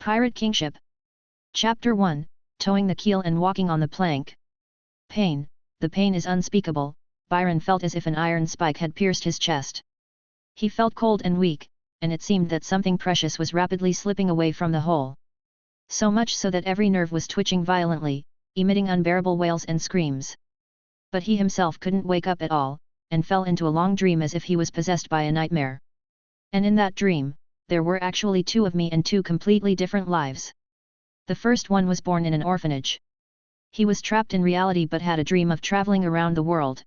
Pirate Kingship. Chapter 1, Towing the Keel and Walking on the Plank. Pain, the pain is unspeakable. Byron felt as if an iron spike had pierced his chest. He felt cold and weak, and it seemed that something precious was rapidly slipping away from the hole. So much so that every nerve was twitching violently, emitting unbearable wails and screams. But he himself couldn't wake up at all, and fell into a long dream as if he was possessed by a nightmare. And in that dream, there were actually two of me and two completely different lives. The first one was born in an orphanage. He was trapped in reality but had a dream of traveling around the world.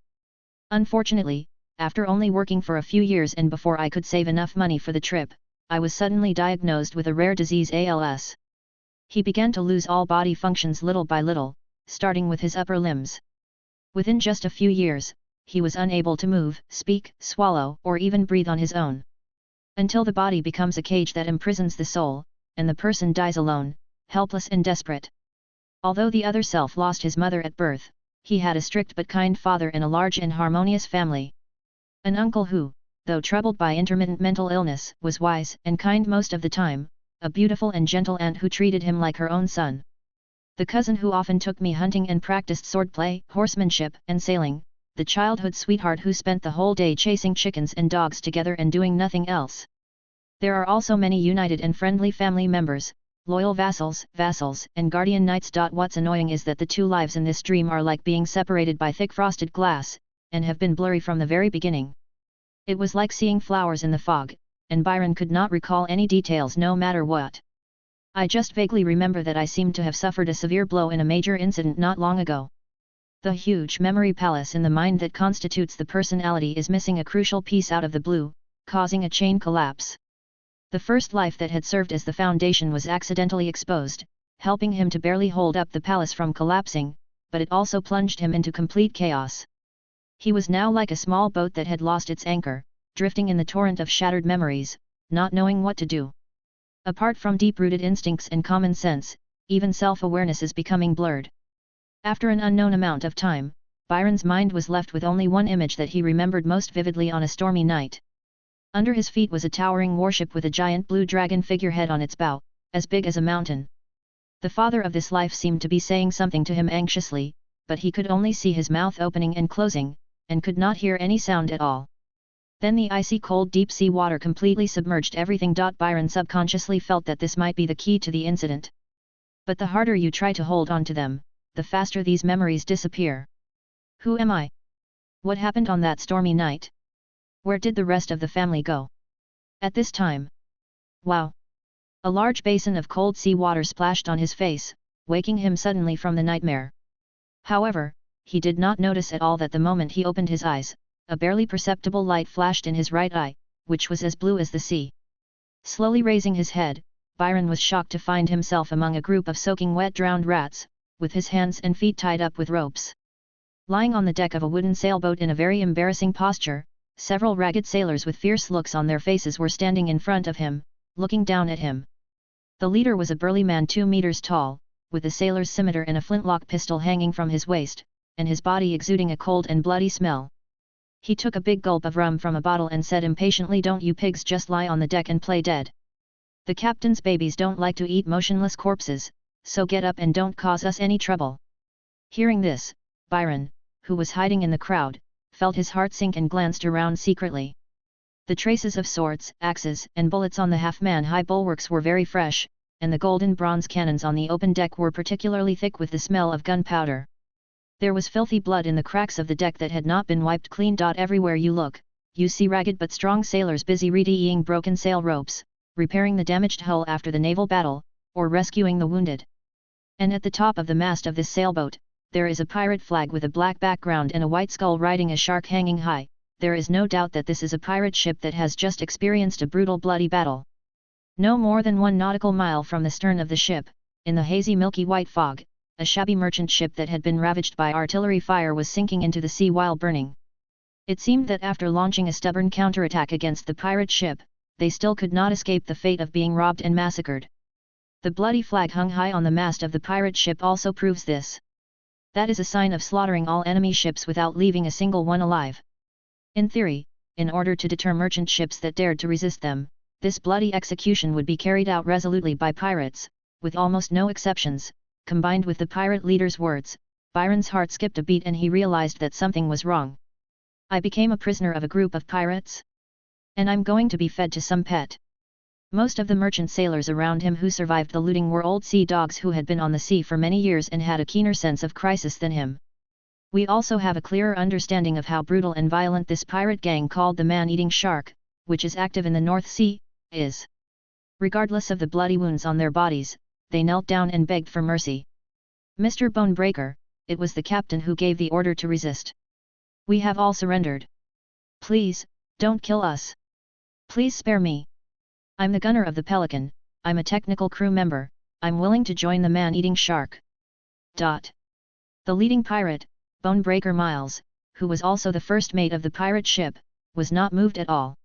Unfortunately, after only working for a few years and before I could save enough money for the trip, I was suddenly diagnosed with a rare disease, ALS. He began to lose all body functions little by little, starting with his upper limbs. Within just a few years, he was unable to move, speak, swallow, or even breathe on his own. Until the body becomes a cage that imprisons the soul, and the person dies alone, helpless and desperate. Although the other self lost his mother at birth, he had a strict but kind father in a large and harmonious family. An uncle who, though troubled by intermittent mental illness, was wise and kind most of the time, a beautiful and gentle aunt who treated him like her own son. The cousin who often took me hunting and practiced swordplay, horsemanship, and sailing, the childhood sweetheart who spent the whole day chasing chickens and dogs together and doing nothing else. There are also many united and friendly family members, loyal vassals, and guardian knights. What's annoying is that the two lives in this dream are like being separated by thick frosted glass, and have been blurry from the very beginning. It was like seeing flowers in the fog, and Byron could not recall any details no matter what. I just vaguely remember that I seemed to have suffered a severe blow in a major incident not long ago. The huge memory palace in the mind that constitutes the personality is missing a crucial piece out of the blue, causing a chain collapse. The first life that had served as the foundation was accidentally exposed, helping him to barely hold up the palace from collapsing, but it also plunged him into complete chaos. He was now like a small boat that had lost its anchor, drifting in the torrent of shattered memories, not knowing what to do. Apart from deep-rooted instincts and common sense, even self-awareness is becoming blurred. After an unknown amount of time, Byron's mind was left with only one image that he remembered most vividly on a stormy night. Under his feet was a towering warship with a giant blue dragon figurehead on its bow, as big as a mountain. The father of this life seemed to be saying something to him anxiously, but he could only see his mouth opening and closing, and could not hear any sound at all. Then the icy cold deep-sea water completely submerged everything. Byron subconsciously felt that this might be the key to the incident. But the harder you try to hold on to them, the faster these memories disappear. Who am I? What happened on that stormy night? Where did the rest of the family go? At this time? Wow! A large basin of cold sea water splashed on his face, waking him suddenly from the nightmare. However, he did not notice at all that the moment he opened his eyes, a barely perceptible light flashed in his right eye, which was as blue as the sea. Slowly raising his head, Byron was shocked to find himself among a group of soaking wet drowned rats, with his hands and feet tied up with ropes. Lying on the deck of a wooden sailboat in a very embarrassing posture, several ragged sailors with fierce looks on their faces were standing in front of him, looking down at him. The leader was a burly man 2 meters tall, with a sailor's scimitar and a flintlock pistol hanging from his waist, and his body exuding a cold and bloody smell. He took a big gulp of rum from a bottle and said impatiently, "Don't you pigs just lie on the deck and play dead? The captain's babies don't like to eat motionless corpses, so get up and don't cause us any trouble." Hearing this, Byron, who was hiding in the crowd, felt his heart sink and glanced around secretly. The traces of swords, axes, and bullets on the half-man-high bulwarks were very fresh, and the golden bronze cannons on the open deck were particularly thick with the smell of gunpowder. There was filthy blood in the cracks of the deck that had not been wiped clean. Everywhere you look, you see ragged but strong sailors busy readying broken sail ropes, repairing the damaged hull after the naval battle, or rescuing the wounded. And at the top of the mast of this sailboat, there is a pirate flag with a black background and a white skull riding a shark hanging high. There is no doubt that this is a pirate ship that has just experienced a brutal bloody battle. No more than 1 nautical mile from the stern of the ship, in the hazy milky white fog, a shabby merchant ship that had been ravaged by artillery fire was sinking into the sea while burning. It seemed that after launching a stubborn counterattack against the pirate ship, they still could not escape the fate of being robbed and massacred. The bloody flag hung high on the mast of the pirate ship also proves this. That is a sign of slaughtering all enemy ships without leaving a single one alive. In theory, in order to deter merchant ships that dared to resist them, This bloody execution would be carried out resolutely by pirates, with almost no exceptions. Combined with the pirate leader's words, Byron's heart skipped a beat and he realized that something was wrong. I became a prisoner of a group of pirates? And I'm going to be fed to some pet. Most of the merchant sailors around him who survived the looting were old sea dogs who had been on the sea for many years and had a keener sense of crisis than him. We also have a clearer understanding of how brutal and violent this pirate gang called the Man-Eating Shark, which is active in the North Sea, is. Regardless of the bloody wounds on their bodies, they knelt down and begged for mercy. Mr. Bonebreaker, it was the captain who gave the order to resist. We have all surrendered. Please, don't kill us. Please spare me. I'm the gunner of the Pelican, I'm a technical crew member, I'm willing to join the Man-Eating Shark. The leading pirate, Bonebreaker Miles, who was also the first mate of the pirate ship, was not moved at all.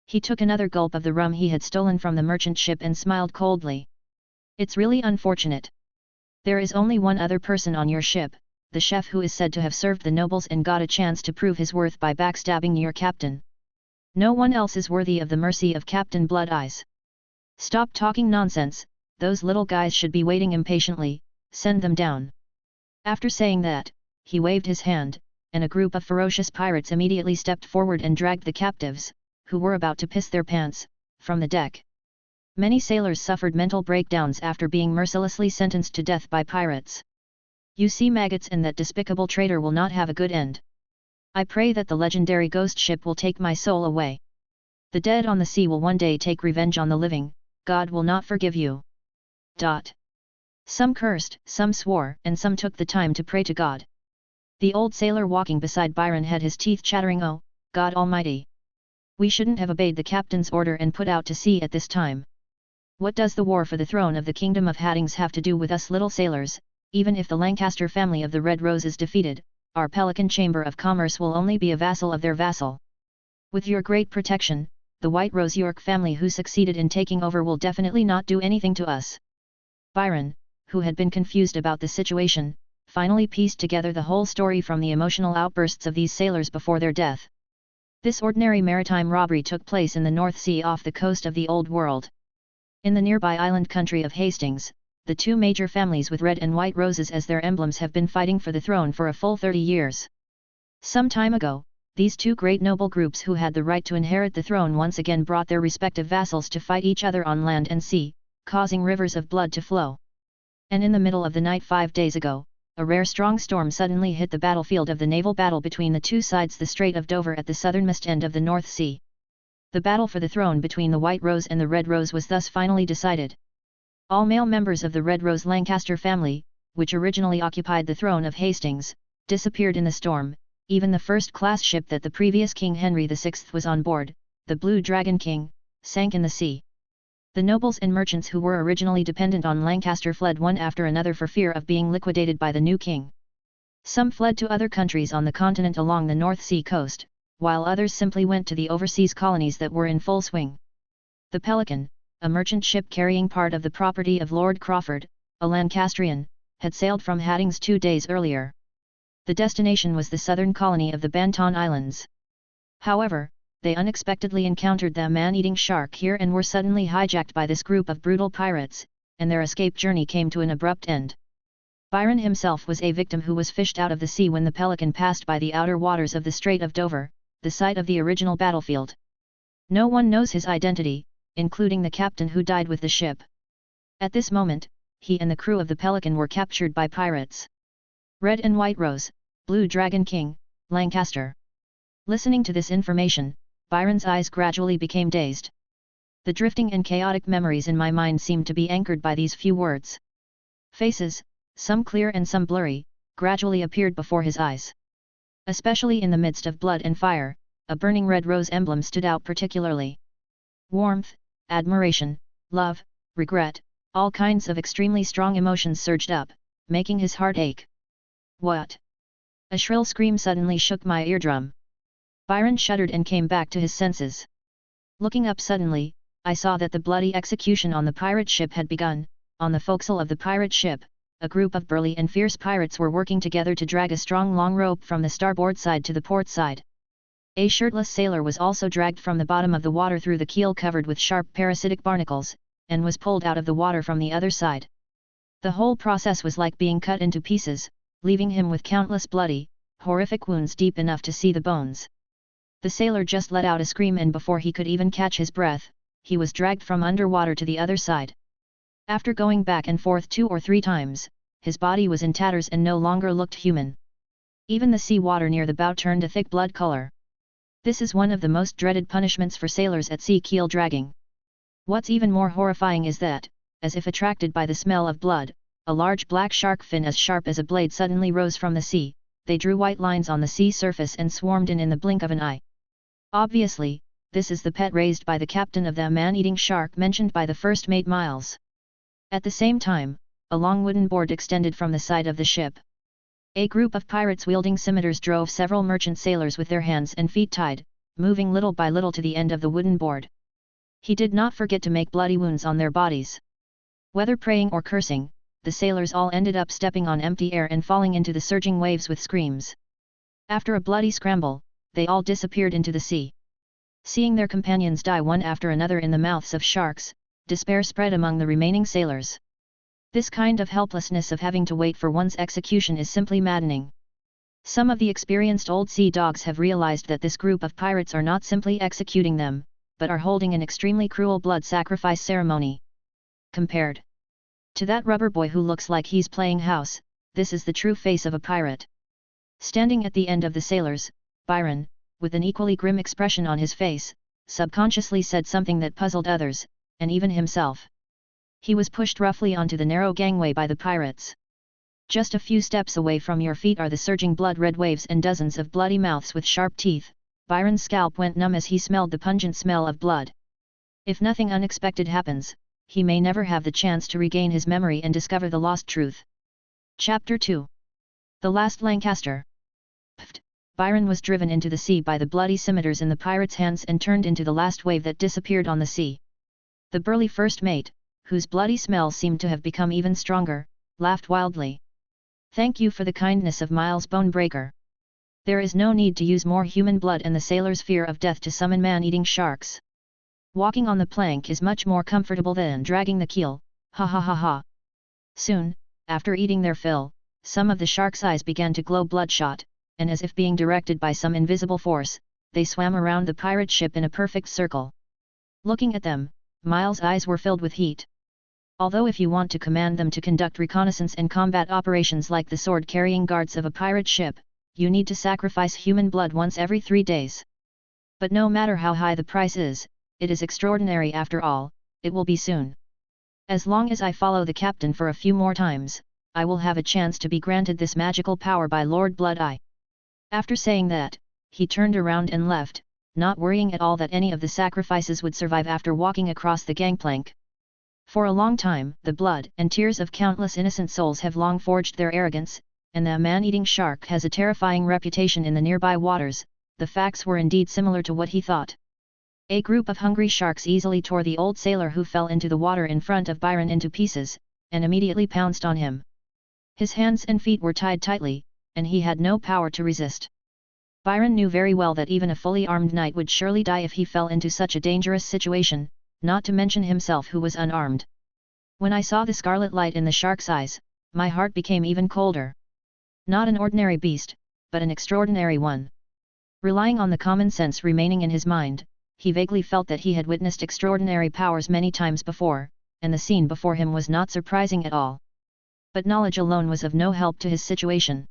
He took another gulp of the rum he had stolen from the merchant ship and smiled coldly. It's really unfortunate. There is only one other person on your ship, the chef who is said to have served the nobles and got a chance to prove his worth by backstabbing your captain. No one else is worthy of the mercy of Captain Blood Eyes. Stop talking nonsense, those little guys should be waiting impatiently, send them down. After saying that, he waved his hand, and a group of ferocious pirates immediately stepped forward and dragged the captives, who were about to piss their pants, from the deck. Many sailors suffered mental breakdowns after being mercilessly sentenced to death by pirates. You see maggots, and that despicable traitor will not have a good end. I pray that the legendary ghost ship will take my soul away. The dead on the sea will one day take revenge on the living, God will not forgive you. Some cursed, some swore, and some took the time to pray to God. The old sailor walking beside Byron had his teeth chattering. Oh, God Almighty! We shouldn't have obeyed the captain's order and put out to sea at this time. What does the war for the throne of the Kingdom of Haddings have to do with us little sailors? Even if the Lancaster family of the Red Rose is defeated, our Pelican Chamber of Commerce will only be a vassal of their vassal. With your great protection, the White Rose York family who succeeded in taking over will definitely not do anything to us. Byron, who had been confused about the situation, finally pieced together the whole story from the emotional outbursts of these sailors before their death. This ordinary maritime robbery took place in the North Sea off the coast of the Old World. In the nearby island country of Hastings, the two major families with red and white roses as their emblems have been fighting for the throne for a full 30 years. Some time ago, these two great noble groups who had the right to inherit the throne once again brought their respective vassals to fight each other on land and sea, causing rivers of blood to flow. And in the middle of the night 5 days ago, a rare strong storm suddenly hit the battlefield of the naval battle between the two sides, the Strait of Dover at the southernmost end of the North Sea. The battle for the throne between the White Rose and the Red Rose was thus finally decided. All male members of the Red Rose Lancaster family, which originally occupied the throne of Hastings, disappeared in the storm. Even the first-class ship that the previous King Henry VI was on board, the Blue Dragon King, sank in the sea. The nobles and merchants who were originally dependent on Lancaster fled one after another for fear of being liquidated by the new king. Some fled to other countries on the continent along the North Sea coast, while others simply went to the overseas colonies that were in full swing. The Pelican, a merchant ship carrying part of the property of Lord Crawford, a Lancastrian, had sailed from Haddings 2 days earlier. The destination was the southern colony of the Banton Islands. However, they unexpectedly encountered the man-eating shark here and were suddenly hijacked by this group of brutal pirates, and their escape journey came to an abrupt end. Byron himself was a victim who was fished out of the sea when the Pelican passed by the outer waters of the Strait of Dover, the site of the original battlefield. No one knows his identity, including the captain who died with the ship. At this moment, he and the crew of the Pelican were captured by pirates. Red and White Rose, Blue Dragon King, Lancaster. Listening to this information, Byron's eyes gradually became dazed. The drifting and chaotic memories in my mind seemed to be anchored by these few words. Faces, some clear and some blurry, gradually appeared before his eyes. Especially in the midst of blood and fire, a burning red rose emblem stood out particularly. Warmth, admiration, love, regret, all kinds of extremely strong emotions surged up, making his heart ache. What? A shrill scream suddenly shook my eardrum. Byron shuddered and came back to his senses. Looking up suddenly, I saw that the bloody execution on the pirate ship had begun. On the forecastle of the pirate ship, a group of burly and fierce pirates were working together to drag a strong long rope from the starboard side to the port side. A shirtless sailor was also dragged from the bottom of the water through the keel covered with sharp parasitic barnacles, and was pulled out of the water from the other side. The whole process was like being cut into pieces, leaving him with countless bloody, horrific wounds deep enough to see the bones. The sailor just let out a scream, and before he could even catch his breath, he was dragged from underwater to the other side. After going back and forth 2 or 3 times, his body was in tatters and no longer looked human. Even the sea water near the bow turned a thick blood color. This is one of the most dreaded punishments for sailors at sea: keel dragging. What's even more horrifying is that, as if attracted by the smell of blood, a large black shark fin as sharp as a blade suddenly rose from the sea. They drew white lines on the sea surface and swarmed in the blink of an eye. Obviously, this is the pet raised by the captain of the man-eating shark mentioned by the first mate Miles. At the same time, a long wooden board extended from the side of the ship. A group of pirates wielding scimitars drove several merchant sailors with their hands and feet tied, moving little by little to the end of the wooden board. He did not forget to make bloody wounds on their bodies. Whether praying or cursing, the sailors all ended up stepping on empty air and falling into the surging waves with screams. After a bloody scramble, they all disappeared into the sea. Seeing their companions die one after another in the mouths of sharks, despair spread among the remaining sailors. This kind of helplessness of having to wait for one's execution is simply maddening. Some of the experienced old sea dogs have realized that this group of pirates are not simply executing them, but are holding an extremely cruel blood sacrifice ceremony. Compared to that rubber boy who looks like he's playing house, this is the true face of a pirate. Standing at the end of the sailors, Byron, with an equally grim expression on his face, subconsciously said something that puzzled others, and even himself. He was pushed roughly onto the narrow gangway by the pirates. Just a few steps away from your feet are the surging blood-red waves and dozens of bloody mouths with sharp teeth. Byron's scalp went numb as he smelled the pungent smell of blood. If nothing unexpected happens, he may never have the chance to regain his memory and discover the lost truth. Chapter 2. The Last Lancaster. Pft! Byron was driven into the sea by the bloody scimitars in the pirates' hands and turned into the last wave that disappeared on the sea. The burly first mate, whose bloody smell seemed to have become even stronger, laughed wildly. "Thank you for the kindness of Miles Bonebreaker. There is no need to use more human blood and the sailor's fear of death to summon man-eating sharks. Walking on the plank is much more comfortable than dragging the keel, ha ha ha ha." Soon, after eating their fill, some of the sharks' eyes began to glow bloodshot, and as if being directed by some invisible force, they swam around the pirate ship in a perfect circle. Looking at them, Miles' eyes were filled with heat. Although if you want to command them to conduct reconnaissance and combat operations like the sword-carrying guards of a pirate ship, you need to sacrifice human blood once every 3 days. But no matter how high the price is, it is extraordinary after all. It will be soon. As long as I follow the captain for a few more times, I will have a chance to be granted this magical power by Lord Blood-Eye. After saying that, he turned around and left, not worrying at all that any of the sacrifices would survive after walking across the gangplank. For a long time, the blood and tears of countless innocent souls have long forged their arrogance, and the man-eating shark has a terrifying reputation in the nearby waters. The facts were indeed similar to what he thought. A group of hungry sharks easily tore the old sailor who fell into the water in front of Byron into pieces, and immediately pounced on him. His hands and feet were tied tightly, and he had no power to resist. Byron knew very well that even a fully armed knight would surely die if he fell into such a dangerous situation, not to mention himself who was unarmed. When I saw the scarlet light in the shark's eyes, my heart became even colder. Not an ordinary beast, but an extraordinary one. Relying on the common sense remaining in his mind, he vaguely felt that he had witnessed extraordinary powers many times before, and the scene before him was not surprising at all. But knowledge alone was of no help to his situation.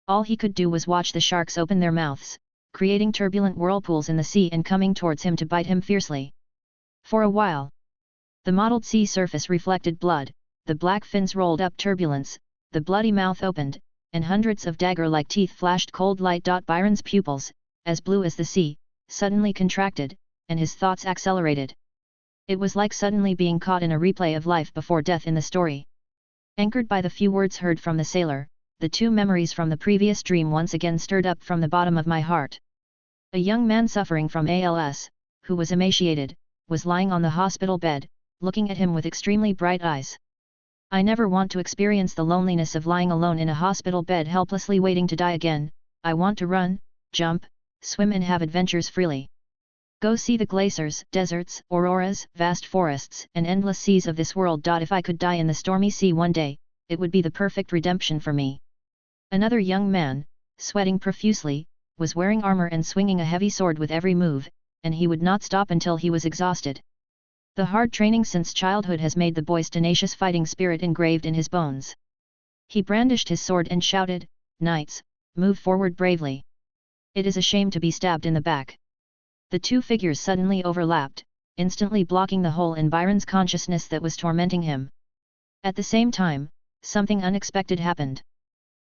All he could do was watch the sharks open their mouths, creating turbulent whirlpools in the sea and coming towards him to bite him fiercely. For a while, the mottled sea surface reflected blood, the black fins rolled up turbulence, the bloody mouth opened, and hundreds of dagger-like teeth flashed cold light. Byron's pupils, as blue as the sea, suddenly contracted, and his thoughts accelerated. It was like suddenly being caught in a replay of life before death in the story. Anchored by the few words heard from the sailor, the 2 memories from the previous dream once again stirred up from the bottom of my heart. A young man suffering from ALS, who was emaciated, was lying on the hospital bed, looking at him with extremely bright eyes. I never want to experience the loneliness of lying alone in a hospital bed helplessly waiting to die again. I want to run, jump, swim and have adventures freely. Go see the glaciers, deserts, auroras, vast forests, and endless seas of this world. If I could die in the stormy sea one day, it would be the perfect redemption for me. Another young man, sweating profusely, was wearing armor and swinging a heavy sword with every move, and he would not stop until he was exhausted. The hard training since childhood has made the boy's tenacious fighting spirit engraved in his bones. He brandished his sword and shouted, "Knights, move forward bravely. It is a shame to be stabbed in the back." The two figures suddenly overlapped, instantly blocking the hole in Byron's consciousness that was tormenting him. At the same time, something unexpected happened.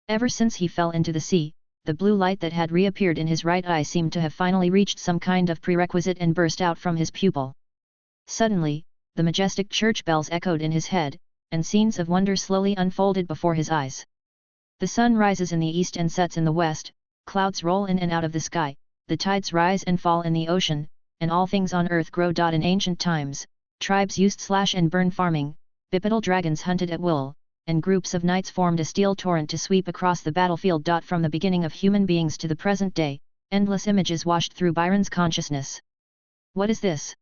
Ever since he fell into the sea, the blue light that had reappeared in his right eye seemed to have finally reached some kind of prerequisite and burst out from his pupil. Suddenly, the majestic church bells echoed in his head, and scenes of wonder slowly unfolded before his eyes. The sun rises in the east and sets in the west, clouds roll in and out of the sky, the tides rise and fall in the ocean, and all things on earth grow. In ancient times, tribes used slash and burn farming, bipedal dragons hunted at will, and groups of knights formed a steel torrent to sweep across the battlefield. From the beginning of human beings to the present day, endless images washed through Byron's consciousness. What is this?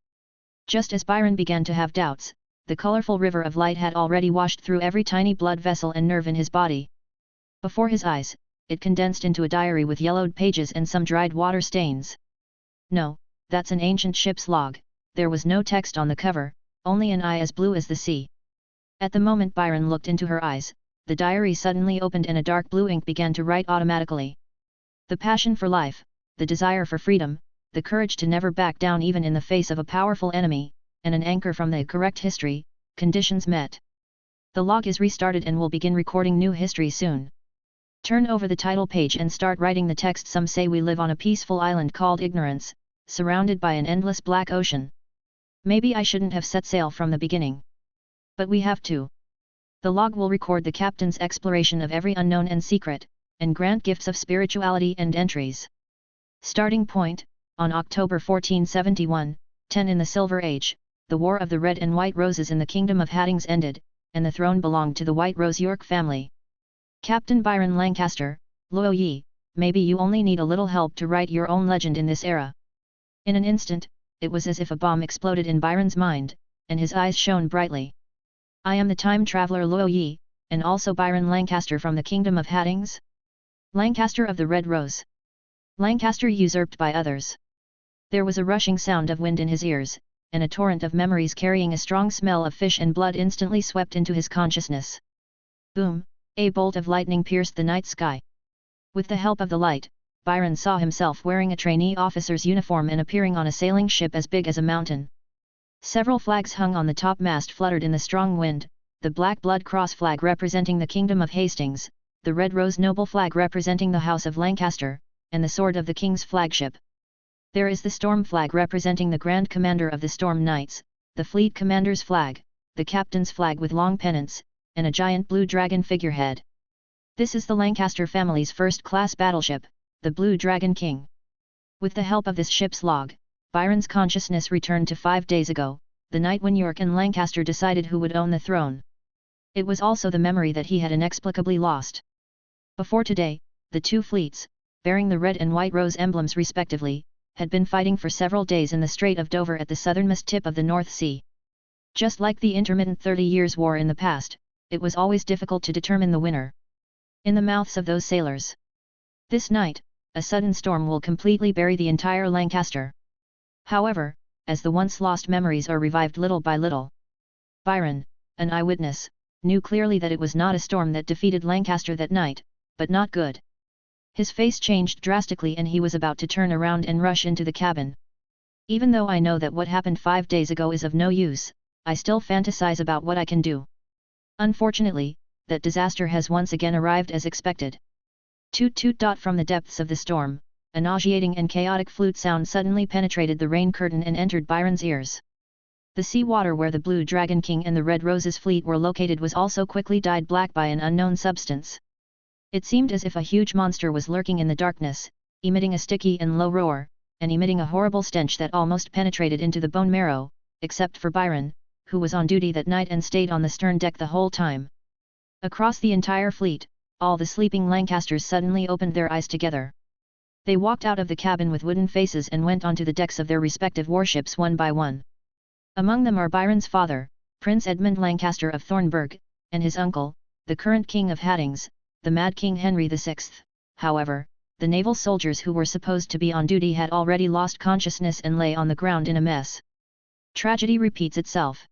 Just as Byron began to have doubts, the colorful river of light had already washed through every tiny blood vessel and nerve in his body. Before his eyes, it condensed into a diary with yellowed pages and some dried water stains. No, that's an ancient ship's log. There was no text on the cover, only an eye as blue as the sea. At the moment Byron looked into her eyes, the diary suddenly opened and a dark blue ink began to write automatically. The passion for life, the desire for freedom, the courage to never back down even in the face of a powerful enemy, and an anchor from the correct history, conditions met. The log is restarted and will begin recording new history soon. Turn over the title page and start writing the text. Some say we live on a peaceful island called ignorance, surrounded by an endless black ocean. Maybe I shouldn't have set sail from the beginning. But we have to. The log will record the captain's exploration of every unknown and secret, and grant gifts of spirituality and entries. Starting point, on October 1471, 10 in the Silver Age, the War of the Red and White Roses in the Kingdom of Haddings ended, and the throne belonged to the White Rose York family. Captain Byron Lancaster, Lo Yi, maybe you only need a little help to write your own legend in this era. In an instant, it was as if a bomb exploded in Byron's mind, and his eyes shone brightly. I am the time traveler Lo Yi, and also Byron Lancaster from the Kingdom of Haddings? Lancaster of the Red Rose. Lancaster usurped by others. There was a rushing sound of wind in his ears, and a torrent of memories carrying a strong smell of fish and blood instantly swept into his consciousness. Boom! A bolt of lightning pierced the night sky. With the help of the light, Byron saw himself wearing a trainee officer's uniform and appearing on a sailing ship as big as a mountain. Several flags hung on the topmast fluttered in the strong wind, the Black Blood Cross flag representing the Kingdom of Hastings, the Red Rose Noble flag representing the House of Lancaster, and the sword of the King's flagship. There is the Storm flag representing the Grand Commander of the Storm Knights, the Fleet Commander's flag, the Captain's flag with long pennants, and a giant blue dragon figurehead. This is the Lancaster family's first-class battleship, the Blue Dragon King. With the help of this ship's log, Byron's consciousness returned to 5 days ago, the night when York and Lancaster decided who would own the throne. It was also the memory that he had inexplicably lost. Before today, the two fleets, bearing the red and white rose emblems respectively, had been fighting for several days in the Strait of Dover at the southernmost tip of the North Sea. Just like the intermittent 30 Years' War in the past, it was always difficult to determine the winner. In the mouths of those sailors. This night, a sudden storm will completely bury the entire Lancaster. However, as the once lost memories are revived little by little, Byron, an eyewitness, knew clearly that it was not a storm that defeated Lancaster that night, but not good. His face changed drastically and he was about to turn around and rush into the cabin. Even though I know that what happened 5 days ago is of no use, I still fantasize about what I can do. Unfortunately, that disaster has once again arrived as expected. Toot toot. From the depths of the storm, a nauseating and chaotic flute sound suddenly penetrated the rain curtain and entered Byron's ears. The sea water where the Blue Dragon King and the Red Rose's fleet were located was also quickly dyed black by an unknown substance. It seemed as if a huge monster was lurking in the darkness, emitting a sticky and low roar, and emitting a horrible stench that almost penetrated into the bone marrow, except for Byron, who was on duty that night and stayed on the stern deck the whole time. Across the entire fleet, all the sleeping Lancasters suddenly opened their eyes together. They walked out of the cabin with wooden faces and went onto the decks of their respective warships one by one. Among them are Byron's father, Prince Edmund Lancaster of Thornburg, and his uncle, the current King of Hattings, the Mad King Henry VI. However, the naval soldiers who were supposed to be on duty had already lost consciousness and lay on the ground in a mess. Tragedy repeats itself.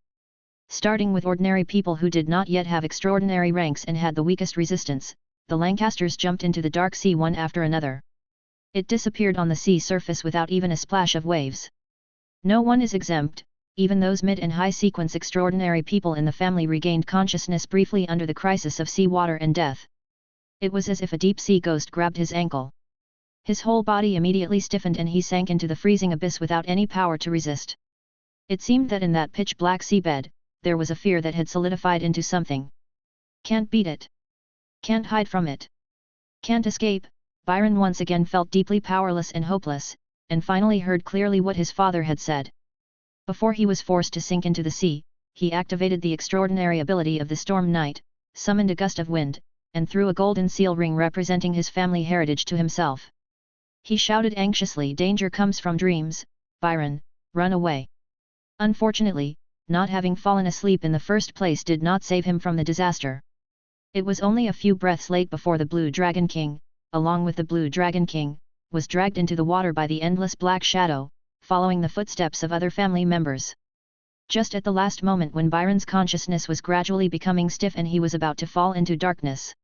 Starting with ordinary people who did not yet have extraordinary ranks and had the weakest resistance, the Lancasters jumped into the dark sea one after another. It disappeared on the sea surface without even a splash of waves. No one is exempt, even those mid and high sequence extraordinary people in the family regained consciousness briefly under the crisis of sea water and death. It was as if a deep sea ghost grabbed his ankle. His whole body immediately stiffened and he sank into the freezing abyss without any power to resist. It seemed that in that pitch-black seabed, there was a fear that had solidified into something. Can't beat it. Can't hide from it. Can't escape. Byron once again felt deeply powerless and hopeless, and finally heard clearly what his father had said. Before he was forced to sink into the sea, he activated the extraordinary ability of the Storm Knight, summoned a gust of wind, and threw a golden seal ring representing his family heritage to himself. He shouted anxiously, "Danger comes from dreams, Byron, run away." Unfortunately, not having fallen asleep in the first place did not save him from the disaster. It was only a few breaths late before the Blue Dragon King, along with the Blue Dragon King, was dragged into the water by the endless black shadow, following the footsteps of other family members. Just at the last moment when Byron's consciousness was gradually becoming stiff and he was about to fall into darkness.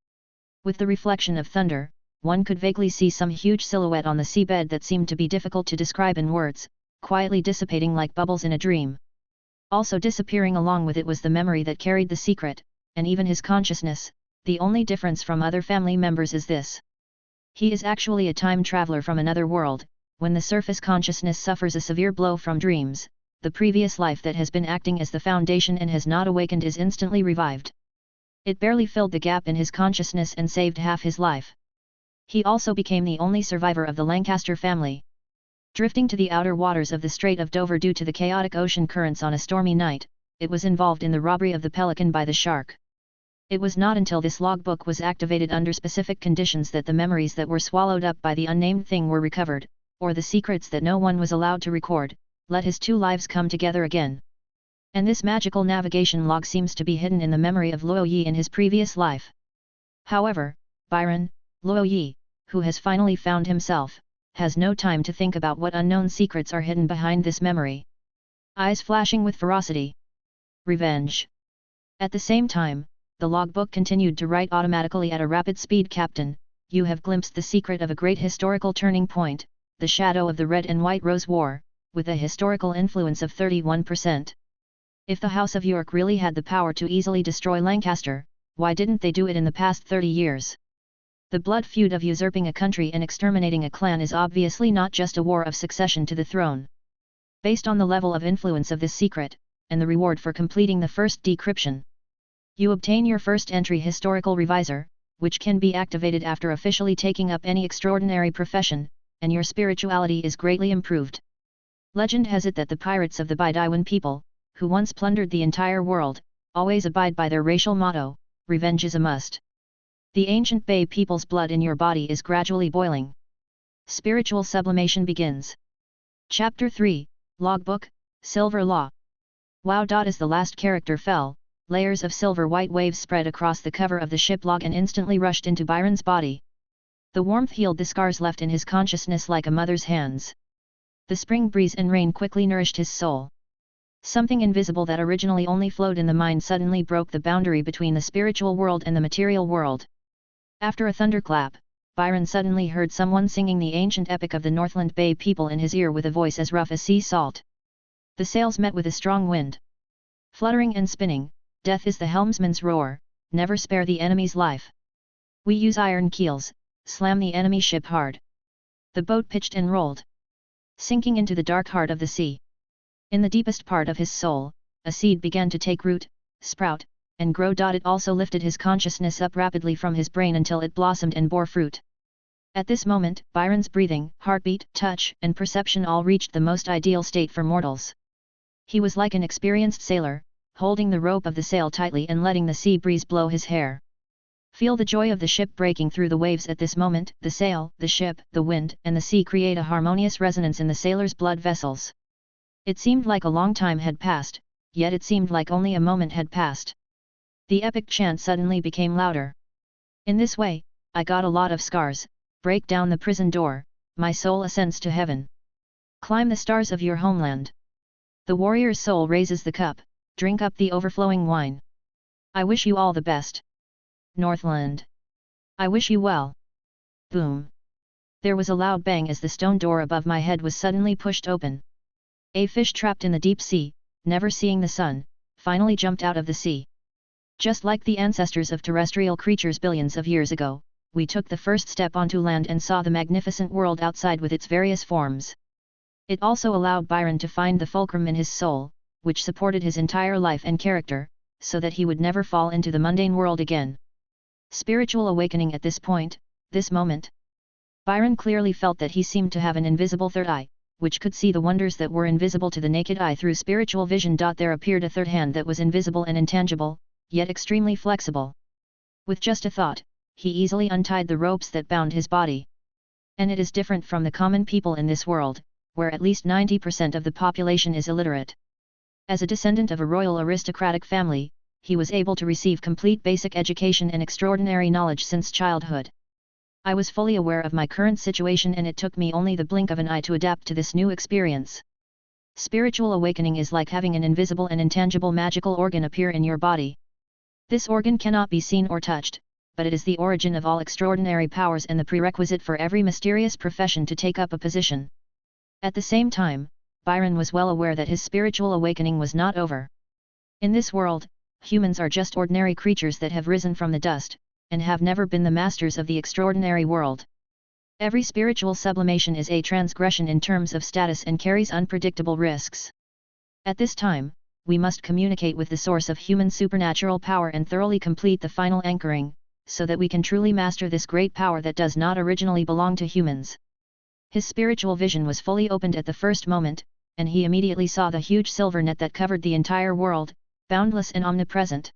With the reflection of thunder, one could vaguely see some huge silhouette on the seabed that seemed to be difficult to describe in words, quietly dissipating like bubbles in a dream. Also disappearing along with it was the memory that carried the secret, and even his consciousness. The only difference from other family members is this. He is actually a time traveler from another world. When the surface consciousness suffers a severe blow from dreams, the previous life that has been acting as the foundation and has not awakened is instantly revived. It barely filled the gap in his consciousness and saved half his life. He also became the only survivor of the Lancaster family. Drifting to the outer waters of the Strait of Dover due to the chaotic ocean currents on a stormy night, it was involved in the robbery of the Pelican by the shark. It was not until this logbook was activated under specific conditions that the memories that were swallowed up by the unnamed thing were recovered, or the secrets that no one was allowed to record, let his two lives come together again. And this magical navigation log seems to be hidden in the memory of Luo Yi in his previous life. However, Byron, Luo Yi, who has finally found himself, has no time to think about what unknown secrets are hidden behind this memory. Eyes flashing with ferocity. Revenge. At the same time, the logbook continued to write automatically at a rapid speed. Captain, you have glimpsed the secret of a great historical turning point, the shadow of the Red and White Rose War, with a historical influence of 31%. If the House of York really had the power to easily destroy Lancaster, why didn't they do it in the past 30 years? The blood feud of usurping a country and exterminating a clan is obviously not just a war of succession to the throne. Based on the level of influence of this secret, and the reward for completing the first decryption, you obtain your first entry historical revisor, which can be activated after officially taking up any extraordinary profession, and your spirituality is greatly improved. Legend has it that the pirates of the Baidiwan people, who once plundered the entire world, always abide by their racial motto, revenge is a must. The ancient Bay people's blood in your body is gradually boiling. Spiritual sublimation begins. Chapter 3, Logbook, Silver Law. Wow! As the last character fell, layers of silver-white waves spread across the cover of the ship log and instantly rushed into Byron's body. The warmth healed the scars left in his consciousness like a mother's hands. The spring breeze and rain quickly nourished his soul. Something invisible that originally only flowed in the mind suddenly broke the boundary between the spiritual world and the material world. After a thunderclap, Byron suddenly heard someone singing the ancient epic of the Northland Bay people in his ear with a voice as rough as sea salt. The sails met with a strong wind. Fluttering and spinning, death is the helmsman's roar, never spare the enemy's life. We use iron keels, slam the enemy ship hard. The boat pitched and rolled, sinking into the dark heart of the sea. In the deepest part of his soul, a seed began to take root, sprout, and grow. It also lifted his consciousness up rapidly from his brain until it blossomed and bore fruit. At this moment, Byron's breathing, heartbeat, touch, and perception all reached the most ideal state for mortals. He was like an experienced sailor, holding the rope of the sail tightly and letting the sea breeze blow his hair. Feel the joy of the ship breaking through the waves at this moment. The sail, the ship, the wind, and the sea create a harmonious resonance in the sailor's blood vessels. It seemed like a long time had passed, yet it seemed like only a moment had passed. The epic chant suddenly became louder. In this way, I got a lot of scars. Break down the prison door, my soul ascends to heaven. Climb the stars of your homeland. The warrior's soul raises the cup, drink up the overflowing wine. I wish you all the best. Northland. I wish you well. Boom. There was a loud bang as the stone door above my head was suddenly pushed open. A fish trapped in the deep sea, never seeing the sun, finally jumped out of the sea. Just like the ancestors of terrestrial creatures billions of years ago, we took the first step onto land and saw the magnificent world outside with its various forms. It also allowed Byron to find the fulcrum in his soul, which supported his entire life and character, so that he would never fall into the mundane world again. Spiritual awakening at this point, this moment. Byron clearly felt that he seemed to have an invisible third eye, which could see the wonders that were invisible to the naked eye through spiritual vision. There appeared a third hand that was invisible and intangible, yet extremely flexible. With just a thought, he easily untied the ropes that bound his body. And it is different from the common people in this world, where at least 90% of the population is illiterate. As a descendant of a royal aristocratic family, he was able to receive complete basic education and extraordinary knowledge since childhood. I was fully aware of my current situation and it took me only the blink of an eye to adapt to this new experience. Spiritual awakening is like having an invisible and intangible magical organ appear in your body. This organ cannot be seen or touched, but it is the origin of all extraordinary powers and the prerequisite for every mysterious profession to take up a position. At the same time, Byron was well aware that his spiritual awakening was not over. In this world, humans are just ordinary creatures that have risen from the dust, and have never been the masters of the extraordinary world. Every spiritual sublimation is a transgression in terms of status and carries unpredictable risks. At this time, we must communicate with the source of human supernatural power and thoroughly complete the final anchoring, so that we can truly master this great power that does not originally belong to humans. His spiritual vision was fully opened at the first moment, and he immediately saw the huge silver net that covered the entire world, boundless and omnipresent.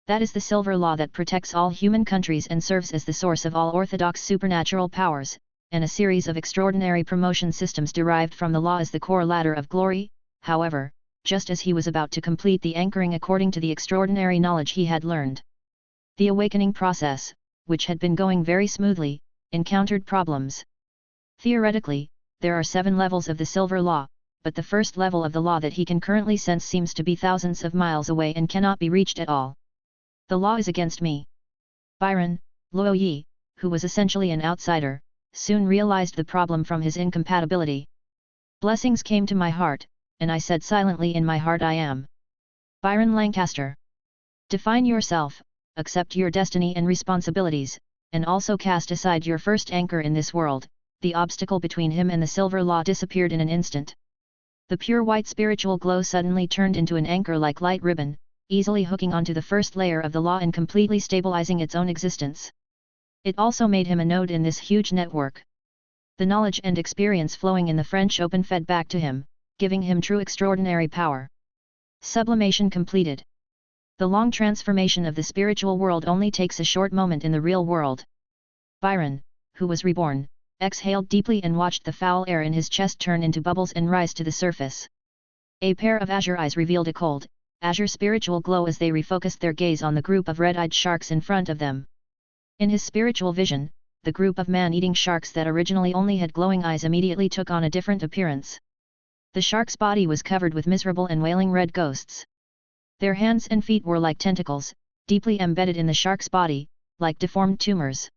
That is the silver law that protects all human countries and serves as the source of all orthodox supernatural powers, and a series of extraordinary promotion systems derived from the law is the core ladder of glory. However, just as he was about to complete the anchoring according to the extraordinary knowledge he had learned, the awakening process, which had been going very smoothly, encountered problems. Theoretically, there are 7 levels of the silver law, but the first level of the law that he can currently sense seems to be thousands of miles away and cannot be reached at all. The law is against me. Byron, Luo Yi, who was essentially an outsider, soon realized the problem from his incompatibility. Blessings came to my heart, and I said silently in my heart I am. Byron Lancaster. Define yourself, accept your destiny and responsibilities, and also cast aside your first anchor in this world. The obstacle between him and the silver law disappeared in an instant. The pure white spiritual glow suddenly turned into an anchor-like light ribbon, easily hooking onto the first layer of the law and completely stabilizing its own existence. It also made him a node in this huge network. The knowledge and experience flowing in the French Open fed back to him, giving him true extraordinary power. Sublimation completed. The long transformation of the spiritual world only takes a short moment in the real world. Byron, who was reborn, exhaled deeply and watched the foul air in his chest turn into bubbles and rise to the surface. A pair of azure eyes revealed a cold, azure spiritual glow as they refocused their gaze on the group of red-eyed sharks in front of them. In his spiritual vision, the group of man-eating sharks that originally only had glowing eyes immediately took on a different appearance. The shark's body was covered with miserable and wailing red ghosts. Their hands and feet were like tentacles, deeply embedded in the shark's body, like deformed tumors.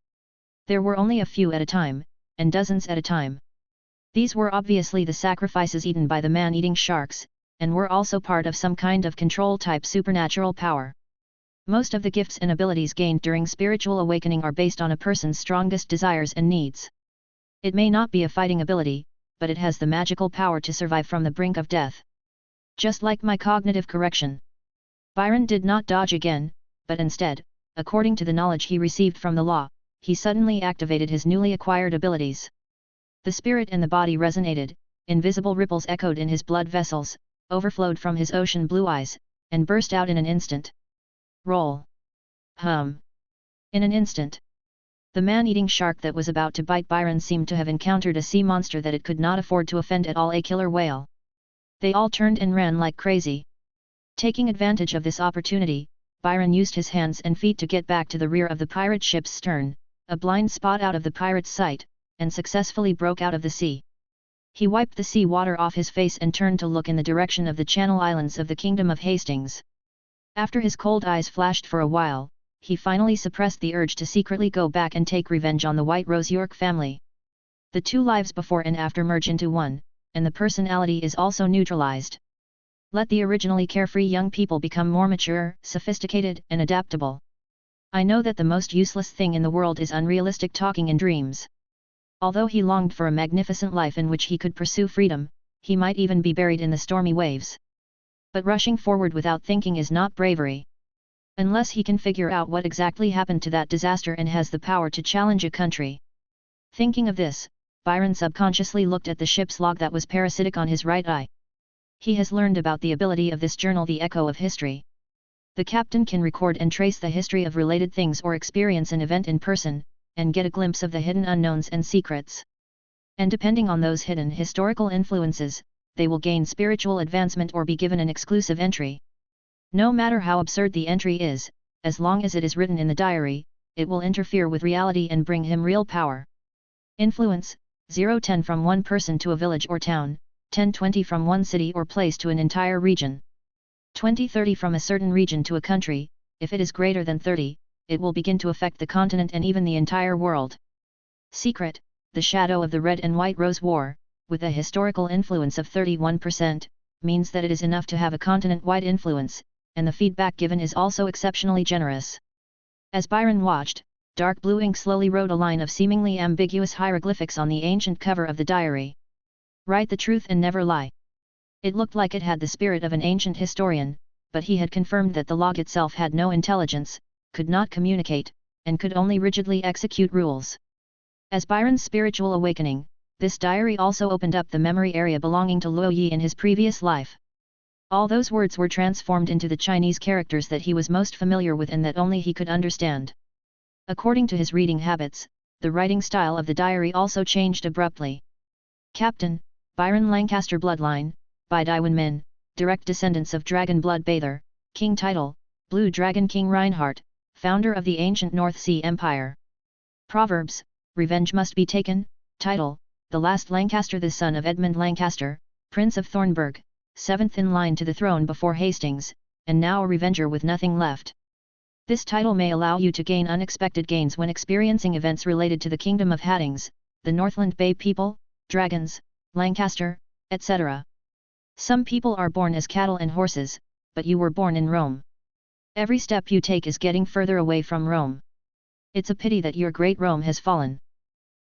There were only a few at a time, and dozens at a time. These were obviously the sacrifices eaten by the man-eating sharks, and were also part of some kind of control-type supernatural power. Most of the gifts and abilities gained during spiritual awakening are based on a person's strongest desires and needs. It may not be a fighting ability, but it has the magical power to survive from the brink of death. Just like my cognitive correction. Byron did not dodge again, but instead, according to the knowledge he received from the law, he suddenly activated his newly acquired abilities. The spirit and the body resonated, invisible ripples echoed in his blood vessels, overflowed from his ocean blue eyes, and burst out in an instant. Roll. Hum. In an instant, the man-eating shark that was about to bite Byron seemed to have encountered a sea monster that it could not afford to offend at all, a killer whale. They all turned and ran like crazy. Taking advantage of this opportunity, Byron used his hands and feet to get back to the rear of the pirate ship's stern, a blind spot out of the pirate's sight, and successfully broke out of the sea. He wiped the sea water off his face and turned to look in the direction of the Channel Islands of the Kingdom of Hastings. After his cold eyes flashed for a while, he finally suppressed the urge to secretly go back and take revenge on the White Rose York family. The two lives before and after merge into one, and the personality is also neutralized. Let the originally carefree young people become more mature, sophisticated, and adaptable. I know that the most useless thing in the world is unrealistic talking in dreams. Although he longed for a magnificent life in which he could pursue freedom, he might even be buried in the stormy waves. But rushing forward without thinking is not bravery. Unless he can figure out what exactly happened to that disaster and has the power to challenge a country. Thinking of this, Byron subconsciously looked at the ship's log that was parasitic on his right eye. He has learned about the ability of this journal, the echo of history. The captain can record and trace the history of related things or experience an event in person, and get a glimpse of the hidden unknowns and secrets. And depending on those hidden historical influences, they will gain spiritual advancement or be given an exclusive entry. No matter how absurd the entry is, as long as it is written in the diary, it will interfere with reality and bring him real power. Influence: 0-10 from one person to a village or town, 10-20 from one city or place to an entire region. 20-30 from a certain region to a country. If it is greater than 30, it will begin to affect the continent and even the entire world. Secret: the shadow of the Red and White Rose War, with a historical influence of 31%, means that it is enough to have a continent-wide influence, and the feedback given is also exceptionally generous. As Byron watched, dark blue ink slowly wrote a line of seemingly ambiguous hieroglyphics on the ancient cover of the diary. Write the truth and never lie. It looked like it had the spirit of an ancient historian, but he had confirmed that the log itself had no intelligence, could not communicate, and could only rigidly execute rules. As Byron's spiritual awakening, this diary also opened up the memory area belonging to Luo Yi in his previous life. All those words were transformed into the Chinese characters that he was most familiar with and that only he could understand. According to his reading habits, the writing style of the diary also changed abruptly. Captain, Byron Lancaster bloodline, by Daiwan Min, direct descendants of Dragon Blood Bather, King title, Blue Dragon King Reinhardt, founder of the ancient North Sea Empire. Proverbs: revenge must be taken. Title: the last Lancaster, the son of Edmund Lancaster, Prince of Thornburg, 7th in line to the throne before Hastings, and now a revenger with nothing left. This title may allow you to gain unexpected gains when experiencing events related to the Kingdom of Hastings, the Northland Bay people, dragons, Lancaster, etc. Some people are born as cattle and horses, but you were born in Rome. Every step you take is getting further away from Rome. It's a pity that your great Rome has fallen.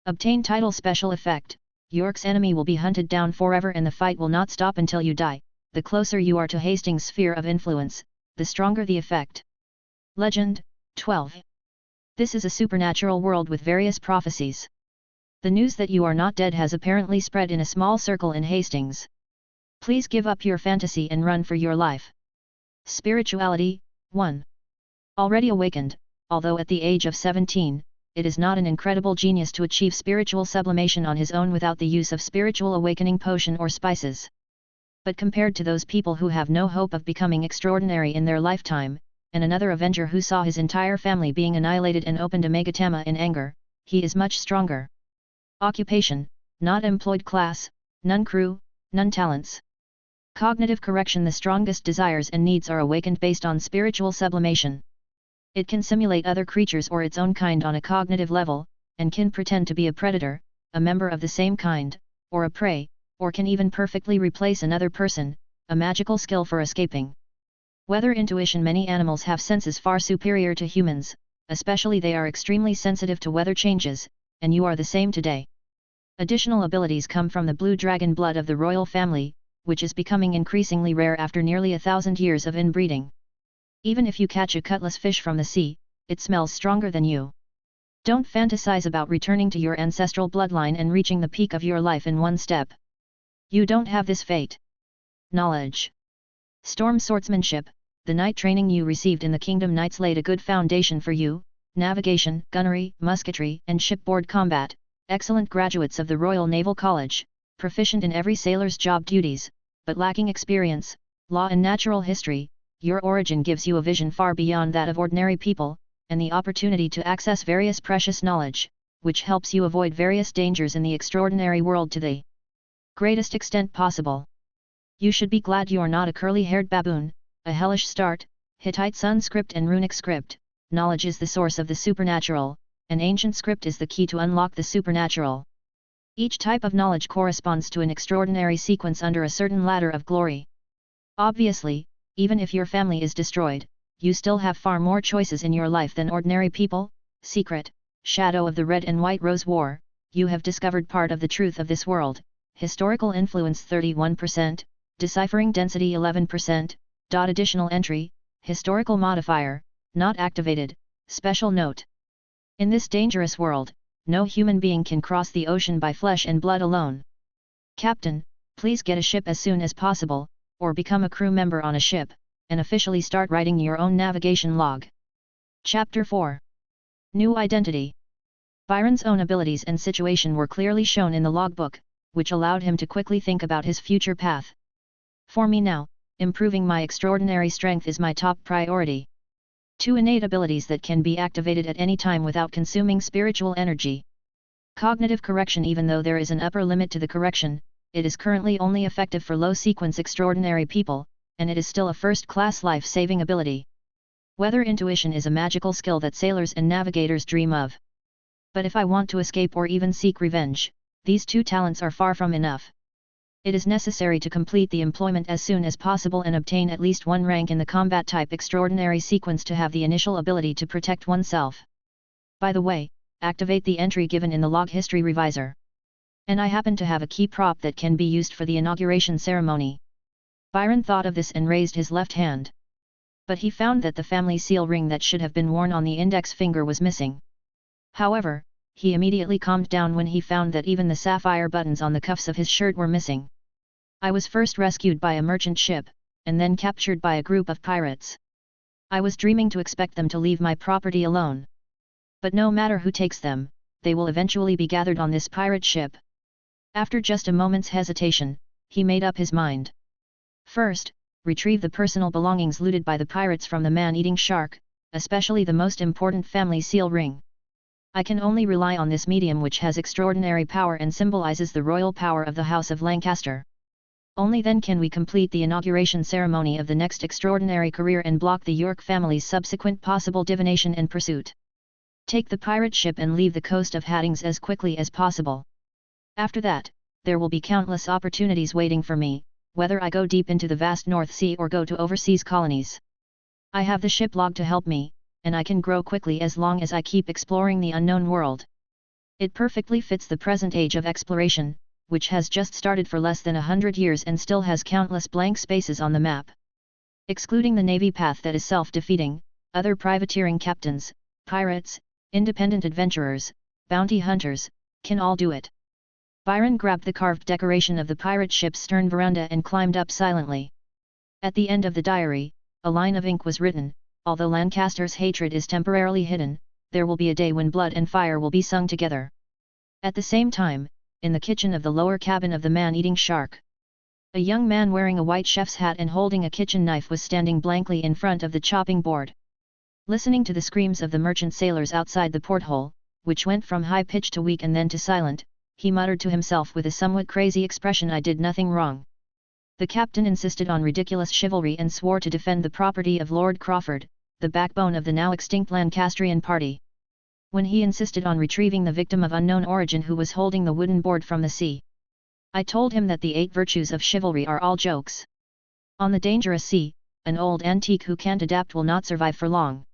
Obtain title special effect: York's enemy will be hunted down forever and the fight will not stop until you die. The closer you are to Hastings' sphere of influence, the stronger the effect. Legend: 12. This is a supernatural world with various prophecies. The news that you are not dead has apparently spread in a small circle in Hastings. Please give up your fantasy and run for your life. Spirituality: 1. Already awakened, although at the age of 17, it is not an incredible genius to achieve spiritual sublimation on his own without the use of spiritual awakening potion or spices. But compared to those people who have no hope of becoming extraordinary in their lifetime, and another Avenger who saw his entire family being annihilated and opened a Megatama in anger, he is much stronger. Occupation: not employed class, none crew, none talents. Cognitive correction: the strongest desires and needs are awakened based on spiritual sublimation. It can simulate other creatures or its own kind on a cognitive level, and can pretend to be a predator, a member of the same kind, or a prey, or can even perfectly replace another person, a magical skill for escaping. Weather intuition: many animals have senses far superior to humans, especially they are extremely sensitive to weather changes, and you are the same today. Additional abilities come from the blue dragon blood of the royal family, which is becoming increasingly rare after nearly 1,000 years of inbreeding. Even if you catch a cutlass fish from the sea, it smells stronger than you. Don't fantasize about returning to your ancestral bloodline and reaching the peak of your life in one step. You don't have this fate. Knowledge: storm swordsmanship: the night training you received in the Kingdom Knights laid a good foundation for you, navigation, gunnery, musketry, and shipboard combat, excellent graduates of the Royal Naval College, proficient in every sailor's job duties, but lacking experience, law and natural history. Your origin gives you a vision far beyond that of ordinary people, and the opportunity to access various precious knowledge, which helps you avoid various dangers in the extraordinary world to the greatest extent possible. You should be glad you're not a curly-haired baboon, a hellish start, Hittite sun script and runic script. Knowledge is the source of the supernatural, and ancient script is the key to unlock the supernatural. Each type of knowledge corresponds to an extraordinary sequence under a certain ladder of glory. Obviously, even if your family is destroyed, you still have far more choices in your life than ordinary people. Secret, Shadow of the Red and White Rose War, you have discovered part of the truth of this world. Historical influence 31%, deciphering density 11%, additional entry, historical modifier, not activated. Special note. In this dangerous world, no human being can cross the ocean by flesh and blood alone. Captain, please get a ship as soon as possible, or become a crew member on a ship, and officially start writing your own navigation log. Chapter 4. New Identity. Byron's own abilities and situation were clearly shown in the logbook, which allowed him to quickly think about his future path. For me now, improving my extraordinary strength is my top priority. 2 innate abilities that can be activated at any time without consuming spiritual energy. Cognitive correction. Even though there is an upper limit to the correction, it is currently only effective for low-sequence extraordinary people, and it is still a first-class life-saving ability. Weather intuition is a magical skill that sailors and navigators dream of. But if I want to escape or even seek revenge, these 2 talents are far from enough. It is necessary to complete the employment as soon as possible and obtain at least 1 rank in the combat type extraordinary sequence to have the initial ability to protect oneself. By the way, activate the entry given in the log history revisor. And I happen to have a key prop that can be used for the inauguration ceremony. Byron thought of this and raised his left hand. But he found that the family seal ring that should have been worn on the index finger was missing. However, he immediately calmed down when he found that even the sapphire buttons on the cuffs of his shirt were missing. I was first rescued by a merchant ship, and then captured by a group of pirates. I was dreaming to expect them to leave my property alone. But no matter who takes them, they will eventually be gathered on this pirate ship. After just a moment's hesitation, he made up his mind. First, retrieve the personal belongings looted by the pirates from the man-eating shark, especially the most important family seal ring. I can only rely on this medium, which has extraordinary power and symbolizes the royal power of the House of Lancaster. Only then can we complete the inauguration ceremony of the next extraordinary career and block the York family's subsequent possible divination and pursuit. Take the pirate ship and leave the coast of Haddings as quickly as possible. After that, there will be countless opportunities waiting for me, whether I go deep into the vast North Sea or go to overseas colonies. I have the ship log to help me, and I can grow quickly as long as I keep exploring the unknown world. It perfectly fits the present age of exploration, which has just started for less than 100 years and still has countless blank spaces on the map. Excluding the navy path that is self-defeating, other privateering captains, pirates, independent adventurers, bounty hunters, can all do it. Byron grabbed the carved decoration of the pirate ship's stern veranda and climbed up silently. At the end of the diary, a line of ink was written: although Lancaster's hatred is temporarily hidden, there will be a day when blood and fire will be sung together. At the same time, in the kitchen of the lower cabin of the man-eating shark, a young man wearing a white chef's hat and holding a kitchen knife was standing blankly in front of the chopping board. Listening to the screams of the merchant sailors outside the porthole, which went from high-pitched to weak and then to silent, he muttered to himself with a somewhat crazy expression, "I did nothing wrong." The captain insisted on ridiculous chivalry and swore to defend the property of Lord Crawford, the backbone of the now extinct Lancastrian party. When he insisted on retrieving the victim of unknown origin who was holding the wooden board from the sea, I told him that the 8 virtues of chivalry are all jokes. On the dangerous sea, an old antique who can't adapt will not survive for long.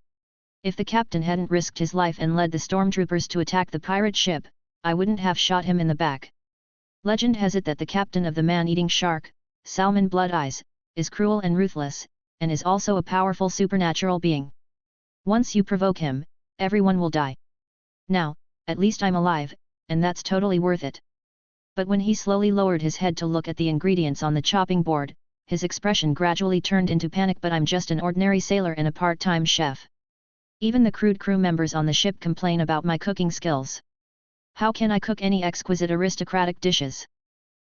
If the captain hadn't risked his life and led the stormtroopers to attack the pirate ship, I wouldn't have shot him in the back. Legend has it that the captain of the man-eating shark, Salmon Blood Eyes, is cruel and ruthless, and is also a powerful supernatural being. Once you provoke him, everyone will die. Now, at least I'm alive, and that's totally worth it. But when he slowly lowered his head to look at the ingredients on the chopping board, his expression gradually turned into panic. "But I'm just an ordinary sailor and a part-time chef. Even the crude crew members on the ship complain about my cooking skills. How can I cook any exquisite aristocratic dishes?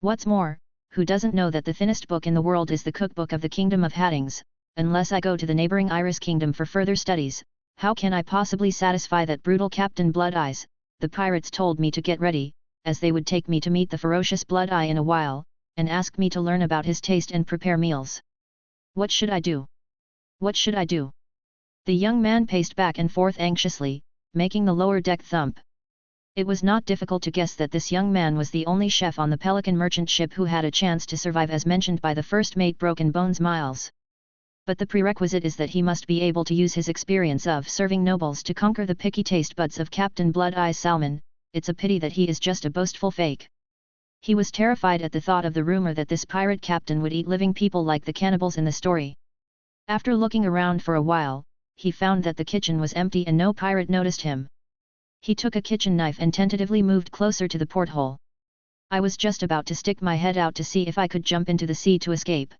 What's more, who doesn't know that the thinnest book in the world is the cookbook of the Kingdom of Hattings? Unless I go to the neighboring Iris Kingdom for further studies, how can I possibly satisfy that brutal Captain Blood Eyes? The pirates told me to get ready, as they would take me to meet the ferocious Blood Eye in a while, and ask me to learn about his taste and prepare meals. What should I do? What should I do? The young man paced back and forth anxiously, making the lower deck thump. It was not difficult to guess that this young man was the only chef on the Pelican merchant ship who had a chance to survive as mentioned by the first mate Broken Bones Miles. But the prerequisite is that he must be able to use his experience of serving nobles to conquer the picky taste buds of Captain Blood Eyes Salmon. It's a pity that he is just a boastful fake. He was terrified at the thought of the rumor that this pirate captain would eat living people like the cannibals in the story. After looking around for a while, he found that the kitchen was empty and no pirate noticed him. He took a kitchen knife and tentatively moved closer to the porthole. I was just about to stick my head out to see if I could jump into the sea to escape.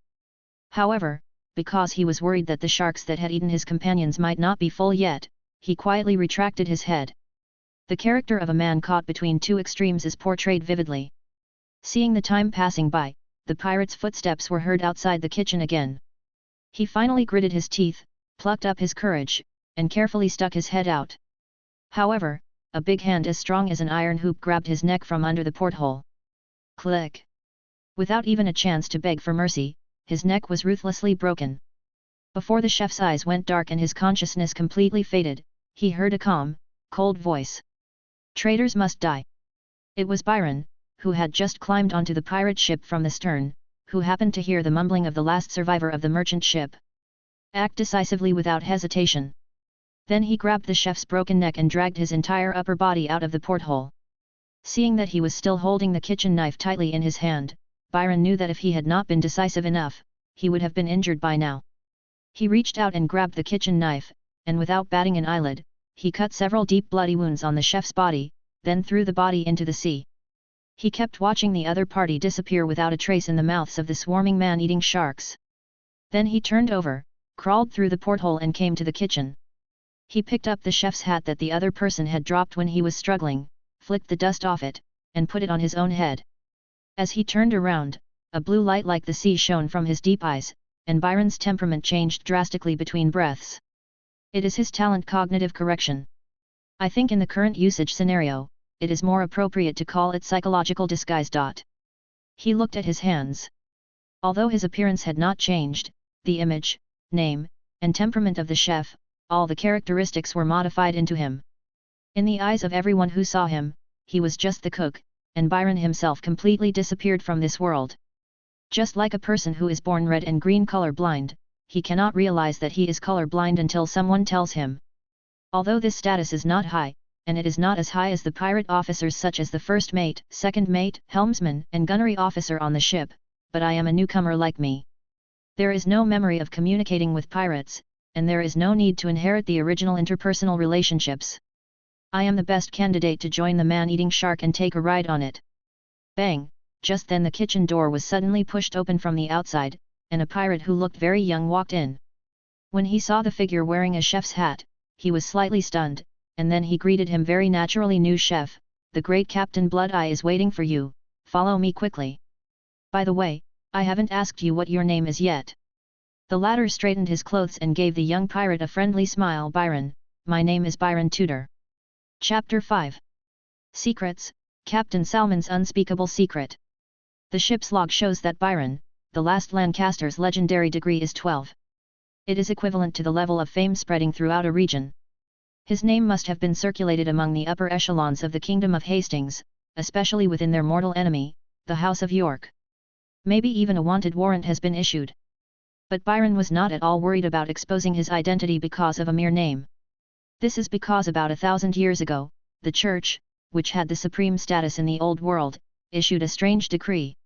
However, because he was worried that the sharks that had eaten his companions might not be full yet, he quietly retracted his head. The character of a man caught between two extremes is portrayed vividly. Seeing the time passing by, the pirate's footsteps were heard outside the kitchen again. He finally gritted his teeth, plucked up his courage, and carefully stuck his head out. However, a big hand as strong as an iron hoop grabbed his neck from under the porthole. Click! Without even a chance to beg for mercy, his neck was ruthlessly broken. Before the chef's eyes went dark and his consciousness completely faded, he heard a calm, cold voice. Traitors must die. It was Byron, who had just climbed onto the pirate ship from the stern, who happened to hear the mumbling of the last survivor of the merchant ship. Act decisively without hesitation. Then he grabbed the chef's broken neck and dragged his entire upper body out of the porthole. Seeing that he was still holding the kitchen knife tightly in his hand, Byron knew that if he had not been decisive enough, he would have been injured by now. He reached out and grabbed the kitchen knife, and without batting an eyelid, he cut several deep bloody wounds on the chef's body, then threw the body into the sea. He kept watching the other party disappear without a trace in the mouths of the swarming man-eating sharks. Then he turned over, crawled through the porthole and came to the kitchen. He picked up the chef's hat that the other person had dropped when he was struggling, flicked the dust off it, and put it on his own head. As he turned around, a blue light like the sea shone from his deep eyes, and Byron's temperament changed drastically between breaths. It is his talent cognitive correction. I think in the current usage scenario, it is more appropriate to call it psychological disguise. He looked at his hands. Although his appearance had not changed, the image, name, and temperament of the chef, all the characteristics were modified into him. In the eyes of everyone who saw him, he was just the cook, and Byron himself completely disappeared from this world. Just like a person who is born red and green color blind, he cannot realize that he is color blind until someone tells him. Although this status is not high, and it is not as high as the pirate officers such as the first mate, second mate, helmsman, and gunnery officer on the ship, but I am a newcomer like me. There is no memory of communicating with pirates, and there is no need to inherit the original interpersonal relationships. I am the best candidate to join the man-eating shark and take a ride on it. Bang! Just then the kitchen door was suddenly pushed open from the outside, and a pirate who looked very young walked in. When he saw the figure wearing a chef's hat, he was slightly stunned, and then he greeted him very naturally. New chef, the great Captain Blood Eye is waiting for you, follow me quickly. By the way, I haven't asked you what your name is yet. The latter straightened his clothes and gave the young pirate a friendly smile. Byron, my name is Byron Tudor. Chapter 5. Secrets, Captain Salmon's unspeakable secret. The ship's log shows that Byron, the last Lancaster's legendary degree is 12. It is equivalent to the level of fame spreading throughout a region. His name must have been circulated among the upper echelons of the Kingdom of Hastings, especially within their mortal enemy, the House of York. Maybe even a wanted warrant has been issued. But Byron was not at all worried about exposing his identity because of a mere name. This is because about 1,000 years ago, the Church, which had the supreme status in the Old World, issued a strange decree.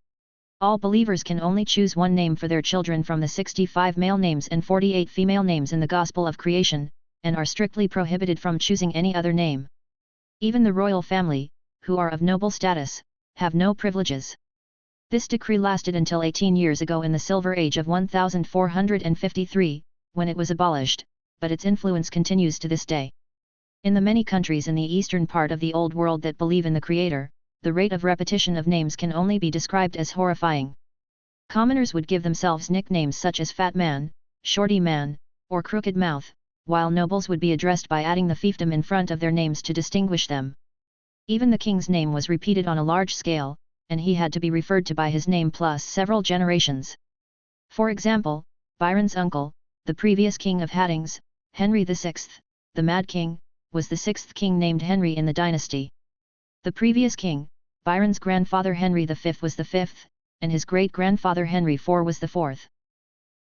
All believers can only choose one name for their children from the 65 male names and 48 female names in the Gospel of Creation, and are strictly prohibited from choosing any other name. Even the royal family, who are of noble status, have no privileges. This decree lasted until 18 years ago in the Silver Age of 1453, when it was abolished. but its influence continues to this day. In the many countries in the eastern part of the Old World that believe in the Creator, the rate of repetition of names can only be described as horrifying. Commoners would give themselves nicknames such as Fat Man, Shorty Man, or Crooked Mouth, while nobles would be addressed by adding the fiefdom in front of their names to distinguish them. Even the king's name was repeated on a large scale, and he had to be referred to by his name plus several generations. For example, Byron's uncle, the previous king of Hattings, Henry VI, the Mad King, was the sixth king named Henry in the dynasty. The previous king, Byron's grandfather Henry V, was the fifth, and his great-grandfather Henry IV was the fourth.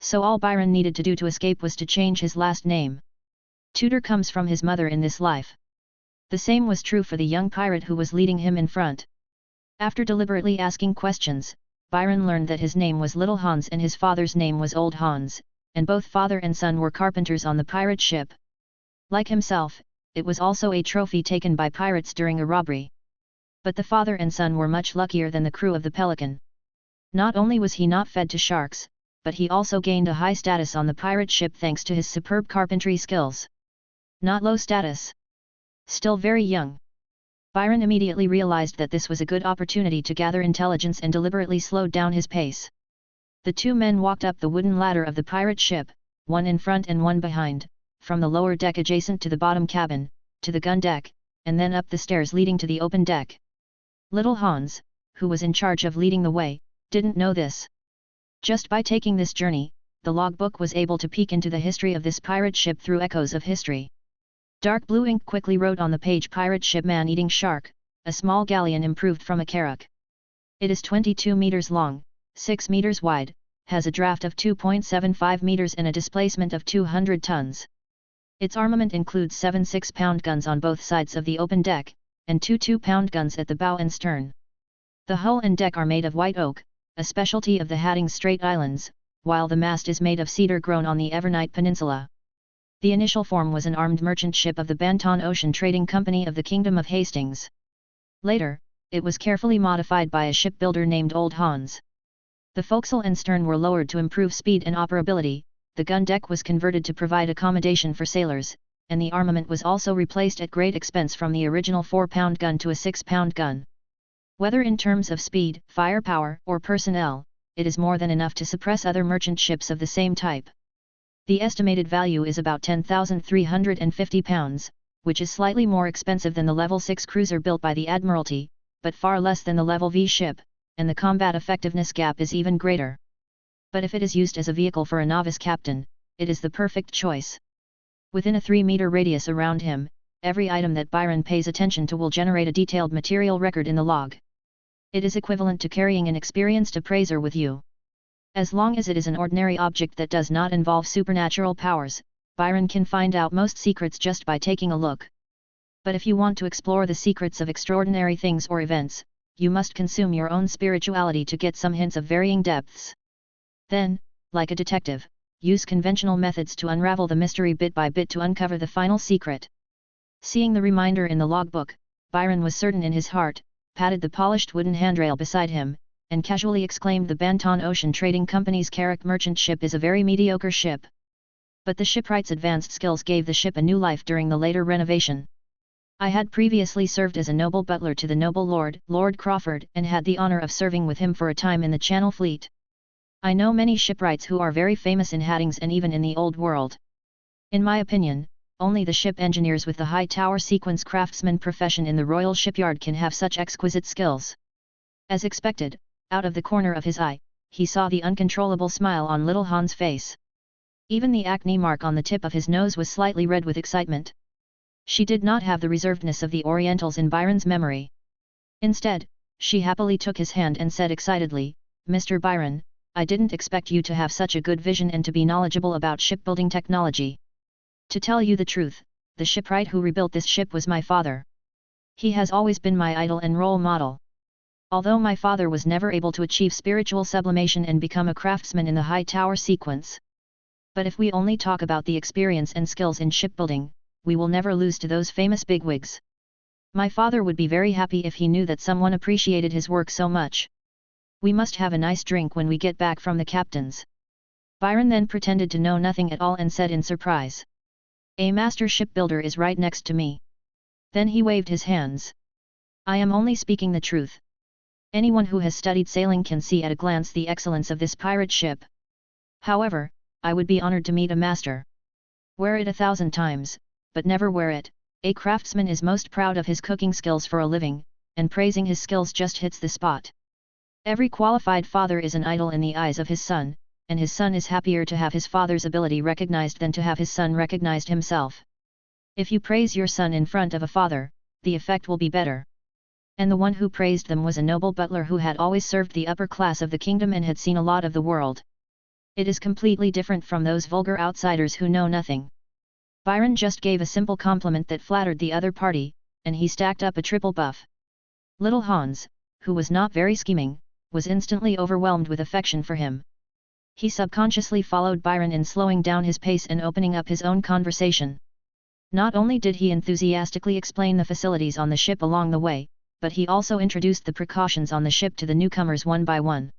So all Byron needed to do to escape was to change his last name. Tudor comes from his mother in this life. The same was true for the young pirate who was leading him in front. After deliberately asking questions, Byron learned that his name was Little Hans and his father's name was Old Hans, and both father and son were carpenters on the pirate ship. Like himself, it was also a trophy taken by pirates during a robbery. But the father and son were much luckier than the crew of the Pelican. Not only was he not fed to sharks, but he also gained a high status on the pirate ship thanks to his superb carpentry skills. Not low status. Still very young, Byron immediately realized that this was a good opportunity to gather intelligence and deliberately slowed down his pace. The two men walked up the wooden ladder of the pirate ship, one in front and one behind, from the lower deck adjacent to the bottom cabin, to the gun deck, and then up the stairs leading to the open deck. Little Hans, who was in charge of leading the way, didn't know this. Just by taking this journey, the logbook was able to peek into the history of this pirate ship through echoes of history. Dark blue ink quickly wrote on the page Pirate Ship Man-Eating Shark, a small galleon improved from a carrack. It is 22 meters long, 6 meters wide, has a draft of 2.75 meters and a displacement of 200 tons. Its armament includes 7 6-pound guns on both sides of the open deck, and 2 2-pound guns at the bow and stern. The hull and deck are made of white oak, a specialty of the Hattings Strait Islands, while the mast is made of cedar grown on the Evernight Peninsula. The initial form was an armed merchant ship of the Banton Ocean Trading Company of the Kingdom of Hastings. Later, it was carefully modified by a shipbuilder named Old Hans. The forecastle and stern were lowered to improve speed and operability, the gun deck was converted to provide accommodation for sailors, and the armament was also replaced at great expense from the original 4-pound gun to a 6-pound gun. Whether in terms of speed, firepower, or personnel, it is more than enough to suppress other merchant ships of the same type. The estimated value is about £10,350, which is slightly more expensive than the Level 6 cruiser built by the Admiralty, but far less than the Level V ship, and the combat effectiveness gap is even greater. But if it is used as a vehicle for a novice captain, it is the perfect choice. Within a 3-meter radius around him, every item that Byron pays attention to will generate a detailed material record in the log. It is equivalent to carrying an experienced appraiser with you. As long as it is an ordinary object that does not involve supernatural powers, Byron can find out most secrets just by taking a look. But if you want to explore the secrets of extraordinary things or events, you must consume your own spirituality to get some hints of varying depths. Then, like a detective, use conventional methods to unravel the mystery bit by bit to uncover the final secret. Seeing the reminder in the logbook, Byron was certain in his heart, patted the polished wooden handrail beside him, and casually exclaimed, "The Banton Ocean Trading Company's carrack merchant ship is a very mediocre ship." But the shipwright's advanced skills gave the ship a new life during the later renovation. I had previously served as a noble butler to the noble Lord, Lord Crawford, and had the honor of serving with him for a time in the Channel Fleet. I know many shipwrights who are very famous in Hattings and even in the Old World. In my opinion, only the ship engineers with the high tower sequence craftsman profession in the Royal Shipyard can have such exquisite skills. As expected, out of the corner of his eye, he saw the uncontrollable smile on little Hans' face. Even the acne mark on the tip of his nose was slightly red with excitement. She did not have the reservedness of the Orientals in Byron's memory. Instead, she happily took his hand and said excitedly, "Mr. Byron, I didn't expect you to have such a good vision and to be knowledgeable about shipbuilding technology. To tell you the truth, the shipwright who rebuilt this ship was my father. He has always been my idol and role model. Although my father was never able to achieve spiritual sublimation and become a craftsman in the high tower sequence. But if we only talk about the experience and skills in shipbuilding, we will never lose to those famous bigwigs. My father would be very happy if he knew that someone appreciated his work so much. We must have a nice drink when we get back from the captain's." Byron then pretended to know nothing at all and said in surprise, A master shipbuilder is right next to me. Then he waved his hands. I am only speaking the truth. Anyone who has studied sailing can see at a glance the excellence of this pirate ship. However, I would be honored to meet a master. Wear it 1,000 times, but never wear it. A craftsman is most proud of his cooking skills for a living, and praising his skills just hits the spot. Every qualified father is an idol in the eyes of his son, and his son is happier to have his father's ability recognized than to have his son recognized himself. If you praise your son in front of a father, the effect will be better. And the one who praised them was a noble butler who had always served the upper class of the kingdom and had seen a lot of the world. It is completely different from those vulgar outsiders who know nothing. Byron just gave a simple compliment that flattered the other party, and he stacked up a triple buff. Little Hans, who was not very scheming, was instantly overwhelmed with affection for him. He subconsciously followed Byron in slowing down his pace and opening up his own conversation. Not only did he enthusiastically explain the facilities on the ship along the way, but he also introduced the precautions on the ship to the newcomers one by one.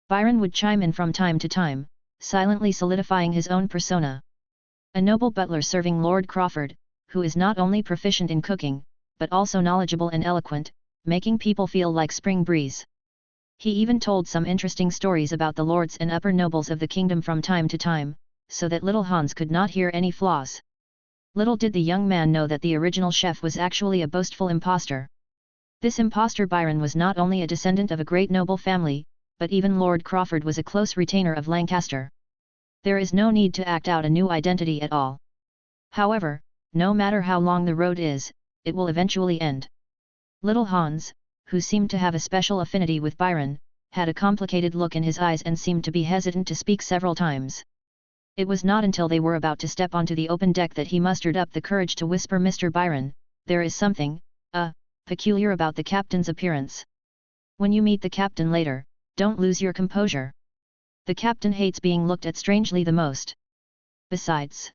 Byron would chime in from time to time, silently solidifying his own persona. A noble butler serving Lord Crawford, who is not only proficient in cooking, but also knowledgeable and eloquent, making people feel like spring breeze. He even told some interesting stories about the lords and upper nobles of the kingdom from time to time, so that little Hans could not hear any flaws. Little did the young man know that the original chef was actually a boastful impostor. This impostor Byron was not only a descendant of a great noble family, but even Lord Crawford was a close retainer of Lancaster. There is no need to act out a new identity at all. However, no matter how long the road is, it will eventually end. Little Hans, who seemed to have a special affinity with Byron, had a complicated look in his eyes and seemed to be hesitant to speak several times. It was not until they were about to step onto the open deck that he mustered up the courage to whisper, "Mr. Byron, there is something, peculiar about the captain's appearance. When you meet the captain later, don't lose your composure. The captain hates being looked at strangely the most. Besides..."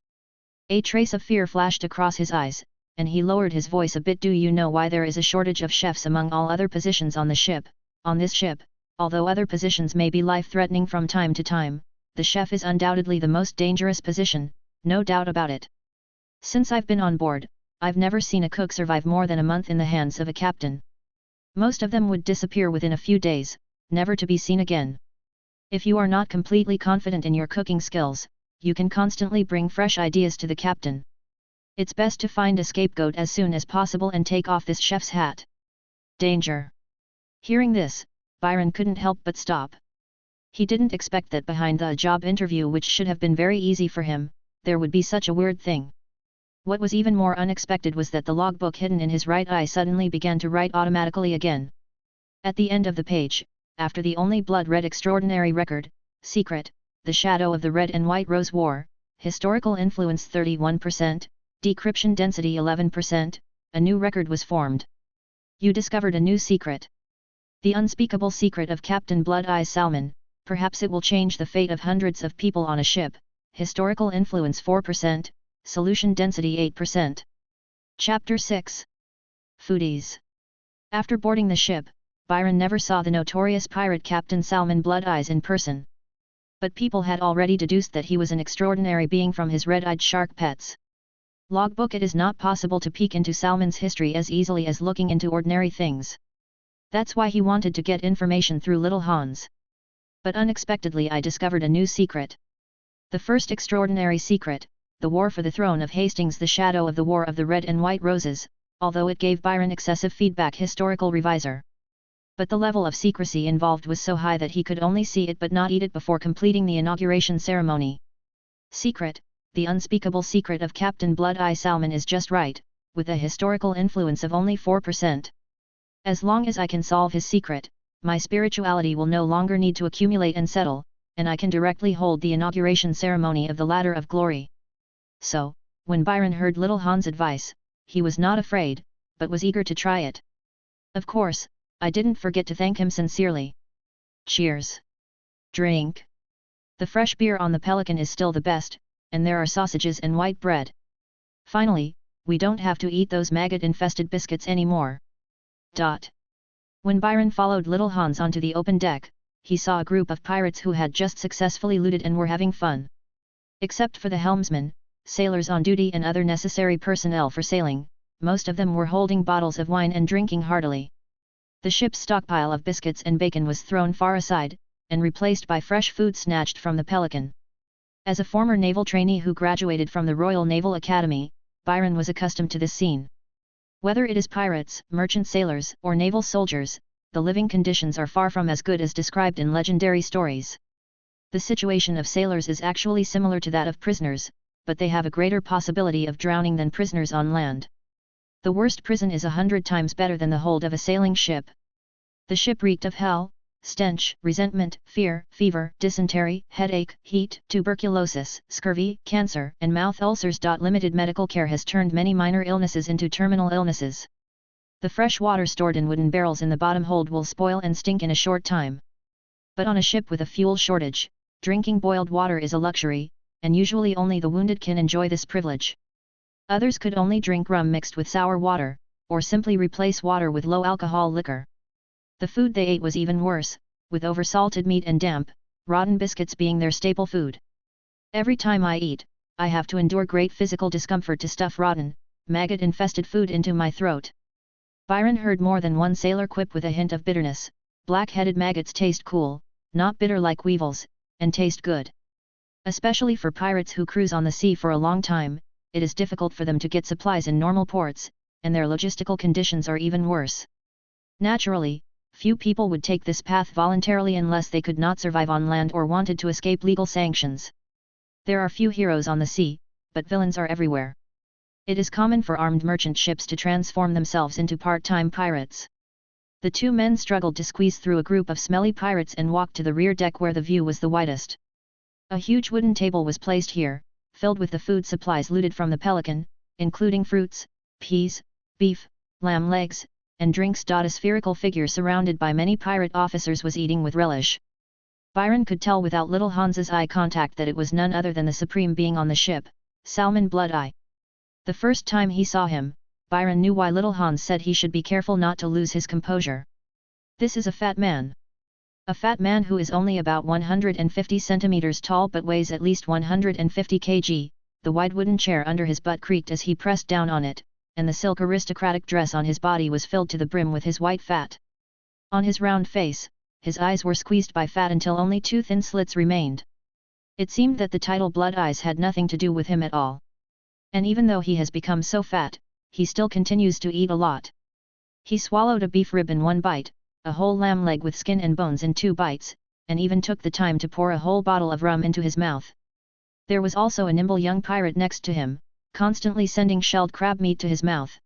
A trace of fear flashed across his eyes, and he lowered his voice a bit. "Do you know why there is a shortage of chefs among all other positions on the ship? On this ship, although other positions may be life-threatening from time to time, the chef is undoubtedly the most dangerous position, no doubt about it. Since I've been on board, I've never seen a cook survive more than a month in the hands of a captain. Most of them would disappear within a few days, never to be seen again. If you are not completely confident in your cooking skills, you can constantly bring fresh ideas to the captain. It's best to find a scapegoat as soon as possible and take off this chef's hat. Danger." Hearing this, Byron couldn't help but stop. He didn't expect that behind the job interview, which should have been very easy for him, there would be such a weird thing. What was even more unexpected was that the logbook hidden in his right eye suddenly began to write automatically again. At the end of the page, after the only blood-red extraordinary record, secret, the shadow of the Red and White Rose War, historical influence 31%, decryption density 11%, a new record was formed. You discovered a new secret. The unspeakable secret of Captain Blood-Eyes Salmon, perhaps it will change the fate of hundreds of people on a ship, historical influence 4%, solution density 8%. Chapter 6. Foodies. After boarding the ship, Byron never saw the notorious pirate Captain Salmon Blood-Eyes in person. But people had already deduced that he was an extraordinary being from his red-eyed shark pets. Logbook. It is not possible to peek into Salmon's history as easily as looking into ordinary things. That's why he wanted to get information through little Hans. But unexpectedly I discovered a new secret. The first extraordinary secret, the war for the throne of Hastings, the shadow of the War of the Red and White Roses, although it gave Byron excessive feedback. Historical revisor. But the level of secrecy involved was so high that he could only see it but not eat it before completing the inauguration ceremony. Secret, the unspeakable secret of Captain Blood-Eye Salmon is just right, with a historical influence of only 4%. As long as I can solve his secret, my spirituality will no longer need to accumulate and settle, and I can directly hold the inauguration ceremony of the Ladder of Glory. So, when Byron heard little Hans' advice, he was not afraid, but was eager to try it. Of course, I didn't forget to thank him sincerely. Cheers. Drink. The fresh beer on the Pelican is still the best, and there are sausages and white bread. Finally, we don't have to eat those maggot-infested biscuits anymore. When Byron followed little Hans onto the open deck, he saw a group of pirates who had just successfully looted and were having fun. Except for the helmsman, sailors on duty and other necessary personnel for sailing, most of them were holding bottles of wine and drinking heartily. The ship's stockpile of biscuits and bacon was thrown far aside, and replaced by fresh food snatched from the Pelican. As a former naval trainee who graduated from the Royal Naval Academy, Byron was accustomed to this scene. Whether it is pirates, merchant sailors, or naval soldiers, the living conditions are far from as good as described in legendary stories. The situation of sailors is actually similar to that of prisoners, but they have a greater possibility of drowning than prisoners on land. The worst prison is 100 times better than the hold of a sailing ship. The ship reeked of hell, stench, resentment, fear, fever, dysentery, headache, heat, tuberculosis, scurvy, cancer, and mouth ulcers. Limited medical care has turned many minor illnesses into terminal illnesses. The fresh water stored in wooden barrels in the bottom hold will spoil and stink in a short time. But on a ship with a fuel shortage, drinking boiled water is a luxury, and usually only the wounded can enjoy this privilege. Others could only drink rum mixed with sour water, or simply replace water with low-alcohol liquor. The food they ate was even worse, with oversalted meat and damp, rotten biscuits being their staple food. Every time I eat, I have to endure great physical discomfort to stuff rotten, maggot-infested food into my throat. Byron heard more than one sailor quip with a hint of bitterness, black-headed maggots taste cool, not bitter like weevils, and taste good. Especially for pirates who cruise on the sea for a long time, it is difficult for them to get supplies in normal ports, and their logistical conditions are even worse. Naturally, few people would take this path voluntarily unless they could not survive on land or wanted to escape legal sanctions. There are few heroes on the sea, but villains are everywhere. It is common for armed merchant ships to transform themselves into part-time pirates. The two men struggled to squeeze through a group of smelly pirates and walked to the rear deck where the view was the widest. A huge wooden table was placed here, filled with the food supplies looted from the Pelican, including fruits, peas, beef, lamb legs, and drinks. A spherical figure surrounded by many pirate officers was eating with relish. Byron could tell without little Hans's eye contact that it was none other than the supreme being on the ship, Salmon Blood-Eye. The first time he saw him, Byron knew why little Hans said he should be careful not to lose his composure. This is a fat man. A fat man who is only about 150 centimeters tall but weighs at least 150 kg, the wide wooden chair under his butt creaked as he pressed down on it, and the silk aristocratic dress on his body was filled to the brim with his white fat. On his round face, his eyes were squeezed by fat until only two thin slits remained. It seemed that the title Blood Eyes had nothing to do with him at all. And even though he has become so fat, he still continues to eat a lot. He swallowed a beef rib in one bite, a whole lamb leg with skin and bones in 2 bites, and even took the time to pour a whole bottle of rum into his mouth. There was also a nimble young pirate next to him, constantly sending shelled crab meat to his mouth.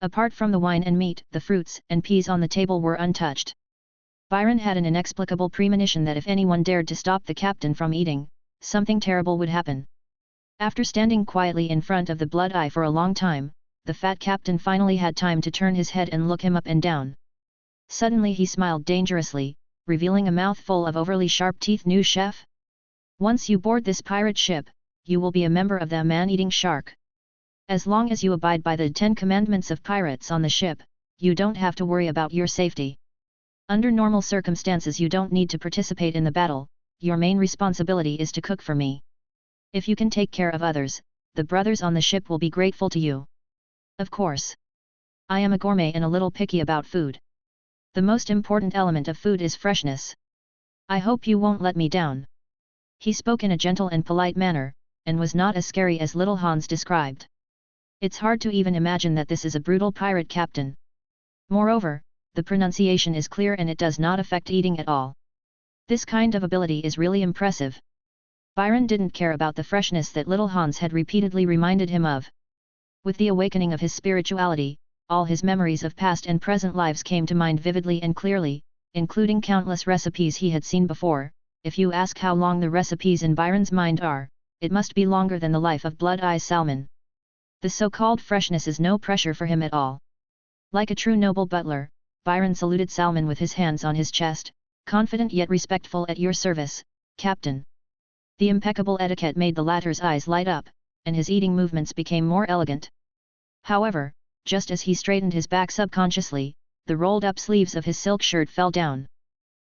Apart from the wine and meat, the fruits and peas on the table were untouched. Byron had an inexplicable premonition that if anyone dared to stop the captain from eating, something terrible would happen. After standing quietly in front of the Blood-Eye for a long time, the fat captain finally had time to turn his head and look him up and down. Suddenly he smiled dangerously, revealing a mouthful of overly sharp teeth. "New chef? Once you board this pirate ship, you will be a member of the man-eating shark. As long as you abide by the 10 commandments of pirates on the ship, you don't have to worry about your safety. Under normal circumstances you don't need to participate in the battle, your main responsibility is to cook for me. If you can take care of others, the brothers on the ship will be grateful to you. Of course. I am a gourmet and a little picky about food. The most important element of food is freshness. I hope you won't let me down." He spoke in a gentle and polite manner, and was not as scary as little Hans described. It's hard to even imagine that this is a brutal pirate captain. Moreover, the pronunciation is clear and it does not affect eating at all. This kind of ability is really impressive. Byron didn't care about the freshness that little Hans had repeatedly reminded him of. With the awakening of his spirituality, all his memories of past and present lives came to mind vividly and clearly, including countless recipes he had seen before. If you ask how long the recipes in Byron's mind are, it must be longer than the life of Blood-Eye Salmon. The so-called freshness is no pressure for him at all. Like a true noble butler, Byron saluted Salmon with his hands on his chest, confident yet respectful. "At your service, Captain." The impeccable etiquette made the latter's eyes light up, and his eating movements became more elegant. However, just as he straightened his back subconsciously, the rolled-up sleeves of his silk shirt fell down.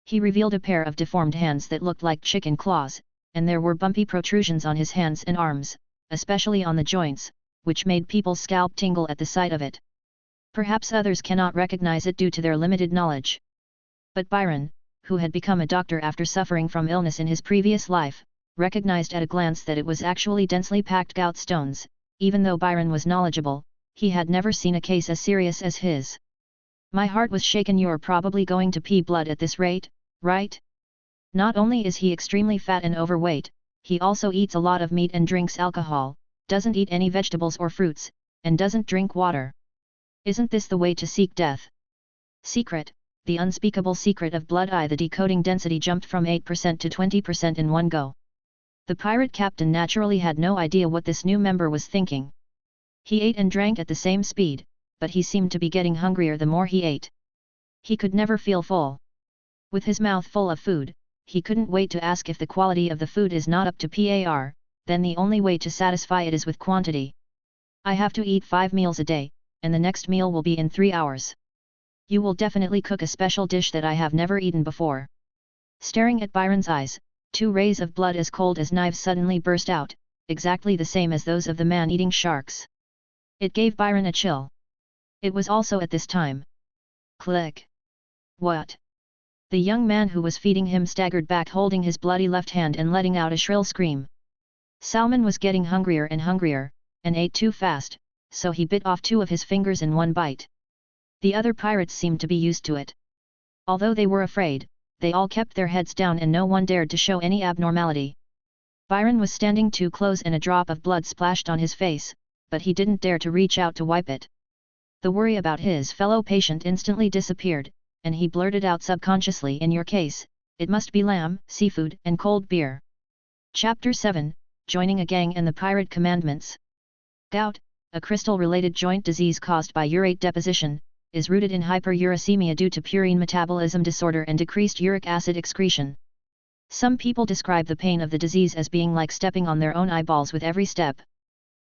He revealed a pair of deformed hands that looked like chicken claws, and there were bumpy protrusions on his hands and arms, especially on the joints, which made people's scalp tingle at the sight of it. Perhaps others cannot recognize it due to their limited knowledge. But Byron, who had become a doctor after suffering from illness in his previous life, recognized at a glance that it was actually densely packed gout stones. Even though Byron was knowledgeable, he had never seen a case as serious as his. My heart was shaken. You're probably going to pee blood at this rate, right? Not only is he extremely fat and overweight, he also eats a lot of meat and drinks alcohol, doesn't eat any vegetables or fruits, and doesn't drink water. Isn't this the way to seek death? Secret, the unspeakable secret of blood. The decoding density jumped from 8% to 20% in one go. The pirate captain naturally had no idea what this new member was thinking. He ate and drank at the same speed, but he seemed to be getting hungrier the more he ate. He could never feel full. With his mouth full of food, he couldn't wait to ask if the quality of the food is not up to par, then the only way to satisfy it is with quantity. I have to eat 5 meals a day, and the next meal will be in 3 hours. You will definitely cook a special dish that I have never eaten before. Staring at Byron's eyes, 2 rays of blood as cold as knives suddenly burst out, exactly the same as those of the man eating sharks. It gave Byron a chill. It was also at this time. Click. What? The young man who was feeding him staggered back, holding his bloody left hand and letting out a shrill scream. Salmon was getting hungrier and hungrier, and ate too fast, so he bit off 2 of his fingers in one bite. The other pirates seemed to be used to it. Although they were afraid, they all kept their heads down and no one dared to show any abnormality. Byron was standing too close and a drop of blood splashed on his face, but he didn't dare to reach out to wipe it. The worry about his fellow patient instantly disappeared, and he blurted out subconsciously, "In your case, it must be lamb, seafood and cold beer." Chapter 7, Joining a Gang and the Pirate Commandments. Gout, a crystal-related joint disease caused by urate deposition, is rooted in hyperuricemia due to purine metabolism disorder and decreased uric acid excretion. Some people describe the pain of the disease as being like stepping on their own eyeballs with every step.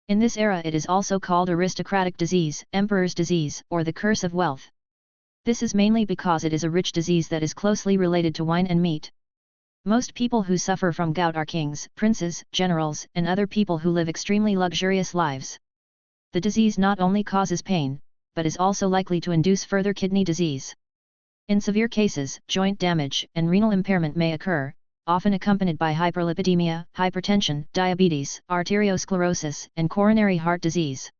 In this era it is also called aristocratic disease, emperor's disease, or the curse of wealth. This is mainly because it is a rich disease that is closely related to wine and meat. Most people who suffer from gout are kings, princes, generals, and other people who live extremely luxurious lives. The disease not only causes pain, but is also likely to induce further kidney disease. In severe cases, joint damage and renal impairment may occur, often accompanied by hyperlipidemia, hypertension, diabetes, arteriosclerosis, and coronary heart disease.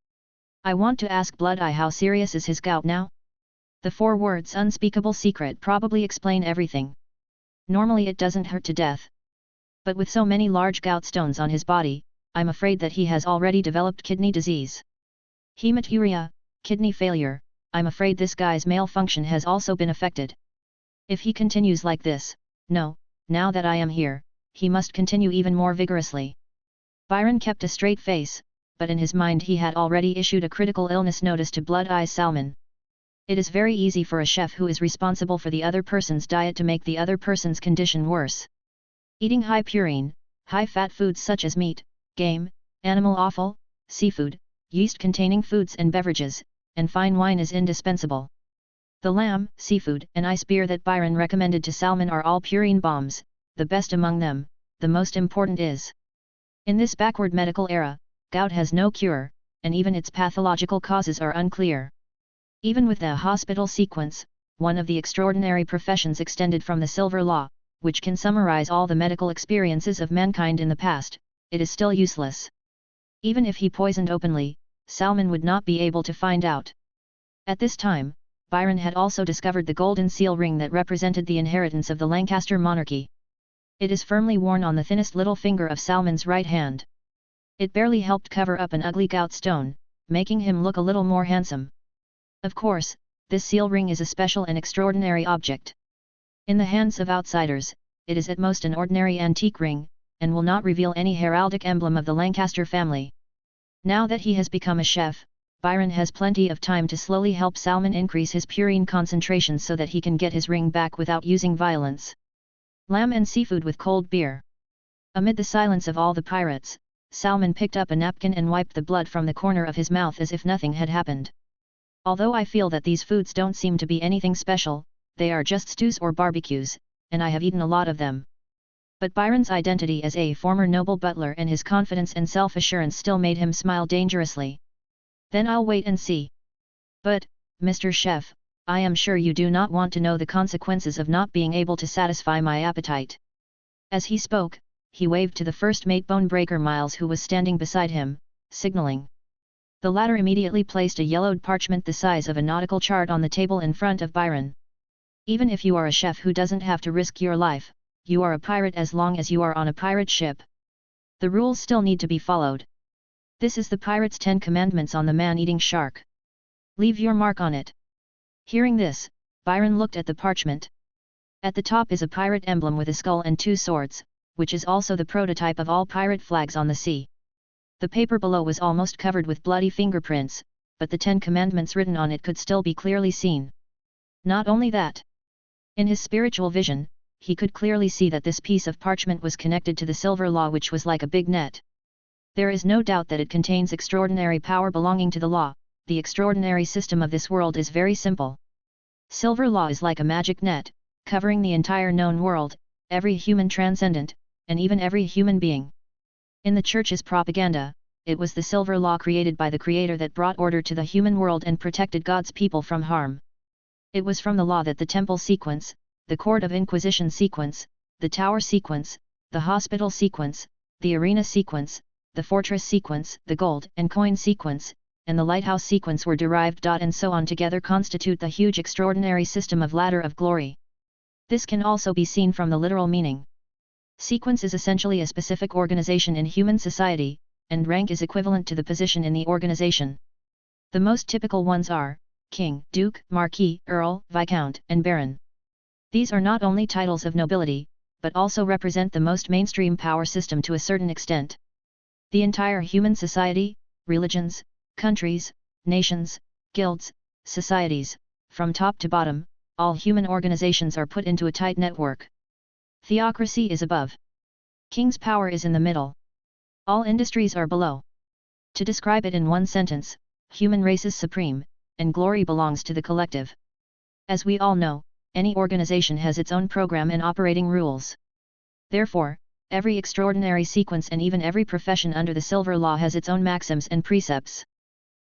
I want to ask Blood Eye, how serious is his gout now? The 4 words "unspeakable secret" probably explain everything. Normally it doesn't hurt to death. But with so many large gout stones on his body, I'm afraid that he has already developed kidney disease. Hematuria, kidney failure, I'm afraid this guy's male function has also been affected. If he continues like this, no, now that I am here, he must continue even more vigorously. Byron kept a straight face, but in his mind he had already issued a critical illness notice to Blood Eye Salmon. It is very easy for a chef who is responsible for the other person's diet to make the other person's condition worse. Eating high purine, high-fat foods such as meat, game, animal offal, seafood, yeast-containing foods and beverages, and fine wine is indispensable. The lamb, seafood, and ice beer that Byron recommended to Salmon are all purine bombs, the best among them. The most important is, in this backward medical era, gout has no cure, and even its pathological causes are unclear. Even with the hospital sequence, one of the extraordinary professions extended from the Silver Law, which can summarize all the medical experiences of mankind in the past, it is still useless. Even if he poisoned openly, Salmon would not be able to find out. At this time, Byron had also discovered the golden seal ring that represented the inheritance of the Lancaster monarchy. It is firmly worn on the thinnest little finger of Salmon's right hand. It barely helped cover up an ugly gout stone, making him look a little more handsome. Of course, this seal ring is a special and extraordinary object. In the hands of outsiders, it is at most an ordinary antique ring, and will not reveal any heraldic emblem of the Lancaster family. Now that he has become a chef, Byron has plenty of time to slowly help Salmon increase his purine concentration so that he can get his ring back without using violence. Lamb and seafood with cold beer. Amid the silence of all the pirates, Salmon picked up a napkin and wiped the blood from the corner of his mouth as if nothing had happened. Although I feel that these foods don't seem to be anything special, they are just stews or barbecues, and I have eaten a lot of them. But Byron's identity as a former noble butler and his confidence and self-assurance still made him smile dangerously. "Then I'll wait and see. But, Mr. Chef, I am sure you do not want to know the consequences of not being able to satisfy my appetite." As he spoke, he waved to the first mate Bonebreaker Miles, who was standing beside him, signaling. The latter immediately placed a yellowed parchment the size of a nautical chart on the table in front of Byron. "Even if you are a chef who doesn't have to risk your life, you are a pirate as long as you are on a pirate ship. The rules still need to be followed. This is the pirate's 10 commandments on the man-eating shark. Leave your mark on it." Hearing this, Byron looked at the parchment. At the top is a pirate emblem with a skull and 2 swords, which is also the prototype of all pirate flags on the sea. The paper below was almost covered with bloody fingerprints, but the 10 commandments written on it could still be clearly seen. Not only that. In his spiritual vision, he could clearly see that this piece of parchment was connected to the silver law, which was like a big net. There is no doubt that it contains extraordinary power belonging to the law. The extraordinary system of this world is very simple. Silver law is like a magic net, covering the entire known world, every human transcendent, and even every human being. In the Church's propaganda, it was the silver law created by the Creator that brought order to the human world and protected God's people from harm. It was from the law that the temple sequence, the court of inquisition sequence, the tower sequence, the hospital sequence, the arena sequence, the fortress sequence, the gold and coin sequence, and the lighthouse sequence were derived. And so on together constitute the huge extraordinary system of ladder of glory. This can also be seen from the literal meaning. Sequence is essentially a specific organization in human society, and rank is equivalent to the position in the organization. The most typical ones are king, duke, marquis, earl, viscount, and baron. These are not only titles of nobility, but also represent the most mainstream power system to a certain extent. The entire human society, religions, countries, nations, guilds, societies, from top to bottom, all human organizations are put into a tight network. Theocracy is above. King's power is in the middle. All industries are below. To describe it in one sentence, human race is supreme, and glory belongs to the collective. As we all know, any organization has its own program and operating rules. Therefore, every extraordinary sequence and even every profession under the silver law has its own maxims and precepts.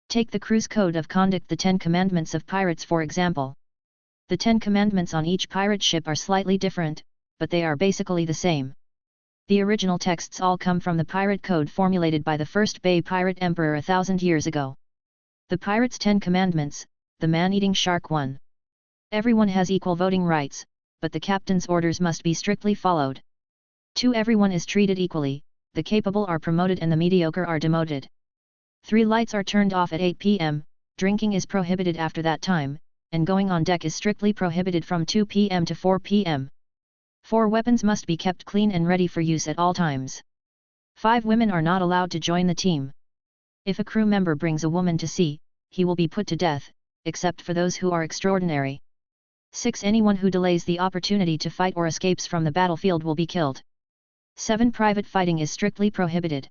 Take the crew's code of conduct, the 10 commandments of pirates, for example. The 10 commandments on each pirate ship are slightly different, but they are basically the same. The original texts all come from the pirate code formulated by the first Bay pirate emperor 1,000 years ago. The pirate's 10 commandments, the man-eating shark 1. Everyone has equal voting rights, but the captain's orders must be strictly followed. 2. Everyone is treated equally, the capable are promoted and the mediocre are demoted. 3. Lights are turned off at 8 p.m., drinking is prohibited after that time, and going on deck is strictly prohibited from 2 p.m. to 4 p.m. 4. Weapons must be kept clean and ready for use at all times. 5. Women are not allowed to join the team. If a crew member brings a woman to sea, he will be put to death, except for those who are extraordinary. 6. Anyone who delays the opportunity to fight or escapes from the battlefield will be killed. 7. Private fighting is strictly prohibited.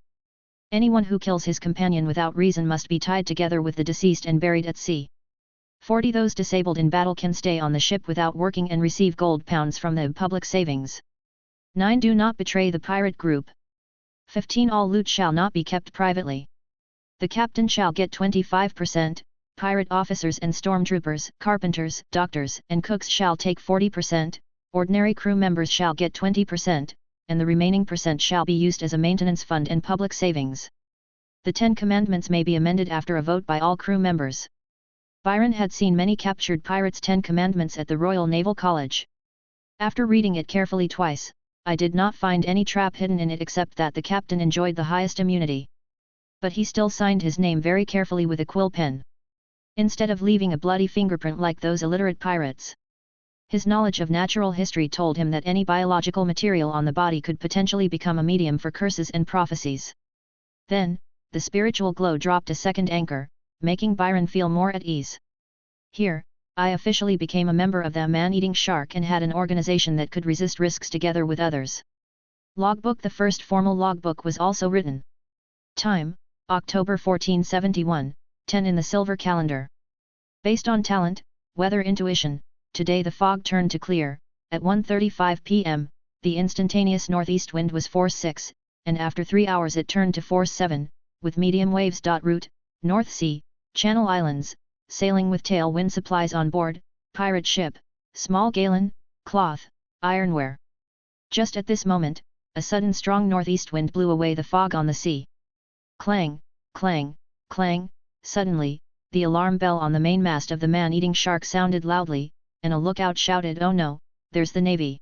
Anyone who kills his companion without reason must be tied together with the deceased and buried at sea. 40. Those disabled in battle can stay on the ship without working and receive gold pounds from the public savings. 9. Do not betray the pirate group. 15. All loot shall not be kept privately. The captain shall get 25%, pirate officers and stormtroopers, carpenters, doctors, and cooks shall take 40%, ordinary crew members shall get 20%, and the remaining percent shall be used as a maintenance fund and public savings. The 10 commandments may be amended after a vote by all crew members. Byron had seen many captured pirates' 10 commandments at the Royal Naval College. After reading it carefully twice, I did not find any trap hidden in it except that the captain enjoyed the highest immunity. But he still signed his name very carefully with a quill pen, instead of leaving a bloody fingerprint like those illiterate pirates. His knowledge of natural history told him that any biological material on the body could potentially become a medium for curses and prophecies. Then, the spiritual glow dropped a second anchor, making Byron feel more at ease. Here, I officially became a member of the man-eating shark and had an organization that could resist risks together with others. Logbook. The first formal logbook was also written. Time, October 1471, 10 in the silver calendar. Based on talent, weather intuition, today the fog turned to clear, at 1:35 p.m., the instantaneous northeast wind was force 6, and after 3 hours it turned to force 7, with medium waves. Route, North Sea, Channel Islands, sailing with tailwind supplies on board, pirate ship, small gallon, cloth, ironware. Just at this moment, a sudden strong northeast wind blew away the fog on the sea. Clang, clang, clang, suddenly, the alarm bell on the mainmast of the man-eating shark sounded loudly, and a lookout shouted, "Oh no, there's the Navy."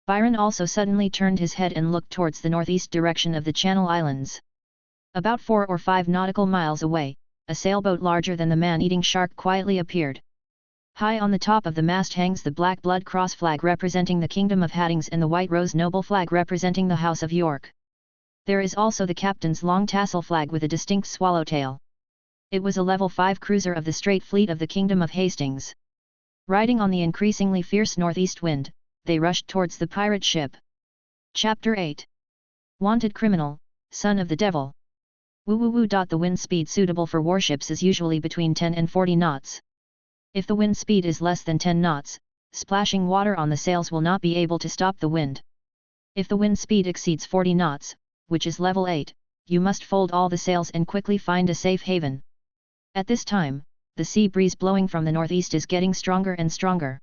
Byron also suddenly turned his head and looked towards the northeast direction of the Channel Islands. About 4 or 5 nautical miles away, a sailboat larger than the man-eating shark quietly appeared. High on the top of the mast hangs the black blood cross flag representing the Kingdom of Hattings and the white rose noble flag representing the House of York. There is also the captain's long tassel flag with a distinct swallowtail. It was a level 5 cruiser of the Strait Fleet of the Kingdom of Hastings. Riding on the increasingly fierce northeast wind, they rushed towards the pirate ship. Chapter 8. Wanted criminal, son of the devil. Woo woo woo. The wind speed suitable for warships is usually between 10 and 40 knots. If the wind speed is less than 10 knots, splashing water on the sails will not be able to stop the wind. If the wind speed exceeds 40 knots, which is level 8, you must fold all the sails and quickly find a safe haven. At this time, the sea breeze blowing from the northeast is getting stronger and stronger.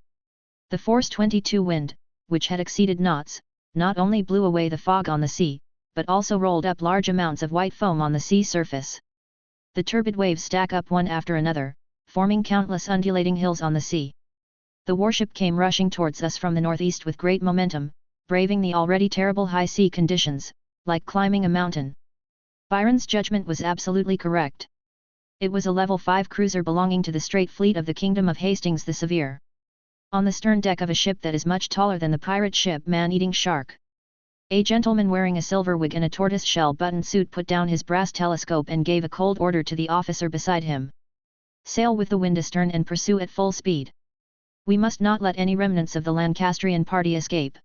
The force 22 wind, which had exceeded knots, not only blew away the fog on the sea, but also rolled up large amounts of white foam on the sea surface. The turbid waves stack up one after another, forming countless undulating hills on the sea. The warship came rushing towards us from the northeast with great momentum, braving the already terrible high sea conditions, like climbing a mountain. Byron's judgment was absolutely correct. It was a level 5 cruiser belonging to the Strait Fleet of the Kingdom of Hastings the Severe. On the stern deck of a ship that is much taller than the pirate ship Man-Eating Shark, a gentleman wearing a silver wig and a tortoise-shell button suit put down his brass telescope and gave a cold order to the officer beside him. Sail with the wind astern and pursue at full speed. We must not let any remnants of the Lancastrian party escape.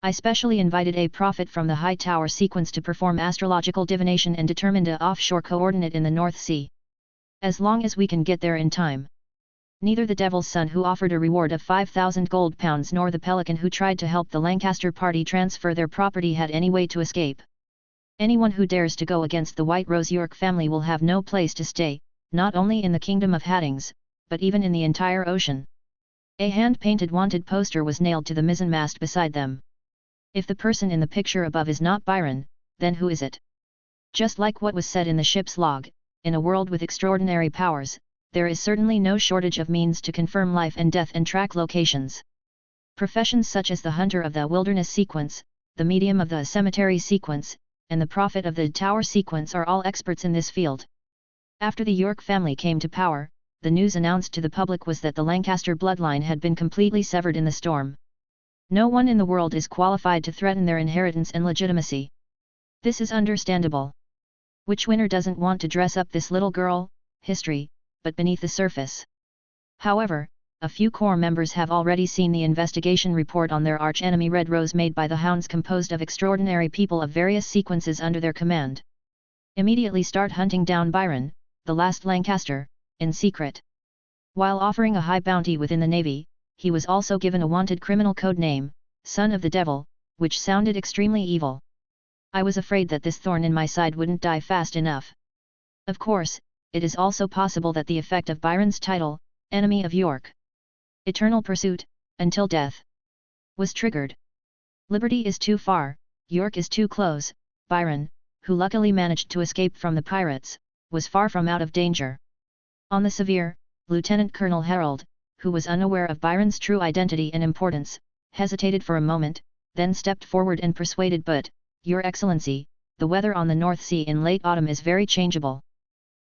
I specially invited a prophet from the high tower sequence to perform astrological divination and determine an offshore coordinate in the North Sea. As long as we can get there in time. Neither the Devil's Son who offered a reward of 5,000 gold pounds nor the Pelican who tried to help the Lancaster party transfer their property had any way to escape. Anyone who dares to go against the White Rose York family will have no place to stay, not only in the Kingdom of Hattings, but even in the entire ocean. A hand-painted wanted poster was nailed to the mizzenmast beside them. If the person in the picture above is not Byron, then who is it? Just like what was said in the ship's log, in a world with extraordinary powers, there is certainly no shortage of means to confirm life and death and track locations. Professions such as the hunter of the wilderness sequence, the medium of the cemetery sequence, and the prophet of the tower sequence are all experts in this field. After the York family came to power, the news announced to the public was that the Lancaster bloodline had been completely severed in the storm. No one in the world is qualified to threaten their inheritance and legitimacy. This is understandable. Which winner doesn't want to dress up this little girl, history, but beneath the surface? However, a few core members have already seen the investigation report on their arch-enemy Red Rose made by the Hounds, composed of extraordinary people of various sequences under their command. Immediately start hunting down Byron, the last Lancaster, in secret. While offering a high bounty within the Navy, he was also given a wanted criminal code name, Son of the Devil, which sounded extremely evil. I was afraid that this thorn in my side wouldn't die fast enough. Of course, it is also possible that the effect of Byron's title, Enemy of York, Eternal Pursuit, until death, was triggered. Liberty is too far, York is too close. Byron, who luckily managed to escape from the pirates, was far from out of danger. On the Severe, Lieutenant Colonel Harold, who was unaware of Byron's true identity and importance, hesitated for a moment, then stepped forward and persuaded, "But, Your Excellency, the weather on the North Sea in late autumn is very changeable.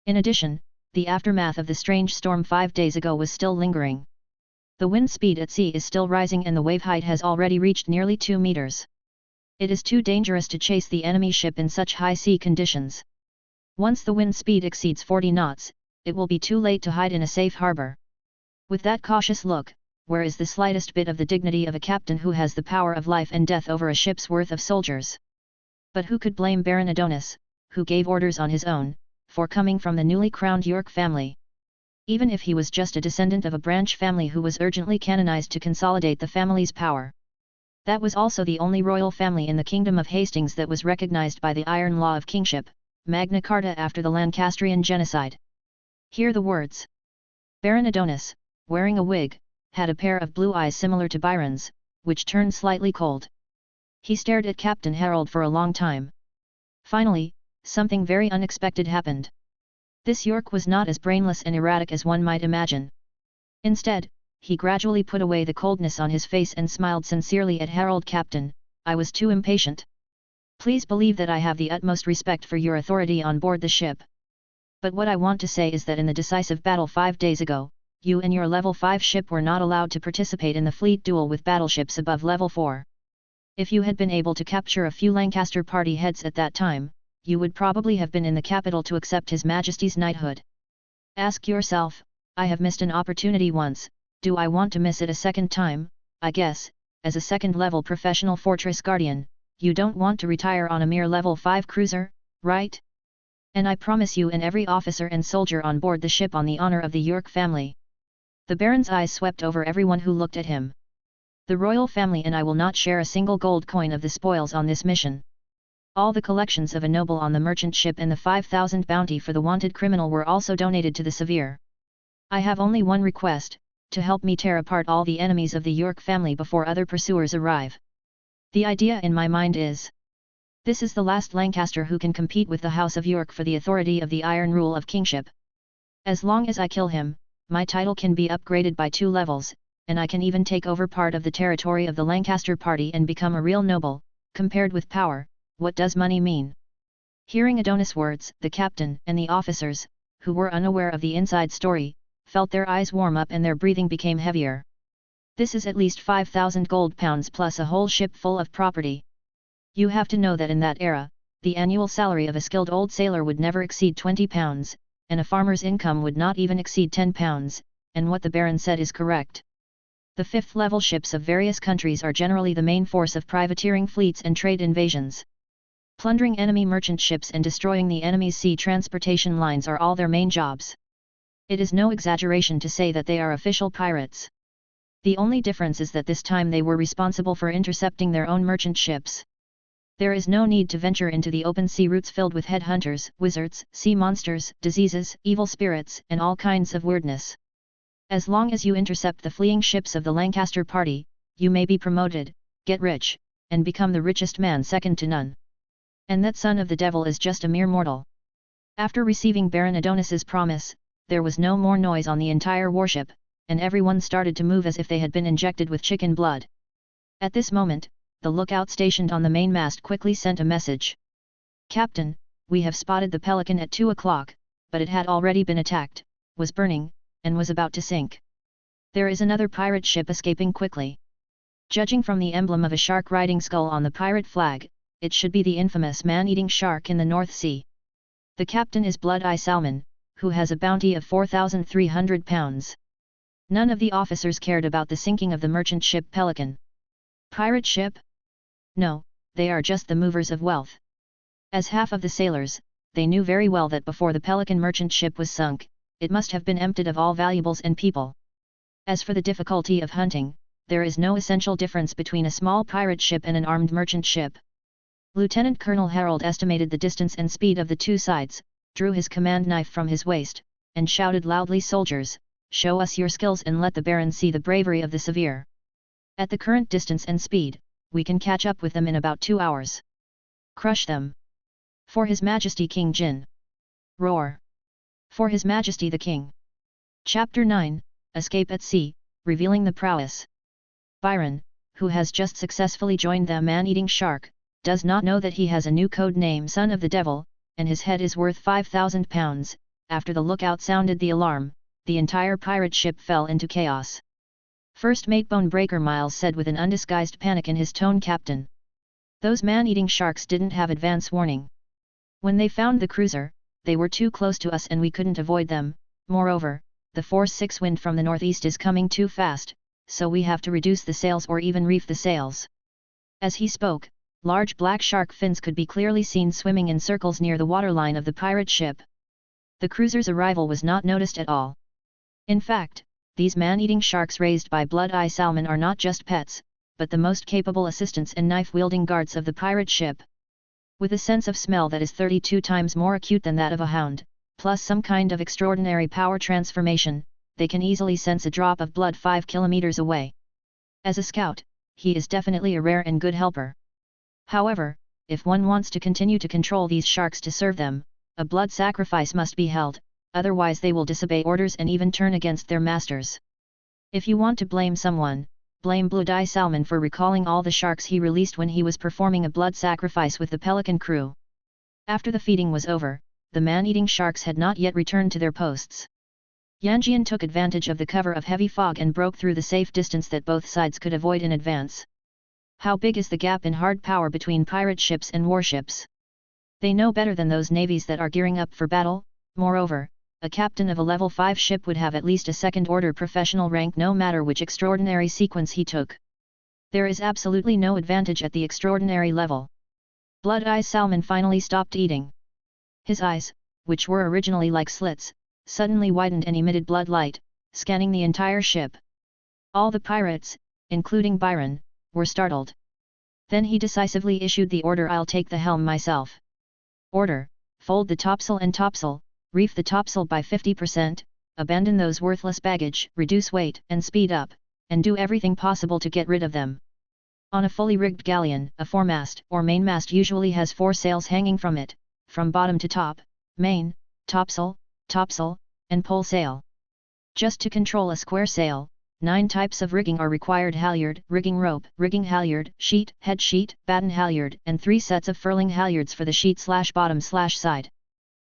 In addition, the aftermath of the strange storm 5 days ago was still lingering. The wind speed at sea is still rising and the wave height has already reached nearly 2 meters. It is too dangerous to chase the enemy ship in such high sea conditions. Once the wind speed exceeds 40 knots, it will be too late to hide in a safe harbor." With that cautious look, where is the slightest bit of the dignity of a captain who has the power of life and death over a ship's worth of soldiers? But who could blame Baron Adonis, who gave orders on his own, for coming from the newly crowned York family? Even if he was just a descendant of a branch family who was urgently canonized to consolidate the family's power. That was also the only royal family in the Kingdom of Hastings that was recognized by the Iron Law of Kingship, Magna Carta after the Lancastrian genocide. Hear the words. Baron Adonis, wearing a wig, had a pair of blue eyes similar to Byron's, which turned slightly cold. He stared at Captain Harold for a long time. Finally, something very unexpected happened. This York was not as brainless and erratic as one might imagine. Instead, he gradually put away the coldness on his face and smiled sincerely at Harold. Captain, I was too impatient. Please believe that I have the utmost respect for your authority on board the ship. But what I want to say is that in the decisive battle 5 days ago, you and your level 5 ship were not allowed to participate in the fleet duel with battleships above level 4. If you had been able to capture a few Lancaster party heads at that time, you would probably have been in the capital to accept His Majesty's knighthood. Ask yourself, I have missed an opportunity once, do I want to miss it a second time? I guess, as a second-level professional fortress guardian, you don't want to retire on a mere level 5 cruiser, right? And I promise you and every officer and soldier on board the ship on the honor of the York family. The Baron's eyes swept over everyone who looked at him. The royal family and I will not share a single gold coin of the spoils on this mission. All the collections of a noble on the merchant ship and the 5,000 bounty for the wanted criminal were also donated to the Severe. I have only one request, to help me tear apart all the enemies of the York family before other pursuers arrive. The idea in my mind is, this is the last Lancaster who can compete with the House of York for the authority of the Iron Rule of Kingship. As long as I kill him, my title can be upgraded by 2 levels, and I can even take over part of the territory of the Lancaster party and become a real noble. Compared with power, what does money mean? Hearing Adonis' words, the captain and the officers, who were unaware of the inside story, felt their eyes warm up and their breathing became heavier. This is at least 5,000 gold pounds plus a whole ship full of property. You have to know that in that era, the annual salary of a skilled old sailor would never exceed 20 pounds, and a farmer's income would not even exceed 10 pounds, and what the Baron said is correct. The 5th-level ships of various countries are generally the main force of privateering fleets and trade invasions. Plundering enemy merchant ships and destroying the enemy's sea transportation lines are all their main jobs. It is no exaggeration to say that they are official pirates. The only difference is that this time they were responsible for intercepting their own merchant ships. There is no need to venture into the open sea routes filled with headhunters, wizards, sea monsters, diseases, evil spirits, and all kinds of weirdness. As long as you intercept the fleeing ships of the Lancaster party, you may be promoted, get rich, and become the richest man second to none. And that son of the devil is just a mere mortal. After receiving Baron Adonis's promise, there was no more noise on the entire warship, and everyone started to move as if they had been injected with chicken blood. At this moment, the lookout stationed on the mainmast quickly sent a message. Captain, we have spotted the Pelican at 2 o'clock, but it had already been attacked, was burning, and was about to sink. There is another pirate ship escaping quickly. Judging from the emblem of a shark riding skull on the pirate flag, it should be the infamous man-eating shark in the North Sea. The captain is Blood-Eye Salmon, who has a bounty of 4,300 pounds. None of the officers cared about the sinking of the merchant ship Pelican. Pirate ship? No, they are just the movers of wealth. As half of the sailors, they knew very well that before the Pelican merchant ship was sunk, it must have been emptied of all valuables and people. As for the difficulty of hunting, there is no essential difference between a small pirate ship and an armed merchant ship. Lieutenant Colonel Harold estimated the distance and speed of the two sides, drew his command knife from his waist, and shouted loudly, "Soldiers, show us your skills and let the Baron see the bravery of the Severe. At the current distance and speed, we can catch up with them in about 2 hours. Crush them. For His Majesty King Jin. Roar. For His Majesty the King." Chapter 9, Escape at Sea, revealing the prowess. Byron, who has just successfully joined the man-eating shark, does not know that he has a new code name, Son of the Devil, and his head is worth 5,000 pounds. After the lookout sounded the alarm, the entire pirate ship fell into chaos. First Mate Bonebreaker Miles said with an undisguised panic in his tone, "Captain, those man-eating sharks didn't have advance warning. When they found the cruiser, they were too close to us and we couldn't avoid them. Moreover, the force 6 wind from the northeast is coming too fast, so we have to reduce the sails or even reef the sails." As he spoke, large black shark fins could be clearly seen swimming in circles near the waterline of the pirate ship. The cruiser's arrival was not noticed at all. In fact, these man-eating sharks raised by Blood-Eye Salmon are not just pets, but the most capable assistants and knife-wielding guards of the pirate ship. With a sense of smell that is 32 times more acute than that of a hound, plus some kind of extraordinary power transformation, they can easily sense a drop of blood 5 kilometers away. As a scout, he is definitely a rare and good helper. However, if one wants to continue to control these sharks to serve them, a blood sacrifice must be held, otherwise they will disobey orders and even turn against their masters. If you want to blame someone, blame Blue-Eye Salmon for recalling all the sharks he released when he was performing a blood sacrifice with the Pelican crew. After the feeding was over, the man-eating sharks had not yet returned to their posts. Yanjian took advantage of the cover of heavy fog and broke through the safe distance that both sides could avoid in advance. How big is the gap in hard power between pirate ships and warships? They know better than those navies that are gearing up for battle. Moreover, a captain of a level 5 ship would have at least a second-order professional rank no matter which extraordinary sequence he took. There is absolutely no advantage at the extraordinary level. Blood-Eye Salmon finally stopped eating. His eyes, which were originally like slits, suddenly widened and emitted blood light, scanning the entire ship. All the pirates, including Byron, were startled. Then he decisively issued the order, "I'll take the helm myself. Order, fold the topsail and topsail, reef the topsail by 50%, abandon those worthless baggage, reduce weight and speed up, and do everything possible to get rid of them." On a fully rigged galleon, a foremast or mainmast usually has 4 sails hanging from it, from bottom to top: main, topsail, topsail, and pole sail. Just to control a square sail, 9 types of rigging are required: halyard, rigging rope, rigging halyard, sheet, head sheet, batten halyard, and 3 sets of furling halyards for the sheet/bottom/side.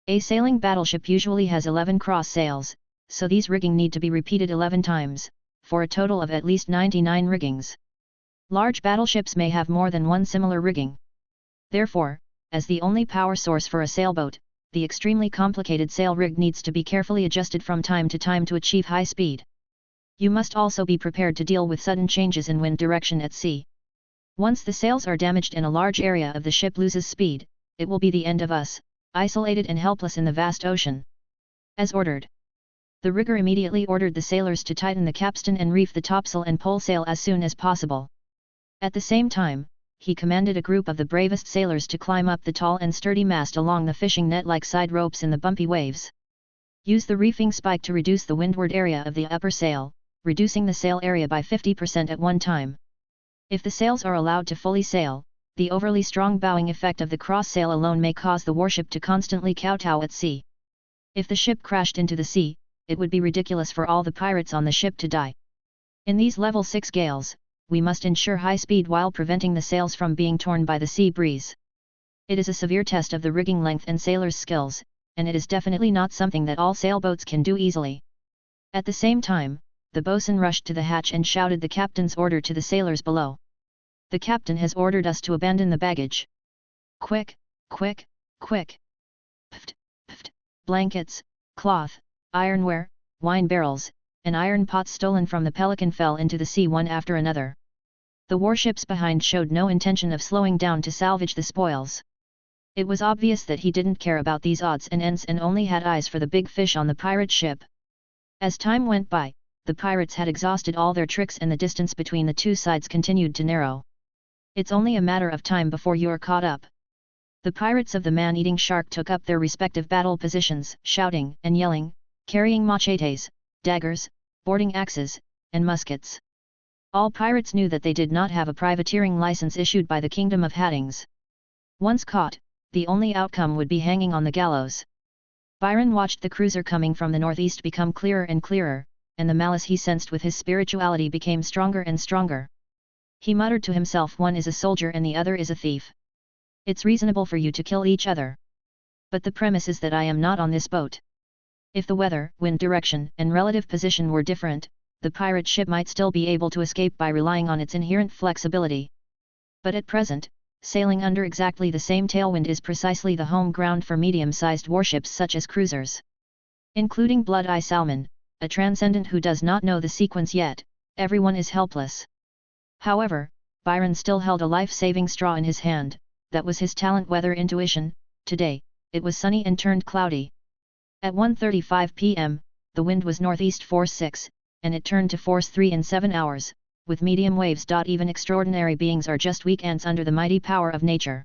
A sailing battleship usually has 11 cross sails, so these rigging need to be repeated 11 times, for a total of at least 99 riggings. Large battleships may have more than one similar rigging. Therefore, as the only power source for a sailboat, the extremely complicated sail rig needs to be carefully adjusted from time to time to achieve high speed. You must also be prepared to deal with sudden changes in wind direction at sea. Once the sails are damaged and a large area of the ship loses speed, it will be the end of us, isolated and helpless in the vast ocean. As ordered. The rigger immediately ordered the sailors to tighten the capstan and reef the topsail and pole sail as soon as possible. At the same time, he commanded a group of the bravest sailors to climb up the tall and sturdy mast along the fishing net-like side ropes in the bumpy waves. Use the reefing spike to reduce the windward area of the upper sail, reducing the sail area by 50% at one time. If the sails are allowed to fully sail, the overly strong bowing effect of the cross sail alone may cause the warship to constantly kowtow at sea. If the ship crashed into the sea, it would be ridiculous for all the pirates on the ship to die. In these level 6 gales, we must ensure high speed while preventing the sails from being torn by the sea breeze. It is a severe test of the rigging length and sailors' skills, and it is definitely not something that all sailboats can do easily. At the same time, the boatswain rushed to the hatch and shouted the captain's order to the sailors below. "The captain has ordered us to abandon the baggage. Quick, quick, quick! Pft, pft, blankets, cloth, ironware, wine barrels, and iron pots stolen from the Pelican fell into the sea one after another." The warships behind showed no intention of slowing down to salvage the spoils. It was obvious that he didn't care about these odds and ends and only had eyes for the big fish on the pirate ship. As time went by, the pirates had exhausted all their tricks and the distance between the two sides continued to narrow. It's only a matter of time before you're caught up. The pirates of the man-eating shark took up their respective battle positions, shouting and yelling, carrying machetes, daggers, boarding axes, and muskets. All pirates knew that they did not have a privateering license issued by the Kingdom of Hattings. Once caught, the only outcome would be hanging on the gallows. Byron watched the cruiser coming from the northeast become clearer and clearer, and the malice he sensed with his spirituality became stronger and stronger. He muttered to himself, "One is a soldier and the other is a thief. It's reasonable for you to kill each other. But the premise is that I am not on this boat. If the weather, wind direction, and relative position were different, the pirate ship might still be able to escape by relying on its inherent flexibility. But at present, sailing under exactly the same tailwind is precisely the home ground for medium-sized warships such as cruisers. Including Blood-Eye Salmon, a transcendent who does not know the sequence yet, everyone is helpless. However, Byron still held a life-saving straw in his hand. That was his talent, weather intuition. Today, it was sunny and turned cloudy. At 1:35 p.m., the wind was northeast force 6, and it turned to force 3 in 7 hours, with medium waves. Even extraordinary beings are just weak ants under the mighty power of nature.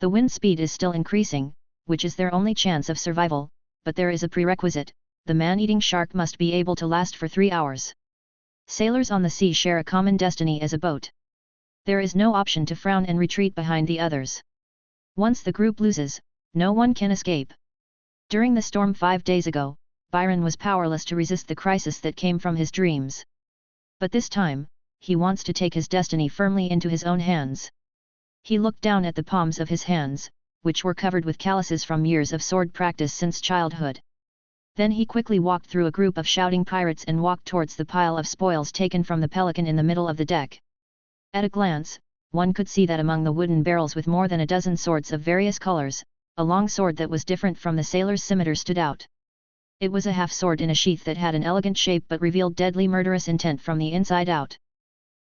The wind speed is still increasing, which is their only chance of survival, but there is a prerequisite: the man-eating shark must be able to last for 3 hours. Sailors on the sea share a common destiny as a boat. There is no option to frown and retreat behind the others. Once the group loses, no one can escape. During the storm 5 days ago, Byron was powerless to resist the crisis that came from his dreams. But this time, he wants to take his destiny firmly into his own hands. He looked down at the palms of his hands, which were covered with calluses from years of sword practice since childhood. Then he quickly walked through a group of shouting pirates and walked towards the pile of spoils taken from the Pelican in the middle of the deck. At a glance, one could see that among the wooden barrels with more than a dozen swords of various colors, a long sword that was different from the sailor's scimitar stood out. It was a half-sword in a sheath that had an elegant shape but revealed deadly murderous intent from the inside out.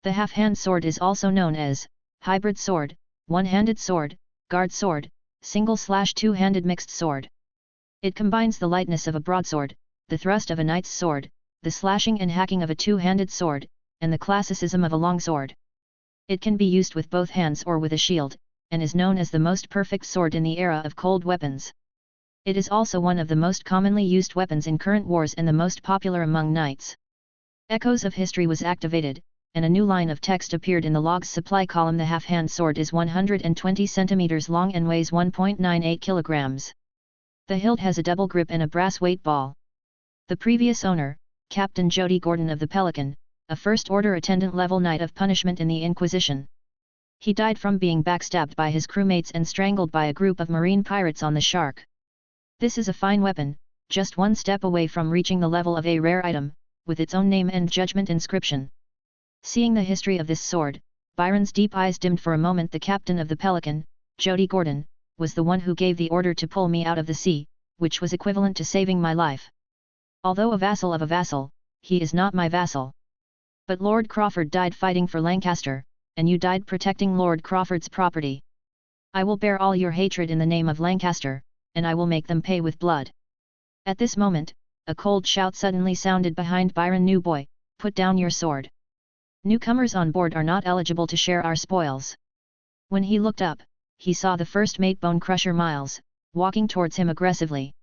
The half-hand sword is also known as hybrid sword, one-handed sword, guard sword, single/two-handed mixed sword. It combines the lightness of a broadsword, the thrust of a knight's sword, the slashing and hacking of a two-handed sword, and the classicism of a longsword. It can be used with both hands or with a shield, and is known as the most perfect sword in the era of cold weapons. It is also one of the most commonly used weapons in current wars and the most popular among knights. Echoes of History was activated, and a new line of text appeared in the log's supply column. The half-hand sword is 120 centimeters long and weighs 1.98 kilograms. The hilt has a double grip and a brass weight ball. The previous owner, Captain Jody Gordon of the Pelican, a first-order attendant-level knight of punishment in the Inquisition. He died from being backstabbed by his crewmates and strangled by a group of marine pirates on the Shark. This is a fine weapon, just one step away from reaching the level of a rare item, with its own name and judgment inscription. Seeing the history of this sword, Byron's deep eyes dimmed for a moment. The captain of the Pelican, Jody Gordon, was the one who gave the order to pull me out of the sea, which was equivalent to saving my life. Although a vassal of a vassal, he is not my vassal. But Lord Crawford died fighting for Lancaster, and you died protecting Lord Crawford's property. I will bear all your hatred in the name of Lancaster, and I will make them pay with blood. At this moment, a cold shout suddenly sounded behind Byron. New boy, put down your sword. Newcomers on board are not eligible to share our spoils. When he looked up, he saw the first mate, Bone Crusher Miles, walking towards him aggressively.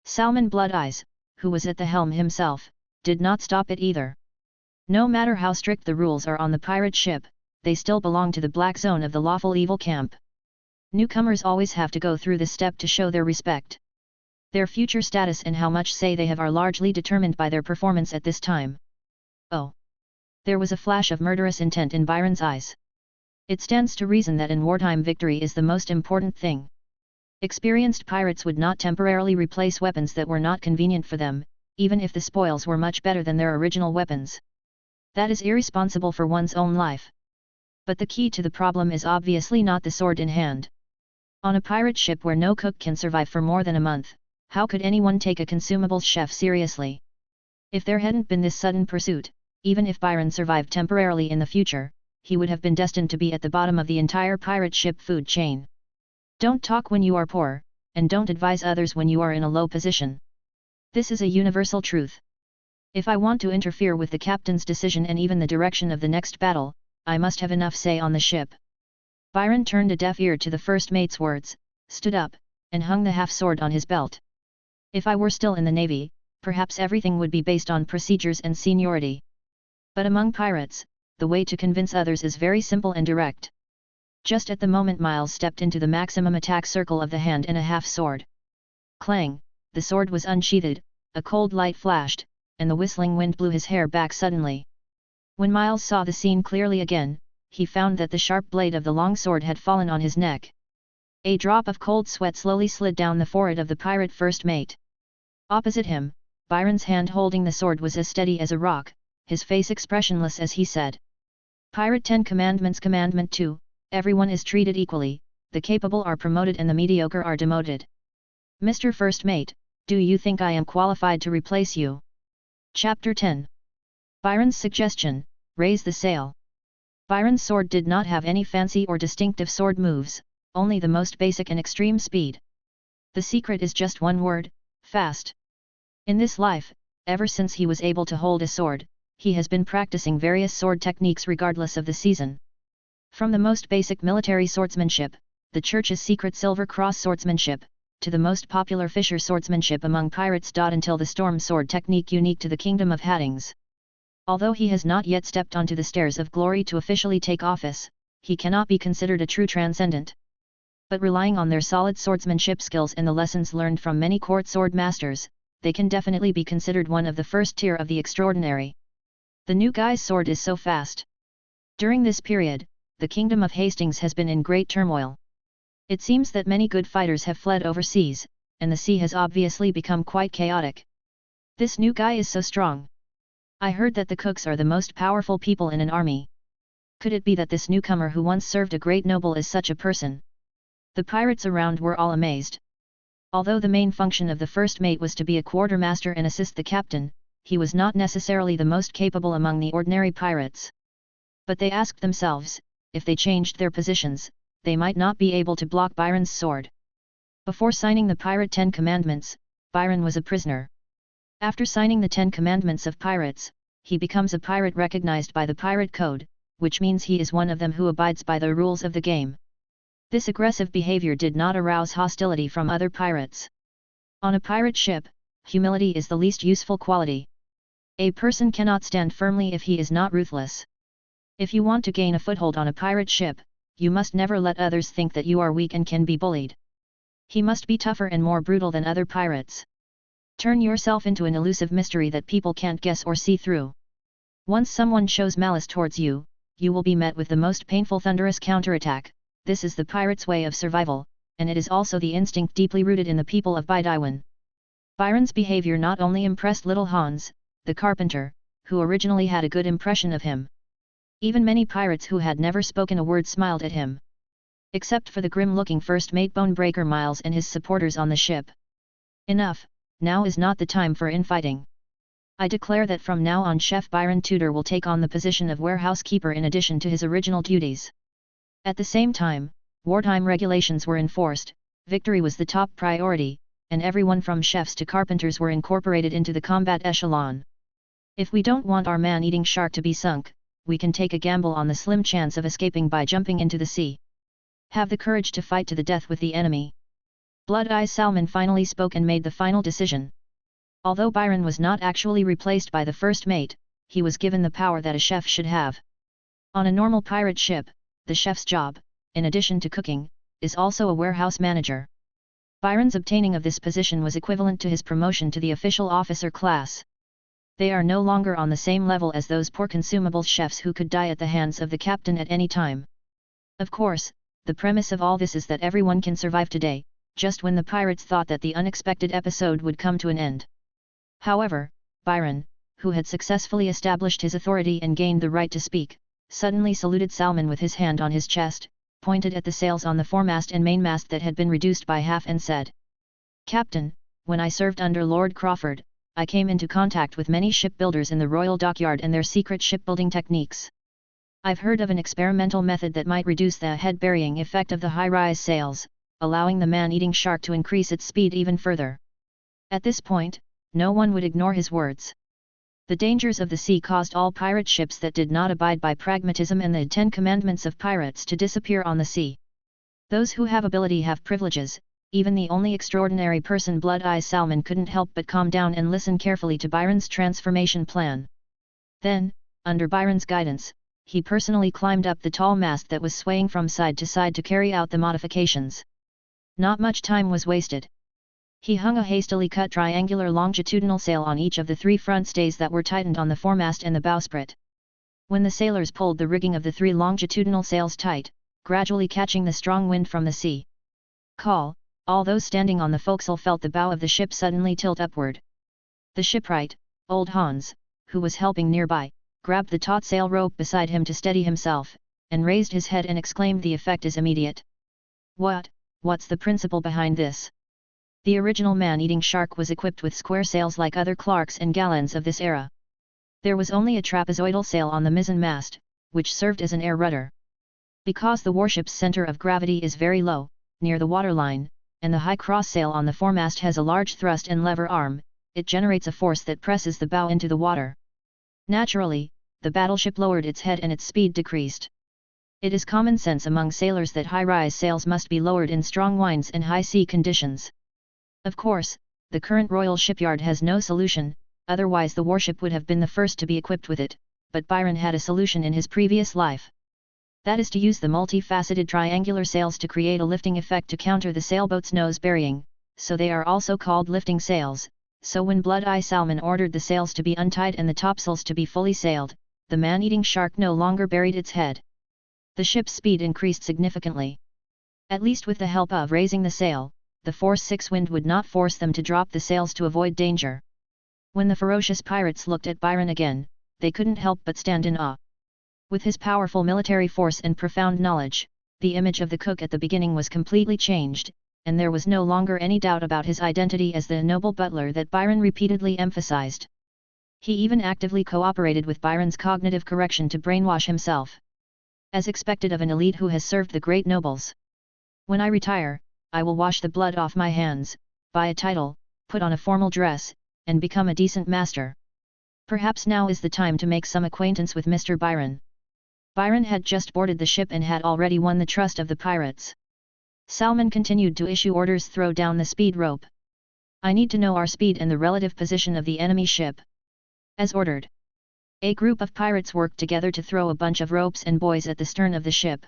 Salmon Blood Eyes, who was at the helm himself, did not stop it either. No matter how strict the rules are on the pirate ship, they still belong to the black zone of the lawful evil camp. Newcomers always have to go through this step to show their respect. Their future status and how much say they have are largely determined by their performance at this time. Oh! There was a flash of murderous intent in Byron's eyes. It stands to reason that in wartime victory is the most important thing. Experienced pirates would not temporarily replace weapons that were not convenient for them, even if the spoils were much better than their original weapons. That is irresponsible for one's own life. But the key to the problem is obviously not the sword in hand. On a pirate ship where no cook can survive for more than a month, how could anyone take a consumables chef seriously? If there hadn't been this sudden pursuit, even if Byron survived temporarily in the future, he would have been destined to be at the bottom of the entire pirate ship food chain. Don't talk when you are poor, and don't advise others when you are in a low position. This is a universal truth. If I want to interfere with the captain's decision and even the direction of the next battle, I must have enough say on the ship. Byron turned a deaf ear to the first mate's words, stood up, and hung the half-sword on his belt. If I were still in the Navy, perhaps everything would be based on procedures and seniority. But among pirates, the way to convince others is very simple and direct. Just at the moment Miles stepped into the maximum attack circle of the hand and a half-sword. Clang, the sword was unsheathed, a cold light flashed, and the whistling wind blew his hair back suddenly. When Miles saw the scene clearly again, he found that the sharp blade of the long sword had fallen on his neck. A drop of cold sweat slowly slid down the forehead of the pirate first mate. Opposite him, Byron's hand holding the sword was as steady as a rock, his face expressionless as he said, Pirate 10 Commandments. Commandment 2, everyone is treated equally, the capable are promoted and the mediocre are demoted. Mr. First Mate, do you think I am qualified to replace you? Chapter 10. Byron's suggestion, raise the sail. Byron's sword did not have any fancy or distinctive sword moves, only the most basic and extreme speed. The secret is just one word, fast. In this life, ever since he was able to hold a sword, he has been practicing various sword techniques regardless of the season. From the most basic military swordsmanship, the Church's secret silver cross swordsmanship, to the most popular fisher swordsmanship among pirates. Until the storm sword technique unique to the Kingdom of Hattings. Although he has not yet stepped onto the stairs of glory to officially take office, he cannot be considered a true transcendent. But relying on their solid swordsmanship skills and the lessons learned from many court sword masters, they can definitely be considered one of the first tier of the extraordinary. The new guy's sword is so fast. During this period, the Kingdom of Hastings has been in great turmoil. It seems that many good fighters have fled overseas, and the sea has obviously become quite chaotic. This new guy is so strong. I heard that the cooks are the most powerful people in an army. Could it be that this newcomer who once served a great noble is such a person? The pirates around were all amazed. Although the main function of the first mate was to be a quartermaster and assist the captain, he was not necessarily the most capable among the ordinary pirates. But they asked themselves, if they changed their positions, they might not be able to block Byron's sword. Before signing the Pirate 10 Commandments, Byron was a prisoner. After signing the 10 Commandments of Pirates, he becomes a pirate recognized by the Pirate Code, which means he is one of them who abides by the rules of the game. This aggressive behavior did not arouse hostility from other pirates. On a pirate ship, humility is the least useful quality. A person cannot stand firmly if he is not ruthless. If you want to gain a foothold on a pirate ship, you must never let others think that you are weak and can be bullied. He must be tougher and more brutal than other pirates. Turn yourself into an elusive mystery that people can't guess or see through. Once someone shows malice towards you, you will be met with the most painful thunderous counterattack. This is the pirate's way of survival, and it is also the instinct deeply rooted in the people of Byron. Byron's behavior not only impressed little Hans, the carpenter, who originally had a good impression of him. Even many pirates who had never spoken a word smiled at him. Except for the grim-looking first mate Bonebreaker Miles and his supporters on the ship. Enough, now is not the time for infighting. I declare that from now on Chef Byron Tudor will take on the position of warehouse keeper in addition to his original duties. At the same time, wartime regulations were enforced, victory was the top priority, and everyone from chefs to carpenters were incorporated into the combat echelon. If we don't want our man-eating shark to be sunk, we can take a gamble on the slim chance of escaping by jumping into the sea. Have the courage to fight to the death with the enemy. Blood-Eyed Salmon finally spoke and made the final decision. Although Byron was not actually replaced by the first mate, he was given the power that a chef should have. On a normal pirate ship, the chef's job, in addition to cooking, is also a warehouse manager. Byron's obtaining of this position was equivalent to his promotion to the official officer class. They are no longer on the same level as those poor consumable chefs who could die at the hands of the captain at any time. Of course, the premise of all this is that everyone can survive today, just when the pirates thought that the unexpected episode would come to an end. However, Byron, who had successfully established his authority and gained the right to speak, suddenly saluted Salmon with his hand on his chest, pointed at the sails on the foremast and mainmast that had been reduced by half and said, "Captain, when I served under Lord Crawford, I came into contact with many shipbuilders in the Royal Dockyard and their secret shipbuilding techniques. I've heard of an experimental method that might reduce the head-burying effect of the high-rise sails, allowing the man-eating shark to increase its speed even further." At this point, no one would ignore his words. The dangers of the sea caused all pirate ships that did not abide by pragmatism and the 10 Commandments of pirates to disappear on the sea. Those who have ability have privileges. Even the only extraordinary person Blood-Eyed Salmon couldn't help but calm down and listen carefully to Byron's transformation plan. Then, under Byron's guidance, he personally climbed up the tall mast that was swaying from side to side to carry out the modifications. Not much time was wasted. He hung a hastily cut triangular longitudinal sail on each of the 3 front stays that were tightened on the foremast and the bowsprit. When the sailors pulled the rigging of the 3 longitudinal sails tight, gradually catching the strong wind from the sea. All those standing on the forecastle felt the bow of the ship suddenly tilt upward. The shipwright, old Hans, who was helping nearby, grabbed the taut sail rope beside him to steady himself, and raised his head and exclaimed, "The effect is immediate." What's the principle behind this? The original man-eating shark was equipped with square sails like other Clarks and Gallons of this era. There was only a trapezoidal sail on the mizzen mast, which served as an air rudder. Because the warship's center of gravity is very low, near the waterline, and the high cross sail on the foremast has a large thrust and lever arm, it generates a force that presses the bow into the water. Naturally, the battleship lowered its head and its speed decreased. It is common sense among sailors that high-rise sails must be lowered in strong winds and high sea conditions. Of course, the current Royal Shipyard has no solution, otherwise the warship would have been the first to be equipped with it, but Byron had a solution in his previous life. That is to use the multifaceted triangular sails to create a lifting effect to counter the sailboat's nose burying, so they are also called lifting sails. So when Blood-Eye Salmon ordered the sails to be untied and the topsails to be fully sailed, the man-eating shark no longer buried its head. The ship's speed increased significantly. At least with the help of raising the sail, the force 6 wind would not force them to drop the sails to avoid danger. When the ferocious pirates looked at Byron again, they couldn't help but stand in awe. With his powerful military force and profound knowledge, the image of the cook at the beginning was completely changed, and there was no longer any doubt about his identity as the noble butler that Byron repeatedly emphasized. He even actively cooperated with Byron's cognitive correction to brainwash himself. As expected of an elite who has served the great nobles. When I retire, I will wash the blood off my hands, buy a title, put on a formal dress, and become a decent master. Perhaps now is the time to make some acquaintance with Mr. Byron. Byron had just boarded the ship and had already won the trust of the pirates. Salmon continued to issue orders: throw down the speed rope. I need to know our speed and the relative position of the enemy ship. As ordered. A group of pirates worked together to throw a bunch of ropes and buoys at the stern of the ship.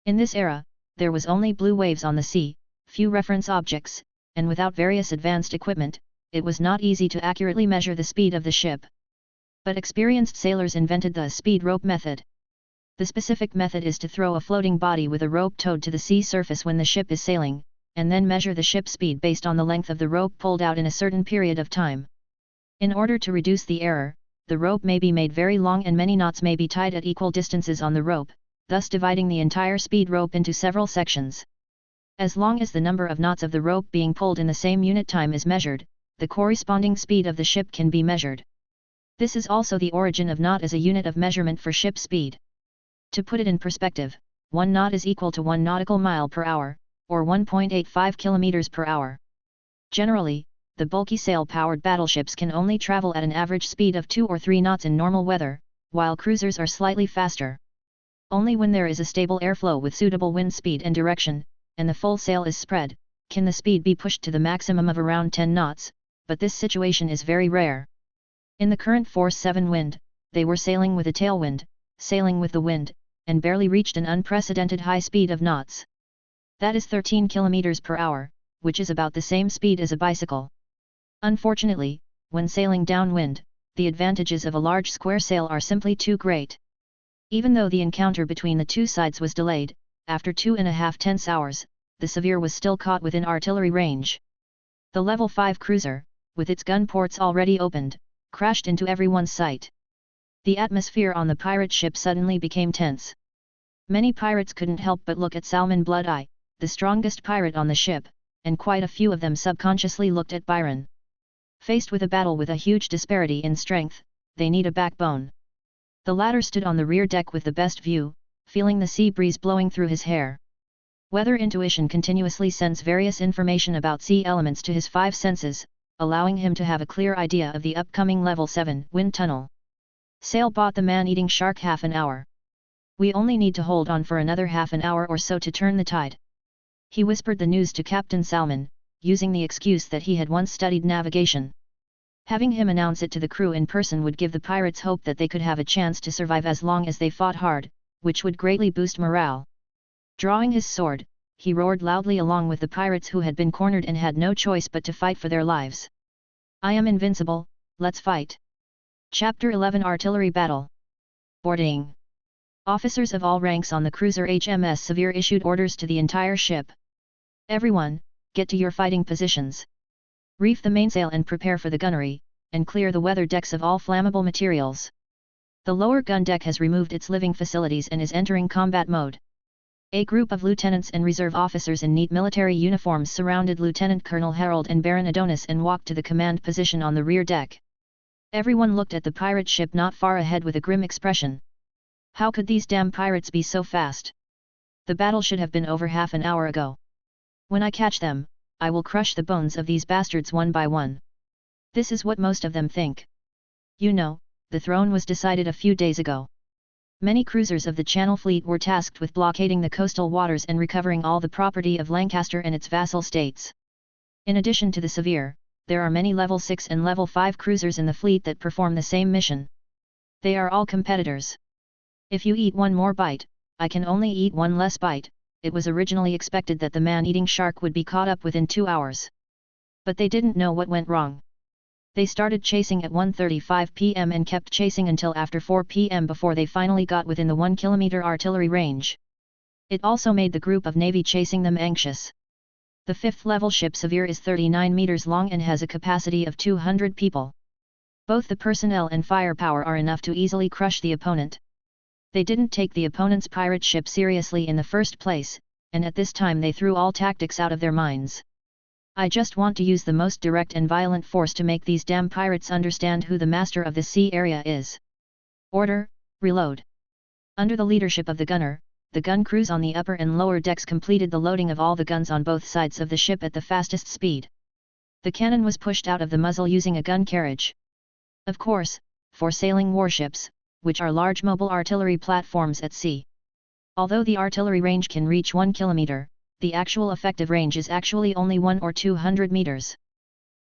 In this era, there was only blue waves on the sea, few reference objects, and without various advanced equipment, it was not easy to accurately measure the speed of the ship. But experienced sailors invented the speed rope method. The specific method is to throw a floating body with a rope towed to the sea surface when the ship is sailing, and then measure the ship speed based on the length of the rope pulled out in a certain period of time. In order to reduce the error, the rope may be made very long and many knots may be tied at equal distances on the rope, thus dividing the entire speed rope into several sections. As long as the number of knots of the rope being pulled in the same unit time is measured, the corresponding speed of the ship can be measured. This is also the origin of knot as a unit of measurement for ship speed. To put it in perspective, 1 knot is equal to 1 nautical mile per hour, or 1.85 kilometers per hour. Generally, the bulky sail-powered battleships can only travel at an average speed of 2 or 3 knots in normal weather, while cruisers are slightly faster. Only when there is a stable airflow with suitable wind speed and direction, and the full sail is spread, can the speed be pushed to the maximum of around 10 knots, but this situation is very rare. In the current force 7 wind, they were sailing with a tailwind, sailing with the wind, and barely reached an unprecedented high speed of knots. That is 13 km per hour, which is about the same speed as a bicycle. Unfortunately, when sailing downwind, the advantages of a large square sail are simply too great. Even though the encounter between the two sides was delayed, after 2.5 tense hours, the Sevier was still caught within artillery range. The Level 5 cruiser, with its gun ports already opened, crashed into everyone's sight. The atmosphere on the pirate ship suddenly became tense. Many pirates couldn't help but look at Salmon Blood-Eye, the strongest pirate on the ship, and quite a few of them subconsciously looked at Byron. Faced with a battle with a huge disparity in strength, they need a backbone. The latter stood on the rear deck with the best view, feeling the sea breeze blowing through his hair. Weather intuition continuously sends various information about sea elements to his 5 senses, allowing him to have a clear idea of the upcoming Level 7 wind tunnel. Sail bought the man-eating shark half an hour. We only need to hold on for another half an hour or so to turn the tide. He whispered the news to Captain Salmon, using the excuse that he had once studied navigation. Having him announce it to the crew in person would give the pirates hope that they could have a chance to survive as long as they fought hard, which would greatly boost morale. Drawing his sword, he roared loudly along with the pirates who had been cornered and had no choice but to fight for their lives. I am invincible, let's fight. Chapter 11 Artillery Battle. Boarding. Officers of all ranks on the cruiser HMS Sevier issued orders to the entire ship. Everyone, get to your fighting positions. Reef the mainsail and prepare for the gunnery, and clear the weather decks of all flammable materials. The lower gun deck has removed its living facilities and is entering combat mode. A group of lieutenants and reserve officers in neat military uniforms surrounded Lieutenant Colonel Harold and Baron Adonis and walked to the command position on the rear deck. Everyone looked at the pirate ship not far ahead with a grim expression. How could these damn pirates be so fast? The battle should have been over half an hour ago. When I catch them, I will crush the bones of these bastards one by one. This is what most of them think. You know, the throne was decided a few days ago. Many cruisers of the Channel Fleet were tasked with blockading the coastal waters and recovering all the property of Lancaster and its vassal states. In addition to the Severe, there are many level 6 and level 5 cruisers in the fleet that perform the same mission. They are all competitors. If you eat one more bite, I can only eat one less bite. It was originally expected that the man-eating shark would be caught up within 2 hours. But they didn't know what went wrong. They started chasing at 1:35 p.m. and kept chasing until after 4 p.m. before they finally got within the 1-kilometer artillery range. It also made the group of Navy chasing them anxious. The 5th level ship Severe is 39 meters long and has a capacity of 200 people. Both the personnel and firepower are enough to easily crush the opponent. They didn't take the opponent's pirate ship seriously in the first place, and at this time they threw all tactics out of their minds. I just want to use the most direct and violent force to make these damn pirates understand who the master of this sea area is. Order, reload. Under the leadership of the gunner, the gun crews on the upper and lower decks completed the loading of all the guns on both sides of the ship at the fastest speed. The cannon was pushed out of the muzzle using a gun carriage. Of course, for sailing warships, which are large mobile artillery platforms at sea. Although the artillery range can reach 1 kilometer, the actual effective range is actually only 100 or 200 meters.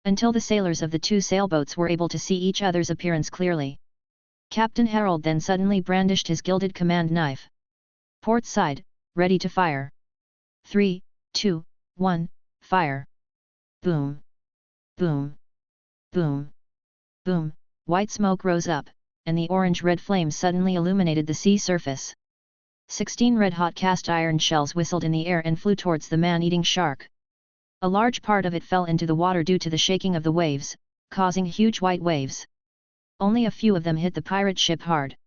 Until the sailors of the two sailboats were able to see each other's appearance clearly. Captain Harold then suddenly brandished his gilded command knife. Port side, ready to fire. 3, 2, 1, fire. Boom. Boom. Boom. Boom. White smoke rose up, and the orange-red flames suddenly illuminated the sea surface. 16 red-hot cast-iron shells whistled in the air and flew towards the man-eating shark. A large part of it fell into the water due to the shaking of the waves, causing huge white waves. Only a few of them hit the pirate ship hard.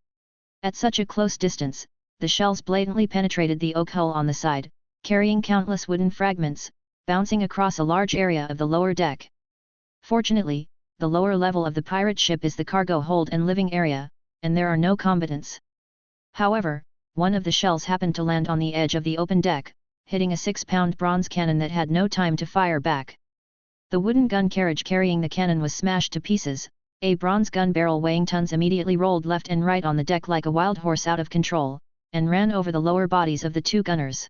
At such a close distance, the shells blatantly penetrated the oak hull on the side, carrying countless wooden fragments, bouncing across a large area of the lower deck. Fortunately, the lower level of the pirate ship is the cargo hold and living area, and there are no combatants. However, one of the shells happened to land on the edge of the open deck, hitting a 6-pound bronze cannon that had no time to fire back. The wooden gun carriage carrying the cannon was smashed to pieces. A bronze gun barrel weighing tons immediately rolled left and right on the deck like a wild horse out of control, and ran over the lower bodies of the two gunners.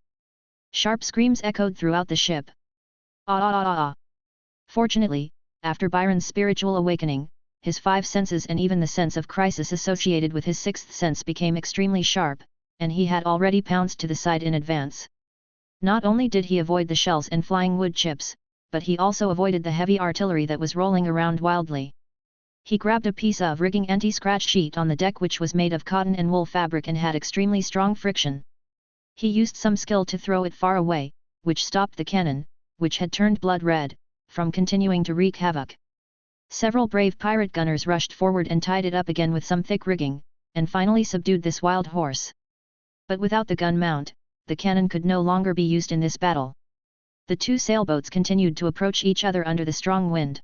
Sharp screams echoed throughout the ship. Ah ah ah ah! Fortunately, after Byron's spiritual awakening, his 5 senses and even the sense of crisis associated with his 6th sense became extremely sharp, and he had already pounced to the side in advance. Not only did he avoid the shells and flying wood chips, but he also avoided the heavy artillery that was rolling around wildly. He grabbed a piece of rigging anti-scratch sheet on the deck which was made of cotton and wool fabric and had extremely strong friction. He used some skill to throw it far away, which stopped the cannon, which had turned blood red, from continuing to wreak havoc. Several brave pirate gunners rushed forward and tied it up again with some thick rigging, and finally subdued this wild horse. But without the gun mount, the cannon could no longer be used in this battle. The two sailboats continued to approach each other under the strong wind.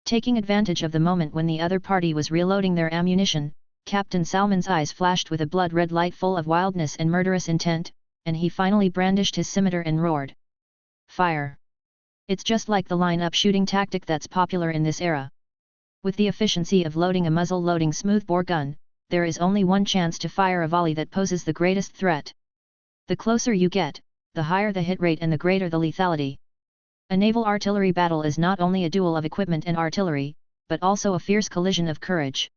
Taking advantage of the moment when the other party was reloading their ammunition, Captain Salmon's eyes flashed with a blood-red light full of wildness and murderous intent, and he finally brandished his scimitar and roared. Fire! It's just like the line-up shooting tactic that's popular in this era. With the efficiency of loading a muzzle-loading smoothbore gun, there is only one chance to fire a volley that poses the greatest threat. The closer you get, the higher the hit rate and the greater the lethality. A naval artillery battle is not only a duel of equipment and artillery, but also a fierce collision of courage.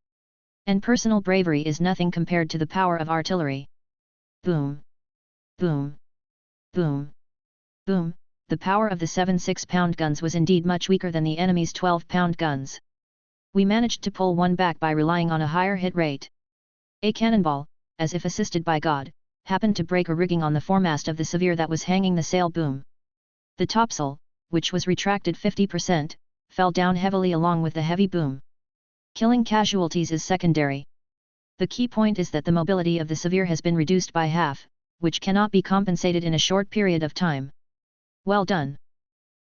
And personal bravery is nothing compared to the power of artillery. Boom! Boom! Boom! Boom! The power of the 7 6-pound guns was indeed much weaker than the enemy's 12-pound guns. We managed to pull one back by relying on a higher hit rate. A cannonball, as if assisted by God, happened to break a rigging on the foremast of the Severe that was hanging the sail boom. The topsail, which was retracted 50%, fell down heavily along with the heavy boom. Killing casualties is secondary. The key point is that the mobility of the Severe has been reduced by half, which cannot be compensated in a short period of time. Well done!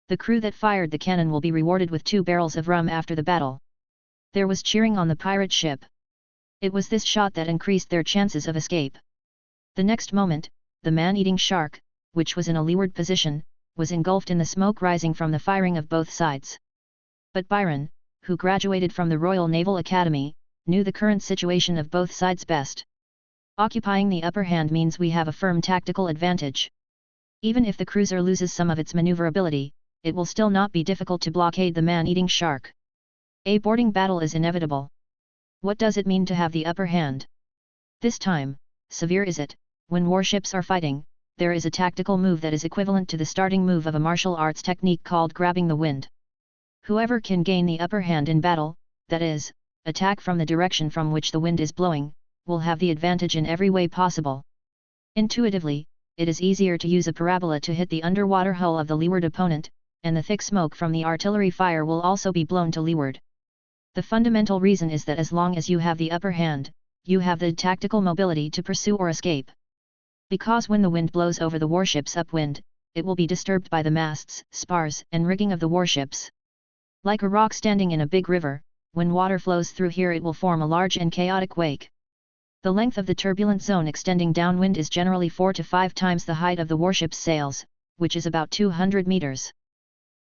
The crew that fired the cannon will be rewarded with 2 barrels of rum after the battle. There was cheering on the pirate ship. It was this shot that increased their chances of escape. The next moment, the man-eating shark, which was in a leeward position, was engulfed in the smoke rising from the firing of both sides. But Byron, who graduated from the Royal Naval Academy, knew the current situation of both sides best. Occupying the upper hand means we have a firm tactical advantage. Even if the cruiser loses some of its maneuverability, it will still not be difficult to blockade the man-eating shark. A boarding battle is inevitable. What does it mean to have the upper hand? This time, severe is it, when warships are fighting, there is a tactical move that is equivalent to the starting move of a martial arts technique called grabbing the wind. Whoever can gain the upper hand in battle, that is, attack from the direction from which the wind is blowing, will have the advantage in every way possible. Intuitively, it is easier to use a parabola to hit the underwater hull of the leeward opponent, and the thick smoke from the artillery fire will also be blown to leeward. The fundamental reason is that as long as you have the upper hand, you have the tactical mobility to pursue or escape. Because when the wind blows over the warship's upwind, it will be disturbed by the masts, spars, and rigging of the warships. Like a rock standing in a big river, when water flows through here it will form a large and chaotic wake. The length of the turbulent zone extending downwind is generally 4 to 5 times the height of the warship's sails, which is about 200 meters.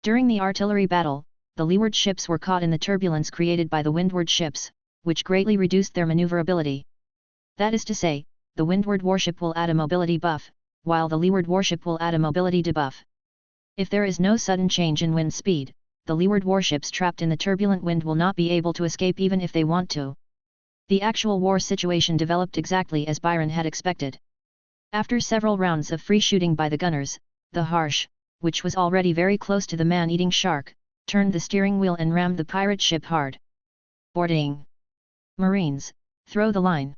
During the artillery battle, the leeward ships were caught in the turbulence created by the windward ships, which greatly reduced their maneuverability. That is to say, the windward warship will add a mobility buff, while the leeward warship will add a mobility debuff. If there is no sudden change in wind speed, the leeward warships trapped in the turbulent wind will not be able to escape even if they want to. The actual war situation developed exactly as Byron had expected. After several rounds of free shooting by the gunners, the Harsh, which was already very close to the man-eating shark, turned the steering wheel and rammed the pirate ship hard. Boarding. Marines, throw the line.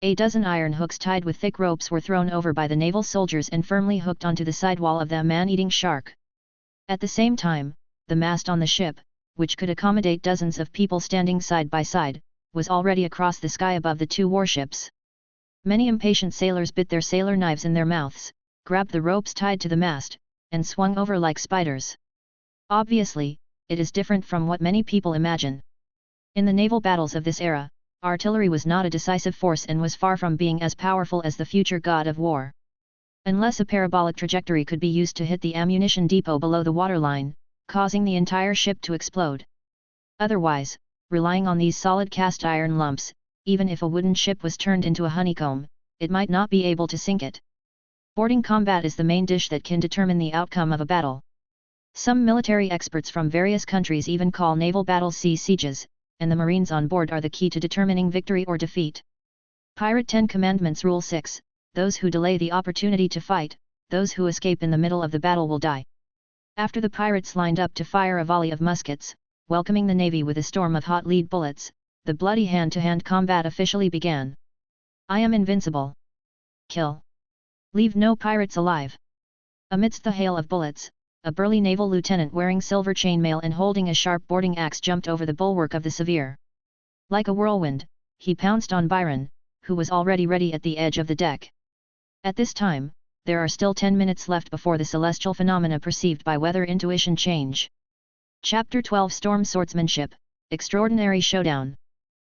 A dozen iron hooks tied with thick ropes were thrown over by the naval soldiers and firmly hooked onto the sidewall of the man-eating shark. At the same time, the mast on the ship, which could accommodate dozens of people standing side by side, was already across the sky above the two warships. Many impatient sailors bit their sailor knives in their mouths, grabbed the ropes tied to the mast, and swung over like spiders. Obviously, it is different from what many people imagine. In the naval battles of this era, artillery was not a decisive force and was far from being as powerful as the future god of war. Unless a parabolic trajectory could be used to hit the ammunition depot below the waterline, causing the entire ship to explode. Otherwise, relying on these solid cast iron lumps, even if a wooden ship was turned into a honeycomb, it might not be able to sink it. Boarding combat is the main dish that can determine the outcome of a battle. Some military experts from various countries even call naval battles sea sieges, and the Marines on board are the key to determining victory or defeat. Pirate 10 Commandments Rule 6, those who delay the opportunity to fight, those who escape in the middle of the battle will die. After the pirates lined up to fire a volley of muskets, welcoming the Navy with a storm of hot lead bullets, the bloody hand-to-hand combat officially began. I am invincible. Kill. Leave no pirates alive. Amidst the hail of bullets, a burly naval lieutenant wearing silver chainmail and holding a sharp boarding axe jumped over the bulwark of the Severe. Like a whirlwind, he pounced on Byron, who was already ready at the edge of the deck. At this time, there are still 10 minutes left before the celestial phenomena perceived by weather intuition change. Chapter 12 Storm Swordsmanship, Extraordinary Showdown.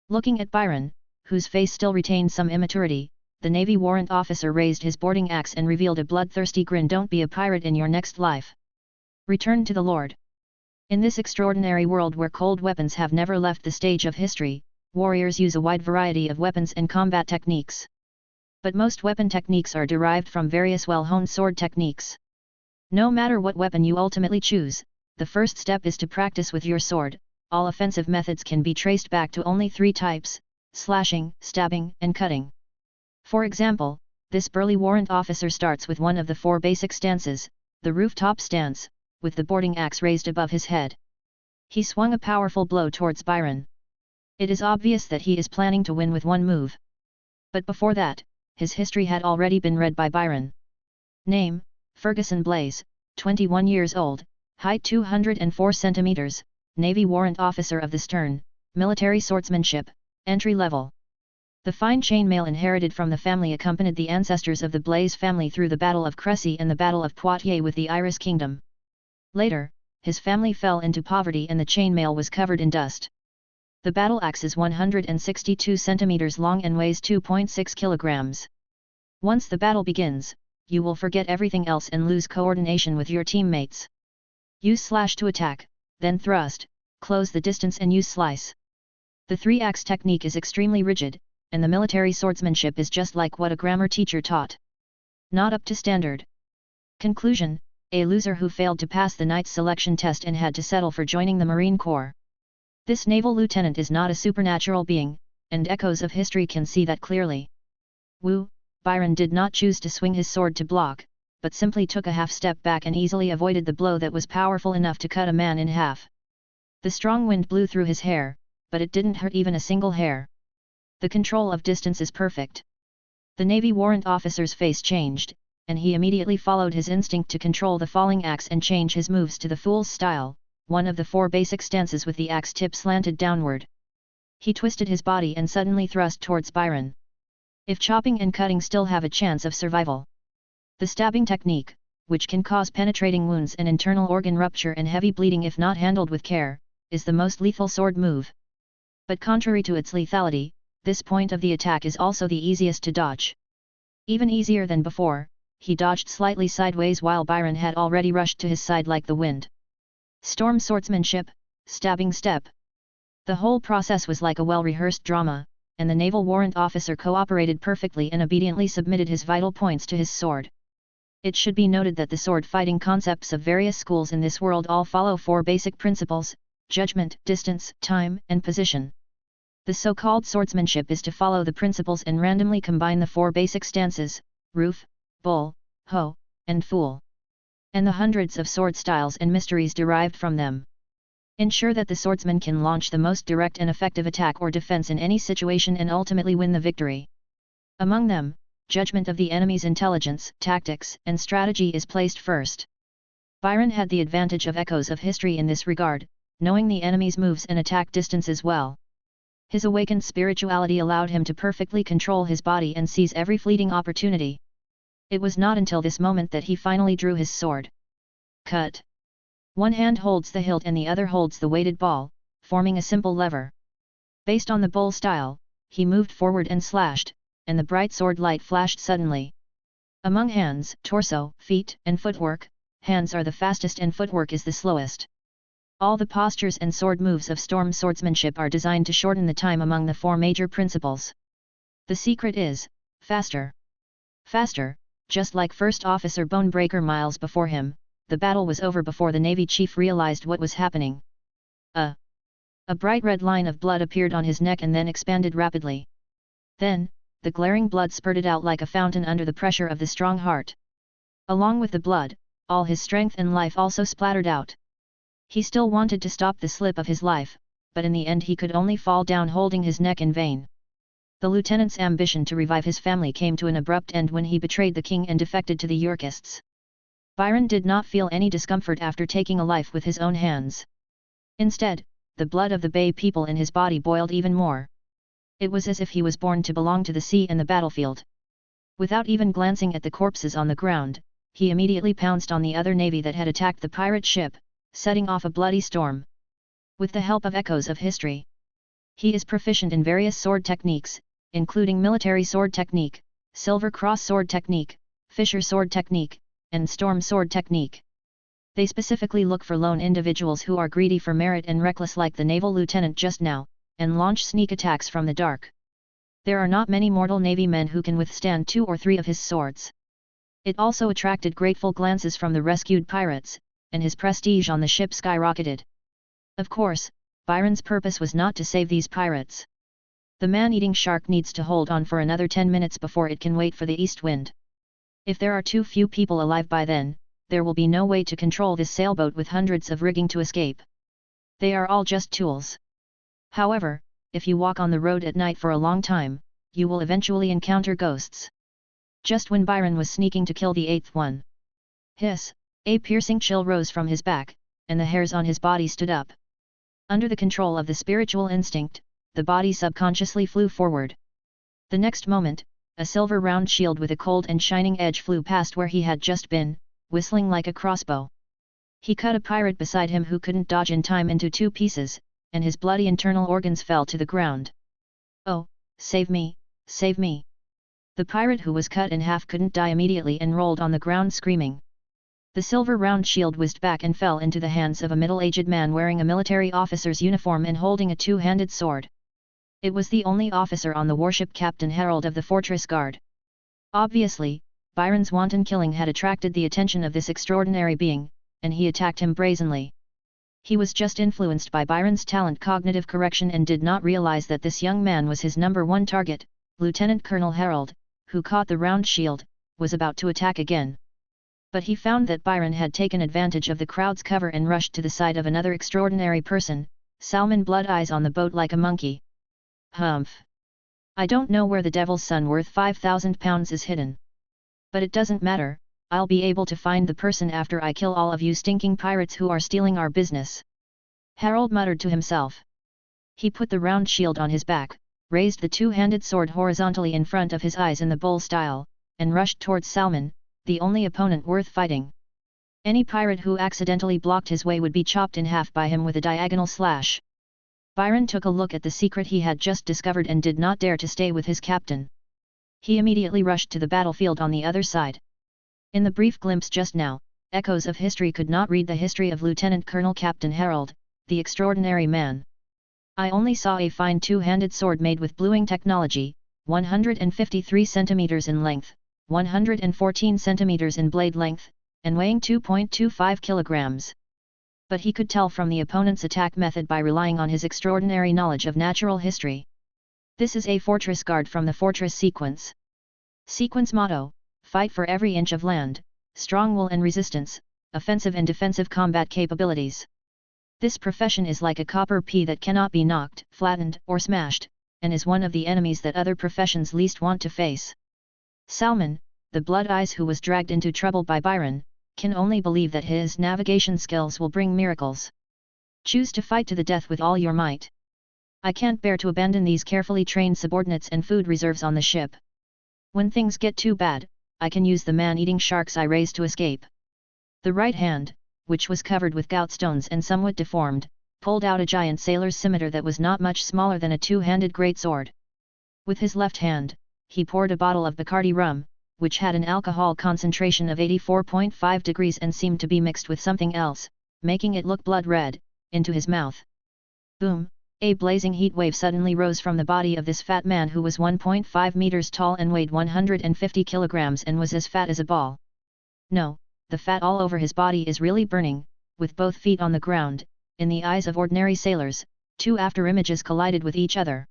Looking at Byron, whose face still retained some immaturity, the Navy warrant officer raised his boarding axe and revealed a bloodthirsty grin. Don't be a pirate in your next life. Return to the Lord. In this extraordinary world where cold weapons have never left the stage of history, warriors use a wide variety of weapons and combat techniques. But most weapon techniques are derived from various well-honed sword techniques. No matter what weapon you ultimately choose, the first step is to practice with your sword. All offensive methods can be traced back to only 3 types: slashing, stabbing, and cutting. For example, this burly warrant officer starts with one of the 4 basic stances, the rooftop stance, with the boarding axe raised above his head. He swung a powerful blow towards Byron. It is obvious that he is planning to win with one move. But before that, his history had already been read by Byron. Name: Ferguson Blaze, 21 years old, height 204 centimeters, Navy warrant officer of the stern, military swordsmanship, entry level. The fine chainmail inherited from the family accompanied the ancestors of the Blaze family through the Battle of Crécy and the Battle of Poitiers with the Iris Kingdom. Later, his family fell into poverty and the chainmail was covered in dust. The battle axe is 162 centimeters long and weighs 2.6 kilograms. Once the battle begins, you will forget everything else and lose coordination with your teammates. Use slash to attack, then thrust, close the distance and use slice. The three-axe technique is extremely rigid, and the military swordsmanship is just like what a grammar teacher taught. Not up to standard. Conclusion: a loser who failed to pass the knight's selection test and had to settle for joining the Marine Corps. This naval lieutenant is not a supernatural being, and echoes of history can see that clearly. Byron did not choose to swing his sword to block, but simply took a half step back and easily avoided the blow that was powerful enough to cut a man in half. The strong wind blew through his hair, but it didn't hurt even a single hair. The control of distance is perfect. The Navy warrant officer's face changed, and he immediately followed his instinct to control the falling axe and change his moves to the fool's style, one of the 4 basic stances with the axe tip slanted downward. He twisted his body and suddenly thrust towards Byron. If chopping and cutting still have a chance of survival, the stabbing technique, which can cause penetrating wounds and internal organ rupture and heavy bleeding if not handled with care, is the most lethal sword move. But contrary to its lethality, this point of the attack is also the easiest to dodge. Even easier than before, he dodged slightly sideways while Byron had already rushed to his side like the wind. Storm swordsmanship, stabbing step. The whole process was like a well-rehearsed drama, and the naval warrant officer cooperated perfectly and obediently submitted his vital points to his sword. It should be noted that the sword-fighting concepts of various schools in this world all follow 4 basic principles: judgment, distance, time, and position. The so-called swordsmanship is to follow the principles and randomly combine the 4 basic stances: roof, bull, hoe, and fool, and the hundreds of sword styles and mysteries derived from them. Ensure that the swordsman can launch the most direct and effective attack or defense in any situation and ultimately win the victory. Among them, judgment of the enemy's intelligence, tactics, and strategy is placed first. Byron had the advantage of echoes of history in this regard, knowing the enemy's moves and attack distances well. His awakened spirituality allowed him to perfectly control his body and seize every fleeting opportunity. It was not until this moment that he finally drew his sword. Cut. One hand holds the hilt and the other holds the weighted ball, forming a simple lever. Based on the bull style, he moved forward and slashed, and the bright sword light flashed suddenly. Among hands, torso, feet, and footwork, hands are the fastest and footwork is the slowest. All the postures and sword moves of storm swordsmanship are designed to shorten the time among the 4 major principles. The secret is, faster. Faster, just like First Officer Bonebreaker miles before him, the battle was over before the Navy chief realized what was happening. A bright red line of blood appeared on his neck and then expanded rapidly. Then, the glaring blood spurted out like a fountain under the pressure of the strong heart. Along with the blood, all his strength and life also splattered out. He still wanted to stop the slip of his life, but in the end he could only fall down holding his neck in vain. The lieutenant's ambition to revive his family came to an abrupt end when he betrayed the king and defected to the Yorkists. Byron did not feel any discomfort after taking a life with his own hands. Instead, the blood of the Bay people in his body boiled even more. It was as if he was born to belong to the sea and the battlefield. Without even glancing at the corpses on the ground, he immediately pounced on the other navy that had attacked the pirate ship, setting off a bloody storm. With the help of echoes of history, he is proficient in various sword techniques, including military sword technique, silver cross sword technique, fisher sword technique, and storm sword technique. They specifically look for lone individuals who are greedy for merit and reckless like the naval lieutenant just now, and launch sneak attacks from the dark. There are not many mortal Navy men who can withstand 2 or 3 of his swords. It also attracted grateful glances from the rescued pirates, and his prestige on the ship skyrocketed. Of course, Byron's purpose was not to save these pirates. The man-eating shark needs to hold on for another 10 minutes before it can wait for the east wind. If there are too few people alive by then, there will be no way to control this sailboat with hundreds of rigging to escape. They are all just tools. However, if you walk on the road at night for a long time, you will eventually encounter ghosts. Just when Byron was sneaking to kill the 8th one. Hiss! A piercing chill rose from his back, and the hairs on his body stood up. Under the control of the spiritual instinct, the body subconsciously flew forward. The next moment, a silver round shield with a cold and shining edge flew past where he had just been, whistling like a crossbow. He cut a pirate beside him who couldn't dodge in time into 2 pieces, and his bloody internal organs fell to the ground. Oh, save me, save me! The pirate who was cut in half couldn't die immediately and rolled on the ground screaming. The silver round shield whizzed back and fell into the hands of a middle-aged man wearing a military officer's uniform and holding a 2-handed sword. It was the only officer on the warship, Captain Harold of the Fortress Guard. Obviously, Byron's wanton killing had attracted the attention of this extraordinary being, and he attacked him brazenly. He was just influenced by Byron's talent cognitive correction and did not realize that this young man was his number one target. Lieutenant Colonel Harold, who caught the round shield, was about to attack again. But he found that Byron had taken advantage of the crowd's cover and rushed to the side of another extraordinary person, Salmon Blood Eyes, on the boat like a monkey. Humph! I don't know where the devil's son worth 5,000 pounds is hidden. But it doesn't matter, I'll be able to find the person after I kill all of you stinking pirates who are stealing our business. Harold muttered to himself. He put the round shield on his back, raised the two-handed sword horizontally in front of his eyes in the bull style, and rushed towards Salmon, the only opponent worth fighting. Any pirate who accidentally blocked his way would be chopped in half by him with a diagonal slash. Byron took a look at the secret he had just discovered and did not dare to stay with his captain. He immediately rushed to the battlefield on the other side. In the brief glimpse just now, echoes of history could not read the history of Lieutenant Colonel Captain Harold, the extraordinary man. I only saw a fine two-handed sword made with bluing technology, 153 centimeters in length, 114 centimeters in blade length, and weighing 2.25 kilograms. But he could tell from the opponent's attack method by relying on his extraordinary knowledge of natural history. This is a fortress guard from the fortress sequence. Sequence motto: fight for every inch of land, strong will and resistance, offensive and defensive combat capabilities. This profession is like a copper pea that cannot be knocked, flattened, or smashed, and is one of the enemies that other professions least want to face. Salmon, the Blood Eyes who was dragged into trouble by Byron, can only believe that his navigation skills will bring miracles. Choose to fight to the death with all your might. I can't bear to abandon these carefully trained subordinates and food reserves on the ship. When things get too bad, I can use the man-eating sharks I raised to escape. The right hand, which was covered with gout stones and somewhat deformed, pulled out a giant sailor's scimitar that was not much smaller than a two-handed greatsword. With his left hand, he poured a bottle of Bacardi rum, which had an alcohol concentration of 84.5 degrees and seemed to be mixed with something else, making it look blood red, into his mouth. Boom! A blazing heat wave suddenly rose from the body of this fat man who was 1.5 meters tall and weighed 150 kilograms and was as fat as a ball. No, the fat all over his body is really burning. With both feet on the ground, in the eyes of ordinary sailors, two after-images collided with each other.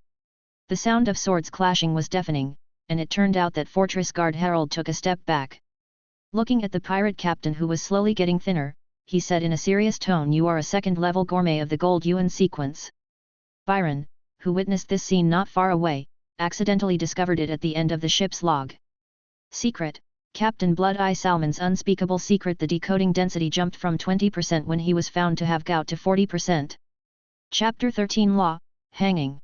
The sound of swords clashing was deafening, and it turned out that Fortress Guard Harold took a step back. Looking at the pirate captain who was slowly getting thinner, he said in a serious tone, "You are a second-level gourmet of the Gold Yuan sequence." Byron, who witnessed this scene not far away, accidentally discovered it at the end of the ship's log. Secret: Captain Blood Eye Salmon's unspeakable secret. The decoding density jumped from 20% when he was found to have gout to 40%. Chapter 13 Law, Hanging.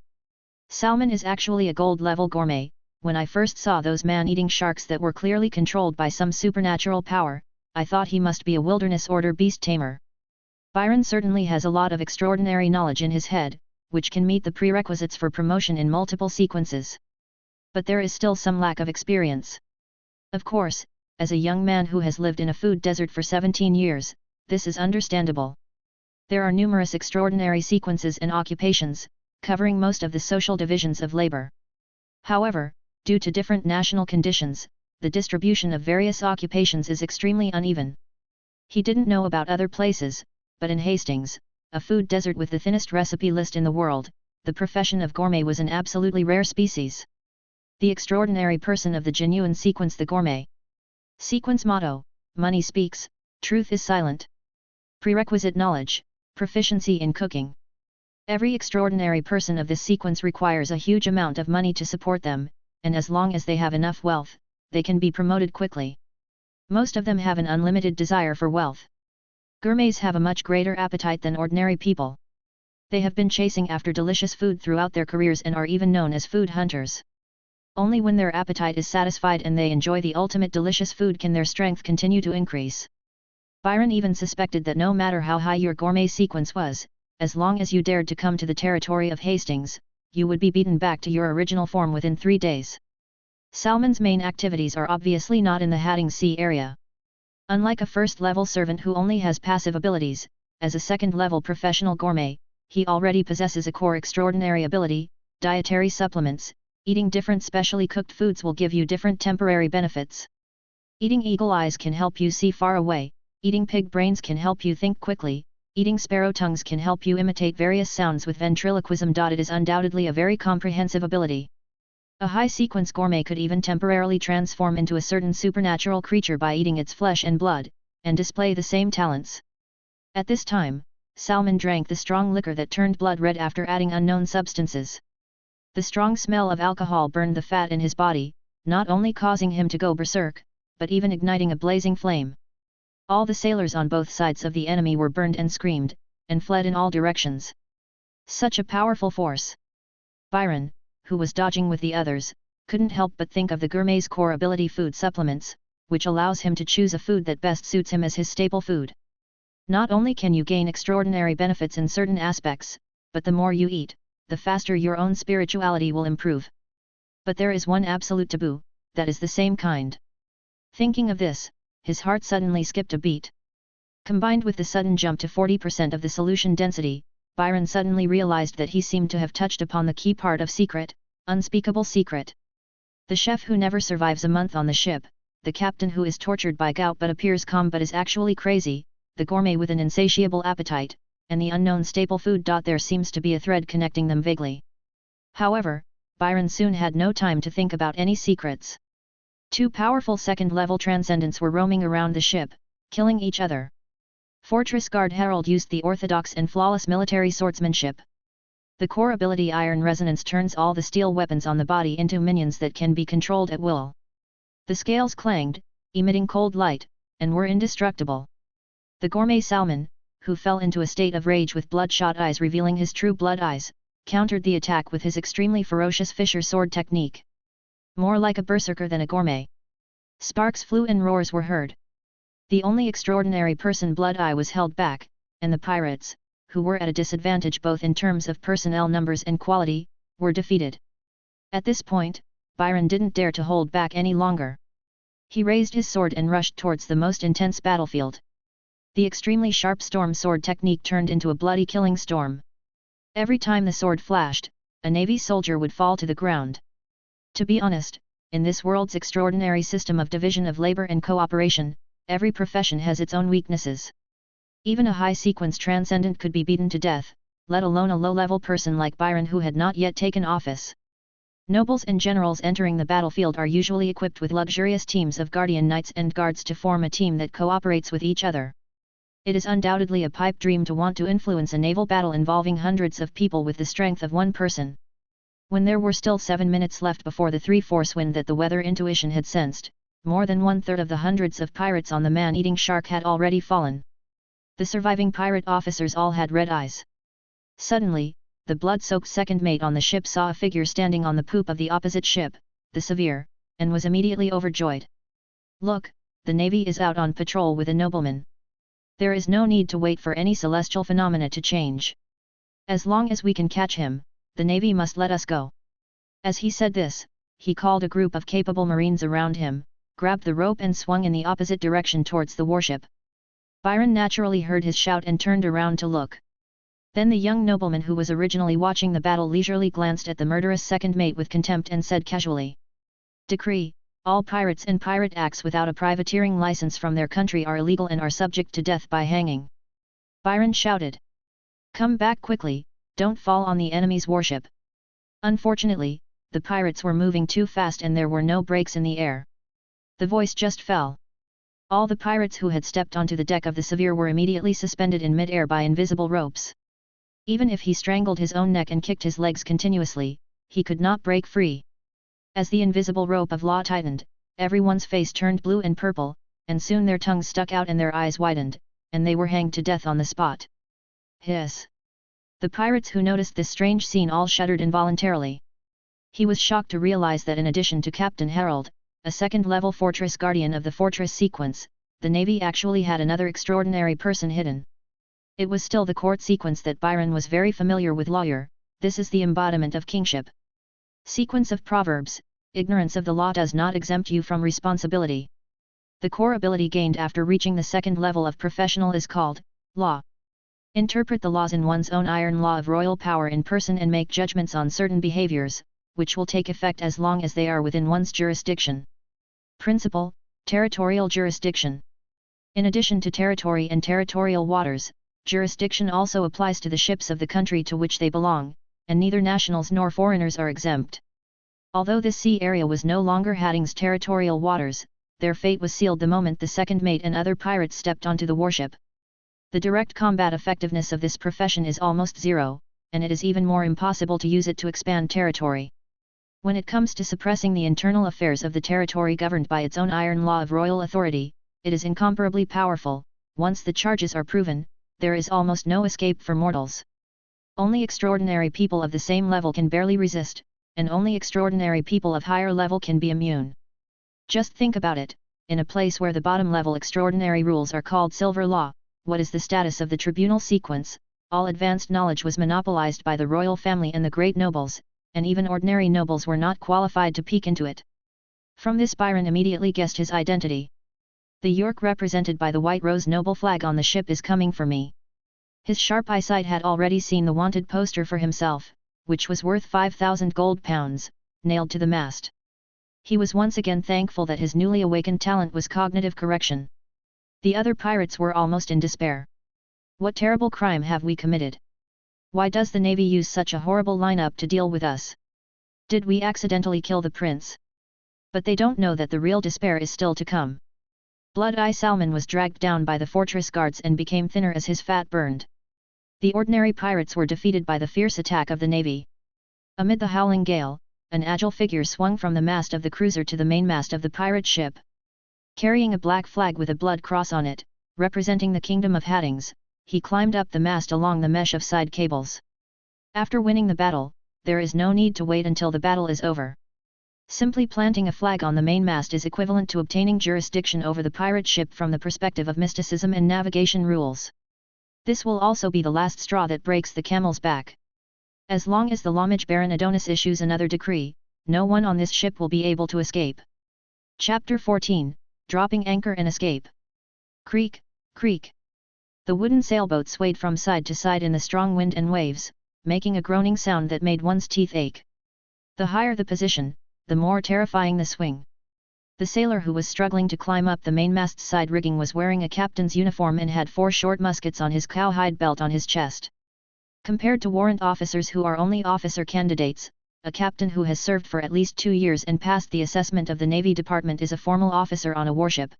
Salmon is actually a gold-level gourmet. When I first saw those man-eating sharks that were clearly controlled by some supernatural power, I thought he must be a wilderness order beast tamer. Byron certainly has a lot of extraordinary knowledge in his head, which can meet the prerequisites for promotion in multiple sequences. But there is still some lack of experience. Of course, as a young man who has lived in a food desert for 17 years, this is understandable. There are numerous extraordinary sequences and occupations, covering most of the social divisions of labor. However, due to different national conditions, the distribution of various occupations is extremely uneven. He didn't know about other places, but in Hastings, a food desert with the thinnest recipe list in the world, the profession of gourmet was an absolutely rare species. The extraordinary person of the genuine sequence. The gourmet sequence motto: money speaks, truth is silent. Prerequisite knowledge: proficiency in cooking. Every extraordinary person of this sequence requires a huge amount of money to support them, and as long as they have enough wealth, they can be promoted quickly. Most of them have an unlimited desire for wealth. Gourmets have a much greater appetite than ordinary people. They have been chasing after delicious food throughout their careers and are even known as food hunters. Only when their appetite is satisfied and they enjoy the ultimate delicious food can their strength continue to increase. Byron even suspected that no matter how high your gourmet sequence was, as long as you dared to come to the territory of Hastings, you would be beaten back to your original form within 3 days. Salmon's main activities are obviously not in the Hadding Sea area. Unlike a first-level servant who only has passive abilities, as a second-level professional gourmet, he already possesses a core extraordinary ability, dietary supplements. Eating different specially cooked foods will give you different temporary benefits. Eating eagle eyes can help you see far away, eating pig brains can help you think quickly, eating sparrow tongues can help you imitate various sounds with ventriloquism. It is undoubtedly a very comprehensive ability. A high-sequence gourmet could even temporarily transform into a certain supernatural creature by eating its flesh and blood, and display the same talents. At this time, Salmon drank the strong liquor that turned blood red after adding unknown substances. The strong smell of alcohol burned the fat in his body, not only causing him to go berserk, but even igniting a blazing flame. All the sailors on both sides of the enemy were burned and screamed, and fled in all directions. Such a powerful force! Byron, who was dodging with the others, couldn't help but think of the gourmet's core ability food supplements, which allows him to choose a food that best suits him as his staple food. Not only can you gain extraordinary benefits in certain aspects, but the more you eat, the faster your own spirituality will improve. But there is one absolute taboo, that is the same kind. Thinking of this, his heart suddenly skipped a beat. Combined with the sudden jump to 40% of the solution density, Byron suddenly realized that he seemed to have touched upon the key part of secret, unspeakable secret. The chef who never survives a month on the ship, the captain who is tortured by gout but appears calm but is actually crazy, the gourmet with an insatiable appetite, and the unknown staple food. There seems to be a thread connecting them vaguely. However, Byron soon had no time to think about any secrets. Two powerful second-level transcendents were roaming around the ship, killing each other. Fortress Guard Harold used the orthodox and flawless military swordsmanship. The core ability Iron Resonance turns all the steel weapons on the body into minions that can be controlled at will. The scales clanged, emitting cold light, and were indestructible. The gourmet Salmon, who fell into a state of rage with bloodshot eyes revealing his true blood eyes, countered the attack with his extremely ferocious fisher sword technique. More like a berserker than a gourmet. Sparks flew and roars were heard. The only extraordinary person Blood Eye was held back, and the pirates, who were at a disadvantage both in terms of personnel numbers and quality, were defeated. At this point, Byron didn't dare to hold back any longer. He raised his sword and rushed towards the most intense battlefield. The extremely sharp storm sword technique turned into a bloody killing storm. Every time the sword flashed, a Navy soldier would fall to the ground. To be honest, in this world's extraordinary system of division of labor and cooperation, every profession has its own weaknesses. Even a high-sequence transcendent could be beaten to death, let alone a low-level person like Byron who had not yet taken office. Nobles and generals entering the battlefield are usually equipped with luxurious teams of guardian knights and guards to form a team that cooperates with each other. It is undoubtedly a pipe dream to want to influence a naval battle involving hundreds of people with the strength of one person. When there were still 7 minutes left before the 3/4 wind that the weather intuition had sensed, more than 1/3 of the hundreds of pirates on the man-eating shark had already fallen. The surviving pirate officers all had red eyes. Suddenly, the blood-soaked second mate on the ship saw a figure standing on the poop of the opposite ship, the Severe, and was immediately overjoyed. "Look, the Navy is out on patrol with a nobleman. There is no need to wait for any celestial phenomena to change. As long as we can catch him, the Navy must let us go." As he said this, he called a group of capable Marines around him, grabbed the rope and swung in the opposite direction towards the warship. Byron naturally heard his shout and turned around to look. Then the young nobleman who was originally watching the battle leisurely glanced at the murderous second mate with contempt and said casually, "Decree, all pirates and pirate acts without a privateering license from their country are illegal and are subject to death by hanging." Byron shouted, "Come back quickly, don't fall on the enemy's warship." Unfortunately, the pirates were moving too fast and there were no brakes in the air. The voice just fell. All the pirates who had stepped onto the deck of the Severe were immediately suspended in mid-air by invisible ropes. Even if he strangled his own neck and kicked his legs continuously, he could not break free. As the invisible rope of law tightened, everyone's face turned blue and purple, and soon their tongues stuck out and their eyes widened, and they were hanged to death on the spot. Hiss! The pirates who noticed this strange scene all shuddered involuntarily. He was shocked to realize that in addition to Captain Harold, a second-level fortress guardian of the fortress sequence, the Navy actually had another extraordinary person hidden. It was still the court sequence that Byron was very familiar with. Lawyer, this is the embodiment of kingship. Sequence of Proverbs, ignorance of the law does not exempt you from responsibility. The core ability gained after reaching the second level of professional is called, law. Interpret the laws in one's own iron law of royal power in person and make judgments on certain behaviors, which will take effect as long as they are within one's jurisdiction. Principle: territorial jurisdiction. In addition to territory and territorial waters, jurisdiction also applies to the ships of the country to which they belong, and neither nationals nor foreigners are exempt. Although this sea area was no longer Hadding's territorial waters, their fate was sealed the moment the second mate and other pirates stepped onto the warship. The direct combat effectiveness of this profession is almost zero, and it is even more impossible to use it to expand territory. When it comes to suppressing the internal affairs of the territory governed by its own iron law of royal authority, it is incomparably powerful. Once the charges are proven, there is almost no escape for mortals. Only extraordinary people of the same level can barely resist, and only extraordinary people of higher level can be immune. Just think about it, in a place where the bottom level extraordinary rules are called silver law, what is the status of the tribunal sequence? All advanced knowledge was monopolized by the royal family and the great nobles, and even ordinary nobles were not qualified to peek into it. From this Byron immediately guessed his identity. The York represented by the white rose noble flag on the ship is coming for me. His sharp eyesight had already seen the wanted poster for himself, which was worth 5,000 gold pounds, nailed to the mast. He was once again thankful that his newly awakened talent was cognitive correction. The other pirates were almost in despair. What terrible crime have we committed? Why does the Navy use such a horrible lineup to deal with us? Did we accidentally kill the prince? But they don't know that the real despair is still to come. Blood-Eye Salmon was dragged down by the fortress guards and became thinner as his fat burned. The ordinary pirates were defeated by the fierce attack of the Navy. Amid the howling gale, an agile figure swung from the mast of the cruiser to the mainmast of the pirate ship. Carrying a black flag with a blood cross on it, representing the Kingdom of Haddings, he climbed up the mast along the mesh of side cables. After winning the battle, there is no need to wait until the battle is over. Simply planting a flag on the mainmast is equivalent to obtaining jurisdiction over the pirate ship from the perspective of mysticism and navigation rules. This will also be the last straw that breaks the camel's back. As long as the Lomage Baron Adonis issues another decree, no one on this ship will be able to escape. Chapter 14, Dropping Anchor and Escape. Creak, creak. The wooden sailboat swayed from side to side in the strong wind and waves, making a groaning sound that made one's teeth ache. The higher the position, the more terrifying the swing. The sailor who was struggling to climb up the mainmast's side rigging was wearing a captain's uniform and had 4 short muskets on his cowhide belt on his chest. Compared to warrant officers who are only officer candidates, a captain who has served for at least 2 years and passed the assessment of the Navy Department is a formal officer on a warship.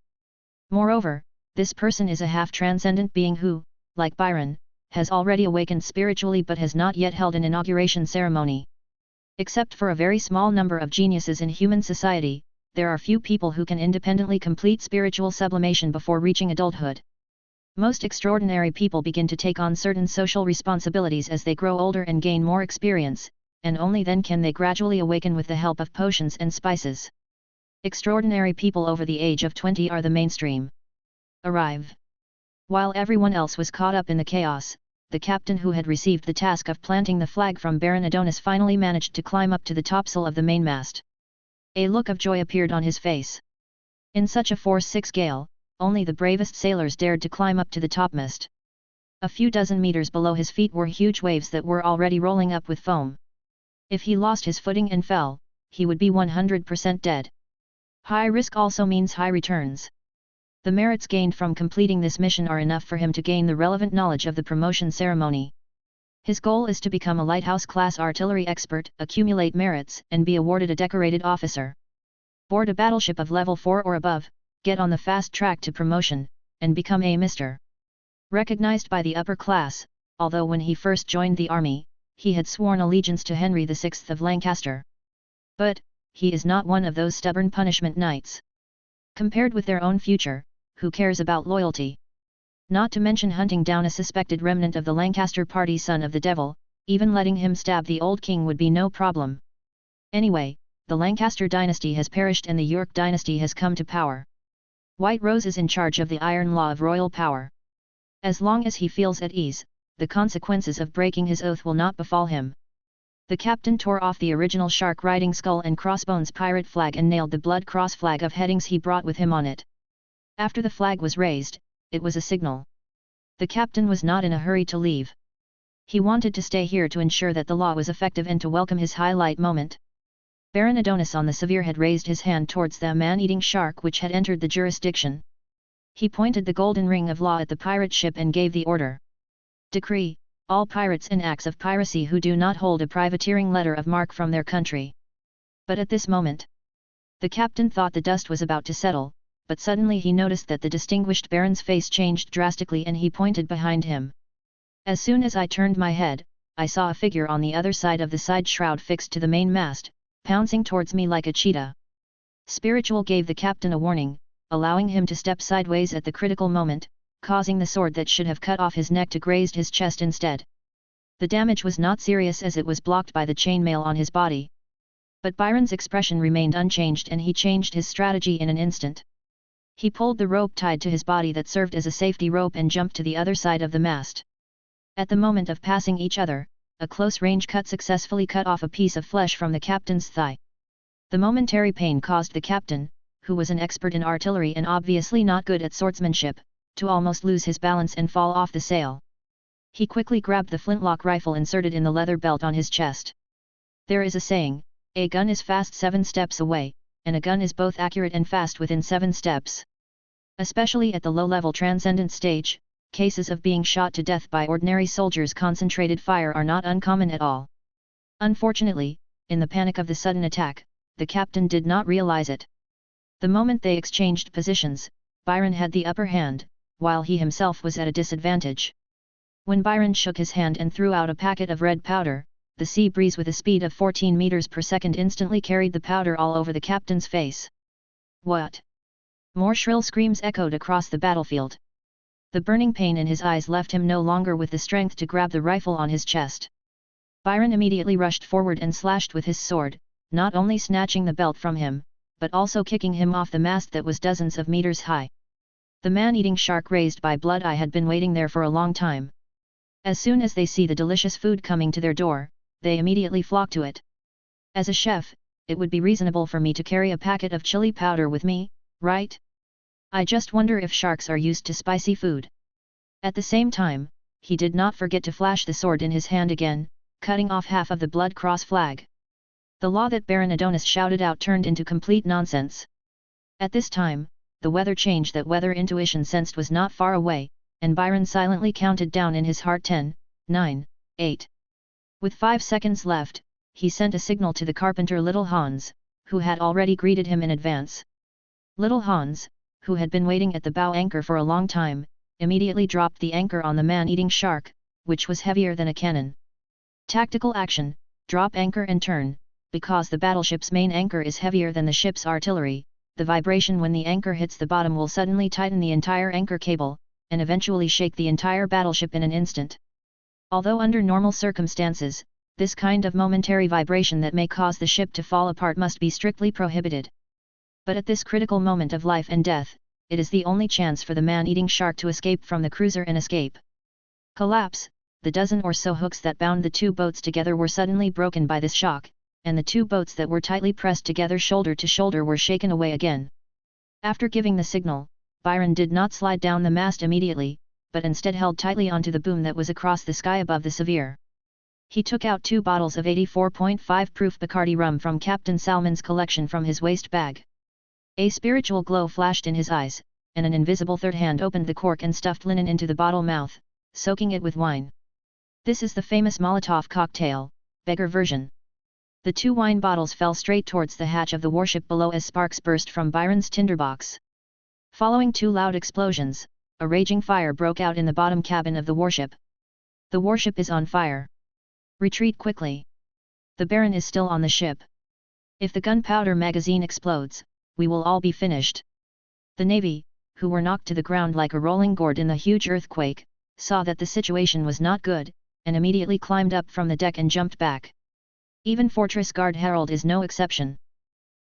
Moreover, this person is a half-transcendent being who, like Byron, has already awakened spiritually but has not yet held an inauguration ceremony. Except for a very small number of geniuses in human society, there are few people who can independently complete spiritual sublimation before reaching adulthood. Most extraordinary people begin to take on certain social responsibilities as they grow older and gain more experience, and only then can they gradually awaken with the help of potions and spices. Extraordinary people over the age of 20 are the mainstream. Arrive. While everyone else was caught up in the chaos, the captain who had received the task of planting the flag from Baron Adonis finally managed to climb up to the topsail of the mainmast. A look of joy appeared on his face. In such a force 6 gale, only the bravest sailors dared to climb up to the topmast. A few dozen meters below his feet were huge waves that were already rolling up with foam. If he lost his footing and fell, he would be 100% dead. High risk also means high returns. The merits gained from completing this mission are enough for him to gain the relevant knowledge of the promotion ceremony. His goal is to become a lighthouse-class artillery expert, accumulate merits, and be awarded a decorated officer. Board a battleship of level 4 or above, get on the fast track to promotion, and become a Mr. Recognized by the upper class, although when he first joined the army, he had sworn allegiance to Henry VI of Lancaster. But, he is not one of those stubborn punishment knights. Compared with their own future, who cares about loyalty? Not to mention hunting down a suspected remnant of the Lancaster party son of the devil, even letting him stab the old king would be no problem. Anyway, the Lancaster dynasty has perished and the York dynasty has come to power. White Rose is in charge of the iron law of royal power. As long as he feels at ease, the consequences of breaking his oath will not befall him. The captain tore off the original shark riding skull and crossbones pirate flag and nailed the blood cross flag of Haddings he brought with him on it. After the flag was raised, it was a signal. The captain was not in a hurry to leave. He wanted to stay here to ensure that the law was effective and to welcome his highlight moment. Baron Adonis on the Severe had raised his hand towards the man-eating shark which had entered the jurisdiction. He pointed the golden ring of law at the pirate ship and gave the order. Decree, all pirates in acts of piracy who do not hold a privateering letter of marque from their country. But at this moment, the captain thought the dust was about to settle, but suddenly he noticed that the distinguished baron's face changed drastically and he pointed behind him. As soon as I turned my head, I saw a figure on the other side of the side shroud fixed to the main mast, pouncing towards me like a cheetah. Spiritual gave the captain a warning, allowing him to step sideways at the critical moment, causing the sword that should have cut off his neck to graze his chest instead. The damage was not serious as it was blocked by the chainmail on his body. But Byron's expression remained unchanged and he changed his strategy in an instant. He pulled the rope tied to his body that served as a safety rope and jumped to the other side of the mast. At the moment of passing each other, a close-range cut successfully cut off a piece of flesh from the captain's thigh. The momentary pain caused the captain, who was an expert in artillery and obviously not good at swordsmanship, to almost lose his balance and fall off the sail. He quickly grabbed the flintlock rifle inserted in the leather belt on his chest. There is a saying, a gun is fast 7 steps away, and a gun is both accurate and fast within 7 steps. Especially at the low-level transcendent stage, cases of being shot to death by ordinary soldiers' concentrated fire are not uncommon at all. Unfortunately, in the panic of the sudden attack, the captain did not realize it. The moment they exchanged positions, Byron had the upper hand, while he himself was at a disadvantage. When Byron shook his hand and threw out a packet of red powder, the sea breeze with a speed of 14 meters per second instantly carried the powder all over the captain's face. What? More shrill screams echoed across the battlefield. The burning pain in his eyes left him no longer with the strength to grab the rifle on his chest. Byron immediately rushed forward and slashed with his sword, not only snatching the belt from him, but also kicking him off the mast that was dozens of meters high. The man-eating shark raised by blood eye had been waiting there for a long time. As soon as they see the delicious food coming to their door, they immediately flock to it. As a chef, it would be reasonable for me to carry a packet of chili powder with me, right? I just wonder if sharks are used to spicy food. At the same time, he did not forget to flash the sword in his hand again, cutting off half of the blood cross flag. The law that Baron Adonis shouted out turned into complete nonsense. At this time, the weather change that weather intuition sensed was not far away, and Byron silently counted down in his heart 10, 9, 8. With 5 seconds left, he sent a signal to the carpenter Little Hans, who had already greeted him in advance. Little Hans, who had been waiting at the bow anchor for a long time, immediately dropped the anchor on the man-eating shark, which was heavier than a cannon. Tactical action, drop anchor and turn. Because the battleship's main anchor is heavier than the ship's artillery, the vibration when the anchor hits the bottom will suddenly tighten the entire anchor cable, and eventually shake the entire battleship in an instant. Although under normal circumstances, this kind of momentary vibration that may cause the ship to fall apart must be strictly prohibited. But at this critical moment of life and death, it is the only chance for the man-eating shark to escape from the cruiser and escape. Collapse, the dozen or so hooks that bound the 2 boats together were suddenly broken by this shock, and the 2 boats that were tightly pressed together shoulder to shoulder were shaken away again. After giving the signal, Byron did not slide down the mast immediately, but instead held tightly onto the boom that was across the sky above the Severe. He took out 2 bottles of 84.5 proof Bacardi rum from Captain Salmon's collection from his waist bag. A spiritual glow flashed in his eyes, and an invisible third hand opened the cork and stuffed linen into the bottle mouth, soaking it with wine. This is the famous Molotov cocktail, beggar version. The 2 wine bottles fell straight towards the hatch of the warship below as sparks burst from Byron's tinderbox. Following 2 loud explosions, a raging fire broke out in the bottom cabin of the warship. The warship is on fire. Retreat quickly. The Baron is still on the ship. If the gunpowder magazine explodes, we will all be finished. The Navy, who were knocked to the ground like a rolling gourd in the huge earthquake, saw that the situation was not good, and immediately climbed up from the deck and jumped back. Even Fortress Guard Harold is no exception.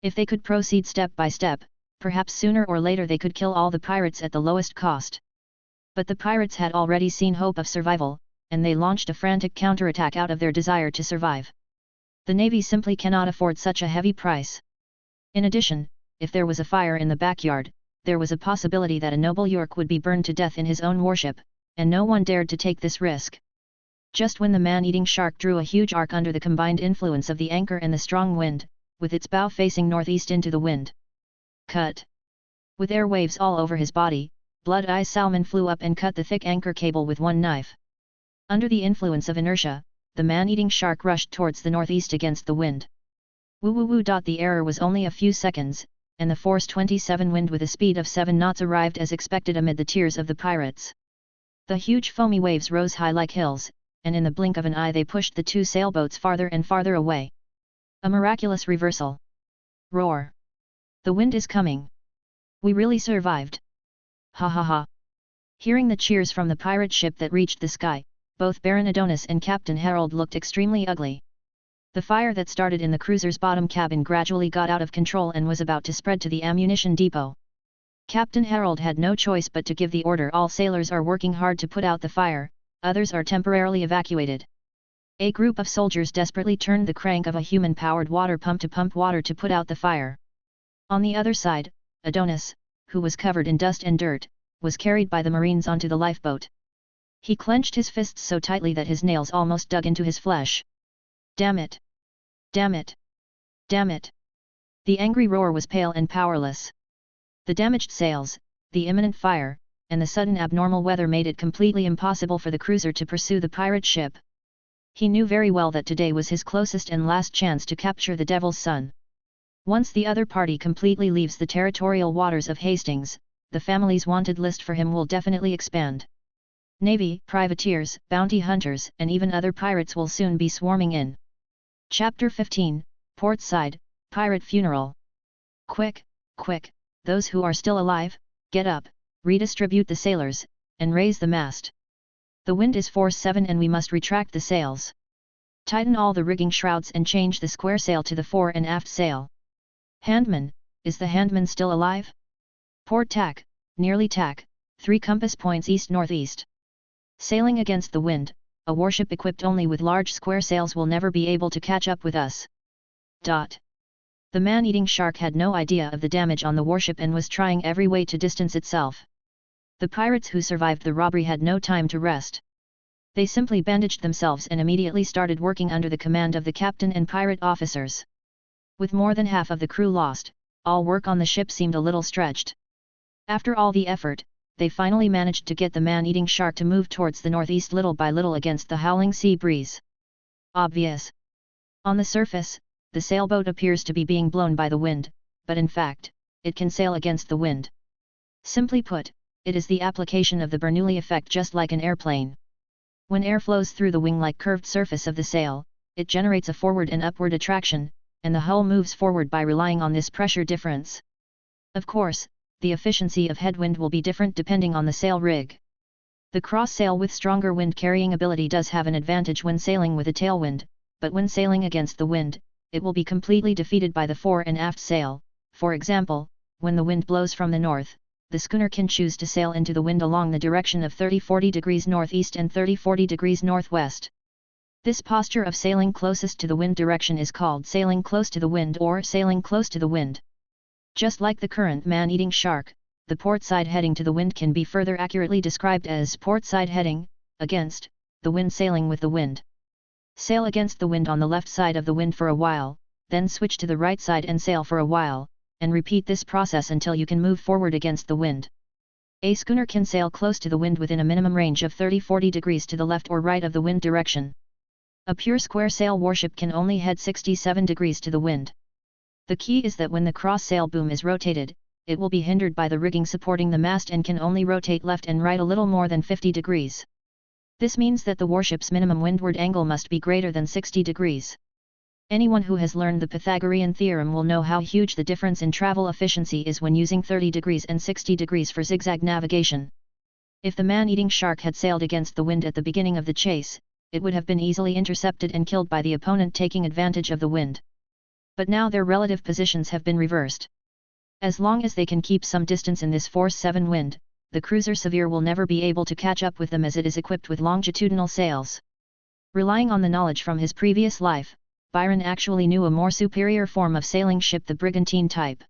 If they could proceed step by step, perhaps sooner or later they could kill all the pirates at the lowest cost. But the pirates had already seen hope of survival, and they launched a frantic counterattack out of their desire to survive. The Navy simply cannot afford such a heavy price. In addition, if there was a fire in the backyard, there was a possibility that a noble York would be burned to death in his own warship, and no one dared to take this risk. Just when the man-eating shark drew a huge arc under the combined influence of the anchor and the strong wind, with its bow facing northeast into the wind. Cut! With air waves all over his body, Blood-Eye Salmon flew up and cut the thick anchor cable with one knife. Under the influence of inertia, the man-eating shark rushed towards the northeast against the wind. Woo woo woo. The error was only a few seconds, and the force 27 wind with a speed of 7 knots arrived as expected amid the tears of the pirates. The huge foamy waves rose high like hills, and in the blink of an eye they pushed the two sailboats farther and farther away. A miraculous reversal. Roar! The wind is coming. We really survived. Ha ha ha. Hearing the cheers from the pirate ship that reached the sky, both Baron Adonis and Captain Harold looked extremely ugly. The fire that started in the cruiser's bottom cabin gradually got out of control and was about to spread to the ammunition depot. Captain Harold had no choice but to give the order. All sailors are working hard to put out the fire, others are temporarily evacuated. A group of soldiers desperately turned the crank of a human-powered water pump to pump water to put out the fire. On the other side, Adonis, who was covered in dust and dirt, was carried by the Marines onto the lifeboat. He clenched his fists so tightly that his nails almost dug into his flesh. Damn it! Damn it! Damn it! The angry roar was pale and powerless. The damaged sails, the imminent fire, and the sudden abnormal weather made it completely impossible for the cruiser to pursue the pirate ship. He knew very well that today was his closest and last chance to capture the Devil's Son. Once the other party completely leaves the territorial waters of Hastings, the family's wanted list for him will definitely expand. Navy, privateers, bounty hunters, and even other pirates will soon be swarming in. Chapter 15, Port Side, Pirate Funeral. Quick, quick, those who are still alive, get up, redistribute the sailors, and raise the mast. The wind is force 7 and we must retract the sails. Tighten all the rigging shrouds and change the square sail to the fore and aft sail. Handman, is the handman still alive? Port tack, nearly tack, 3 compass points east-northeast. Sailing against the wind, a warship equipped only with large square sails will never be able to catch up with us. The man-eating shark had no idea of the damage on the warship and was trying every way to distance itself. The pirates who survived the robbery had no time to rest. They simply bandaged themselves and immediately started working under the command of the captain and pirate officers. With more than half of the crew lost, all work on the ship seemed a little stretched. After all the effort, they finally managed to get the man-eating shark to move towards the northeast little by little against the howling sea breeze. Obvious. On the surface, the sailboat appears to be being blown by the wind, but in fact, it can sail against the wind. Simply put, it is the application of the Bernoulli effect just like an airplane. When air flows through the wing-like curved surface of the sail, it generates a forward and upward attraction, and the hull moves forward by relying on this pressure difference. Of course, the efficiency of headwind will be different depending on the sail rig. The cross sail with stronger wind carrying ability does have an advantage when sailing with a tailwind, but when sailing against the wind, it will be completely defeated by the fore and aft sail. For example, when the wind blows from the north, the schooner can choose to sail into the wind along the direction of 30-40 degrees northeast and 30-40 degrees northwest. This posture of sailing closest to the wind direction is called sailing close to the wind or sailing close to the wind. Just like the current man-eating shark, the port side heading to the wind can be further accurately described as port side heading, against, the wind sailing with the wind. Sail against the wind on the left side of the wind for a while, then switch to the right side and sail for a while, and repeat this process until you can move forward against the wind. A schooner can sail close to the wind within a minimum range of 30-40 degrees to the left or right of the wind direction. A pure square sail warship can only head 67 degrees to the wind. The key is that when the cross sail boom is rotated, it will be hindered by the rigging supporting the mast and can only rotate left and right a little more than 50 degrees. This means that the warship's minimum windward angle must be greater than 60 degrees. Anyone who has learned the Pythagorean theorem will know how huge the difference in travel efficiency is when using 30 degrees and 60 degrees for zigzag navigation. If the man-eating shark had sailed against the wind at the beginning of the chase, it would have been easily intercepted and killed by the opponent taking advantage of the wind. But now their relative positions have been reversed. As long as they can keep some distance in this force 7 wind, the cruiser Sevier will never be able to catch up with them as it is equipped with longitudinal sails. Relying on the knowledge from his previous life, Byron actually knew a more superior form of sailing ship, the brigantine type.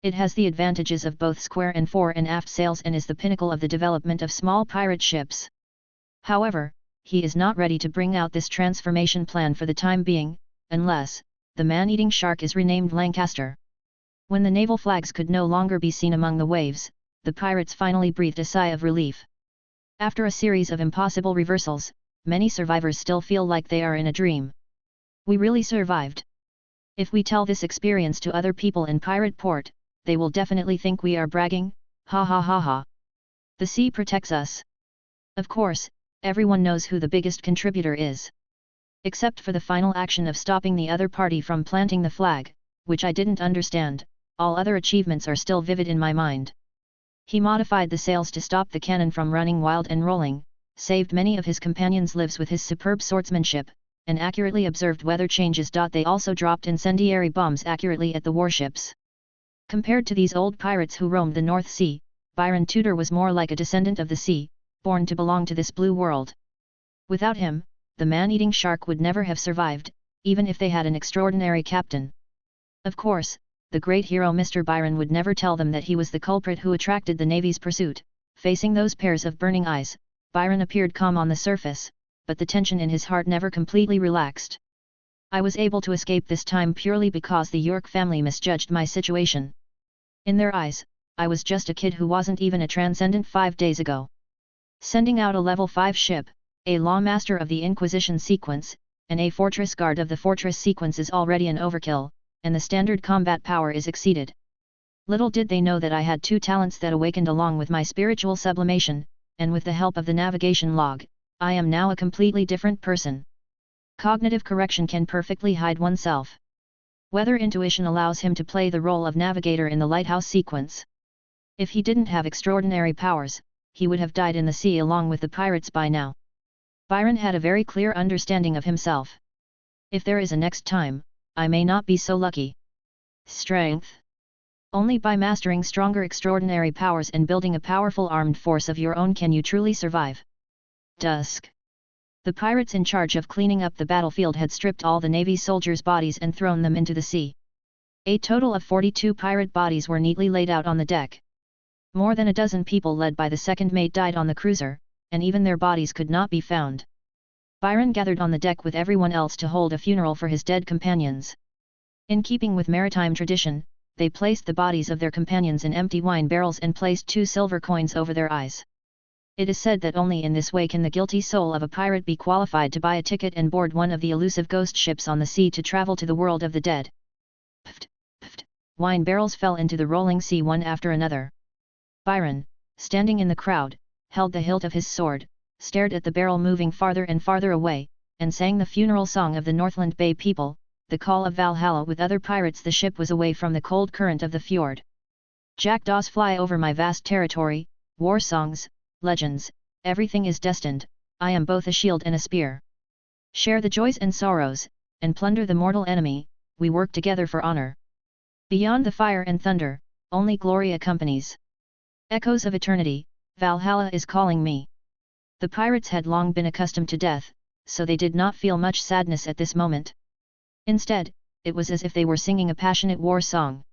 It has the advantages of both square and fore and aft sails and is the pinnacle of the development of small pirate ships. However, he is not ready to bring out this transformation plan for the time being, unless the man-eating shark is renamed Lancaster. When the naval flags could no longer be seen among the waves, the pirates finally breathed a sigh of relief. After a series of impossible reversals, many survivors still feel like they are in a dream. We really survived. If we tell this experience to other people in Pirate Port, they will definitely think we are bragging, ha ha ha ha. The sea protects us. Of course, everyone knows who the biggest contributor is. Except for the final action of stopping the other party from planting the flag, which I didn't understand, all other achievements are still vivid in my mind. He modified the sails to stop the cannon from running wild and rolling, saved many of his companions' lives with his superb swordsmanship, and accurately observed weather changes. They also dropped incendiary bombs accurately at the warships. Compared to these old pirates who roamed the North Sea, Byron Tudor was more like a descendant of the sea, born to belong to this blue world. Without him, the man-eating shark would never have survived, even if they had an extraordinary captain. Of course, the great hero Mr. Byron would never tell them that he was the culprit who attracted the Navy's pursuit. Facing those pairs of burning eyes, Byron appeared calm on the surface, but the tension in his heart never completely relaxed. I was able to escape this time purely because the York family misjudged my situation. In their eyes, I was just a kid who wasn't even a transcendent 5 days ago. Sending out a level 5 ship, a lawmaster of the Inquisition sequence, and a fortress guard of the fortress sequence is already an overkill, and the standard combat power is exceeded. Little did they know that I had 2 talents that awakened along with my spiritual sublimation, and with the help of the navigation log, I am now a completely different person. Cognitive correction can perfectly hide oneself. Weather intuition allows him to play the role of navigator in the lighthouse sequence. If he didn't have extraordinary powers, he would have died in the sea along with the pirates by now. Byron had a very clear understanding of himself. If there is a next time, I may not be so lucky. Strength. Only by mastering stronger extraordinary powers and building a powerful armed force of your own can you truly survive. Dusk. The pirates in charge of cleaning up the battlefield had stripped all the Navy soldiers' bodies and thrown them into the sea. A total of 42 pirate bodies were neatly laid out on the deck. More than a dozen people led by the second mate died on the cruiser, and even their bodies could not be found. Byron gathered on the deck with everyone else to hold a funeral for his dead companions. In keeping with maritime tradition, they placed the bodies of their companions in empty wine barrels and placed 2 silver coins over their eyes. It is said that only in this way can the guilty soul of a pirate be qualified to buy a ticket and board one of the elusive ghost ships on the sea to travel to the world of the dead. Pft, pft, wine barrels fell into the rolling sea one after another. Byron, standing in the crowd, held the hilt of his sword, stared at the barrel moving farther and farther away, and sang the funeral song of the Northland Bay people, the call of Valhalla. With other pirates the ship was away from the cold current of the fjord. Jackdaws fly over my vast territory, war songs, legends, everything is destined, I am both a shield and a spear. Share the joys and sorrows, and plunder the mortal enemy, we work together for honor. Beyond the fire and thunder, only glory accompanies. Echoes of eternity, Valhalla is calling me. The pirates had long been accustomed to death, so they did not feel much sadness at this moment. Instead, it was as if they were singing a passionate war song.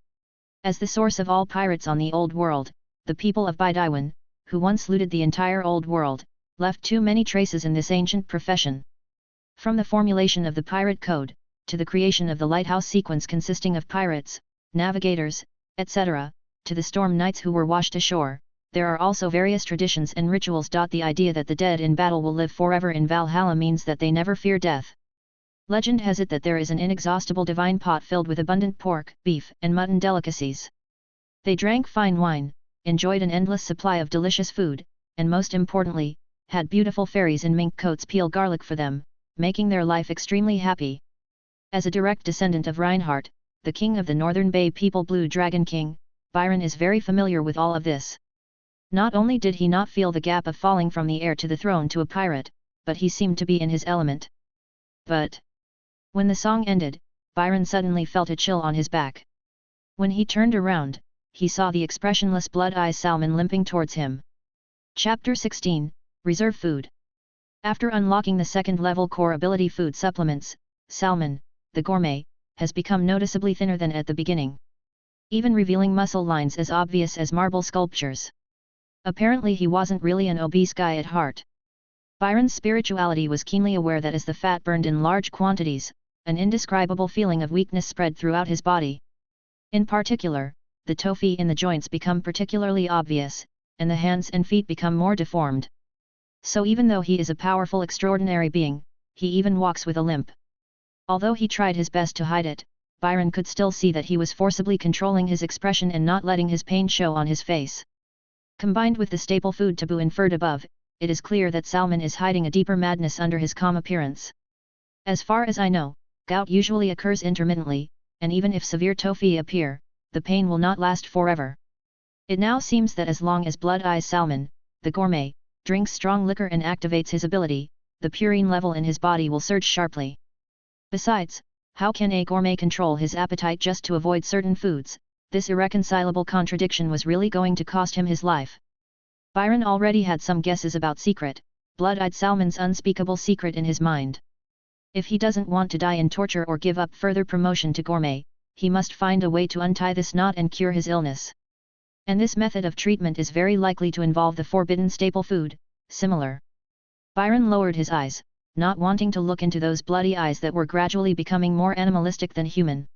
As the source of all pirates on the Old World, the people of Byron, who once looted the entire Old World, left too many traces in this ancient profession. From the formulation of the Pirate Code, to the creation of the lighthouse sequence consisting of pirates, navigators, etc., to the storm knights who were washed ashore, there are also various traditions and rituals. The idea that the dead in battle will live forever in Valhalla means that they never fear death. Legend has it that there is an inexhaustible divine pot filled with abundant pork, beef, and mutton delicacies. They drank fine wine, enjoyed an endless supply of delicious food, and most importantly, had beautiful fairies in mink coats peel garlic for them, making their life extremely happy. As a direct descendant of Reinhardt, the king of the Northern Bay people, Blue Dragon King, Byron is very familiar with all of this. Not only did he not feel the gap of falling from the heir to the throne to a pirate, but he seemed to be in his element. But when the song ended, Byron suddenly felt a chill on his back. When he turned around, he saw the expressionless blood-eyed Salmon limping towards him. Chapter 16, Reserve Food. After unlocking the second-level core ability food supplements, Salmon, the gourmet, has become noticeably thinner than at the beginning. even revealing muscle lines as obvious as marble sculptures. Apparently he wasn't really an obese guy at heart. Byron's spirituality was keenly aware that as the fat burned in large quantities, an indescribable feeling of weakness spread throughout his body. In particular, the tophi in the joints become particularly obvious, and the hands and feet become more deformed. So even though he is a powerful extraordinary being, he even walks with a limp. Although he tried his best to hide it, Byron could still see that he was forcibly controlling his expression and not letting his pain show on his face. Combined with the staple food taboo inferred above, it is clear that Salmon is hiding a deeper madness under his calm appearance. As far as I know, gout usually occurs intermittently, and even if severe tophi appear, the pain will not last forever. It now seems that as long as Blood Eyes Salmon, the gourmet, drinks strong liquor and activates his ability, the purine level in his body will surge sharply. Besides, how can a gourmet control his appetite just to avoid certain foods? This irreconcilable contradiction was really going to cost him his life. Byron already had some guesses about Blood-Eyed Salmon's unspeakable secret in his mind. If he doesn't want to die in torture or give up further promotion to gourmet, he must find a way to untie this knot and cure his illness. And this method of treatment is very likely to involve the forbidden staple food, similar. Byron lowered his eyes, not wanting to look into those bloody eyes that were gradually becoming more animalistic than human.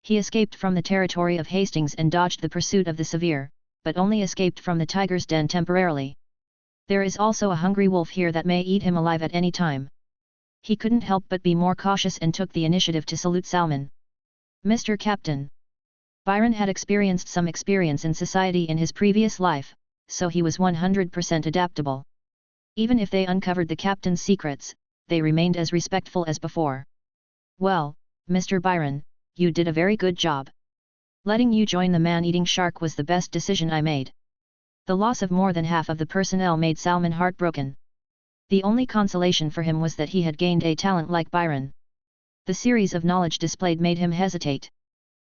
He escaped from the territory of Hastings and dodged the pursuit of the severe, but only escaped from the tiger's den temporarily. There is also a hungry wolf here that may eat him alive at any time. He couldn't help but be more cautious and took the initiative to salute Salmon. "Mr. Captain." Byron had experienced some experience in society in his previous life, so he was 100% adaptable. Even if they uncovered the captain's secrets, they remained as respectful as before. "Well, Mr. Byron, you did a very good job. Letting you join the man-eating shark was the best decision I made." The loss of more than half of the personnel made Salmon heartbroken. The only consolation for him was that he had gained a talent like Byron. The series of knowledge displayed made him hesitate.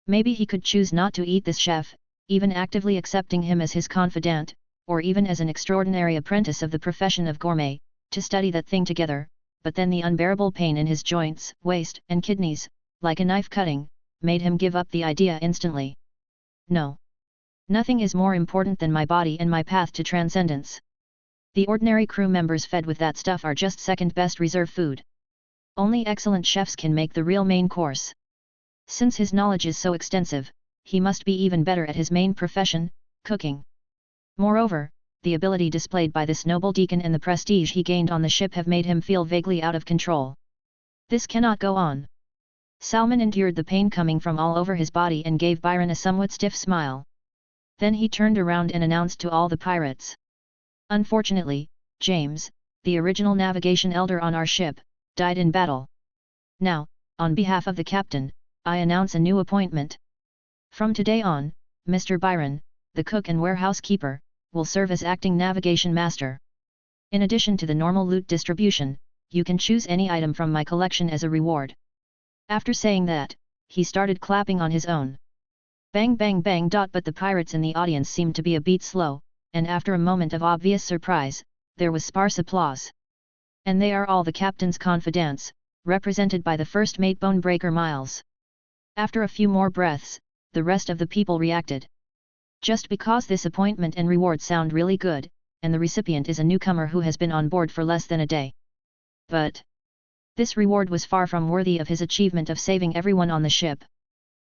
Maybe he could choose not to eat this chef, even actively accepting him as his confidant, or even as an extraordinary apprentice of the profession of gourmet, to study that thing together, but then the unbearable pain in his joints, waist, and kidneys, like a knife cutting, made him give up the idea instantly. "No. Nothing is more important than my body and my path to transcendence. The ordinary crew members fed with that stuff are just second-best reserve food. Only excellent chefs can make the real main course." Since his knowledge is so extensive, he must be even better at his main profession, cooking. Moreover, the ability displayed by this noble deacon and the prestige he gained on the ship have made him feel vaguely out of control. This cannot go on. Salmon endured the pain coming from all over his body and gave Byron a somewhat stiff smile. Then he turned around and announced to all the pirates. "Unfortunately, James, the original navigation elder on our ship, died in battle. Now, on behalf of the captain, I announce a new appointment. From today on, Mr. Byron, the cook and warehouse keeper, will serve as acting navigation master. In addition to the normal loot distribution, you can choose any item from my collection as a reward." After saying that, he started clapping on his own. Bang bang bang. But the pirates in the audience seemed to be a beat slow, and after a moment of obvious surprise, there was sparse applause. "And they are all the captain's confidants, represented by the first mate Bonebreaker Miles." After a few more breaths, the rest of the people reacted. Just because this appointment and reward sound really good, and the recipient is a newcomer who has been on board for less than a day. But this reward was far from worthy of his achievement of saving everyone on the ship.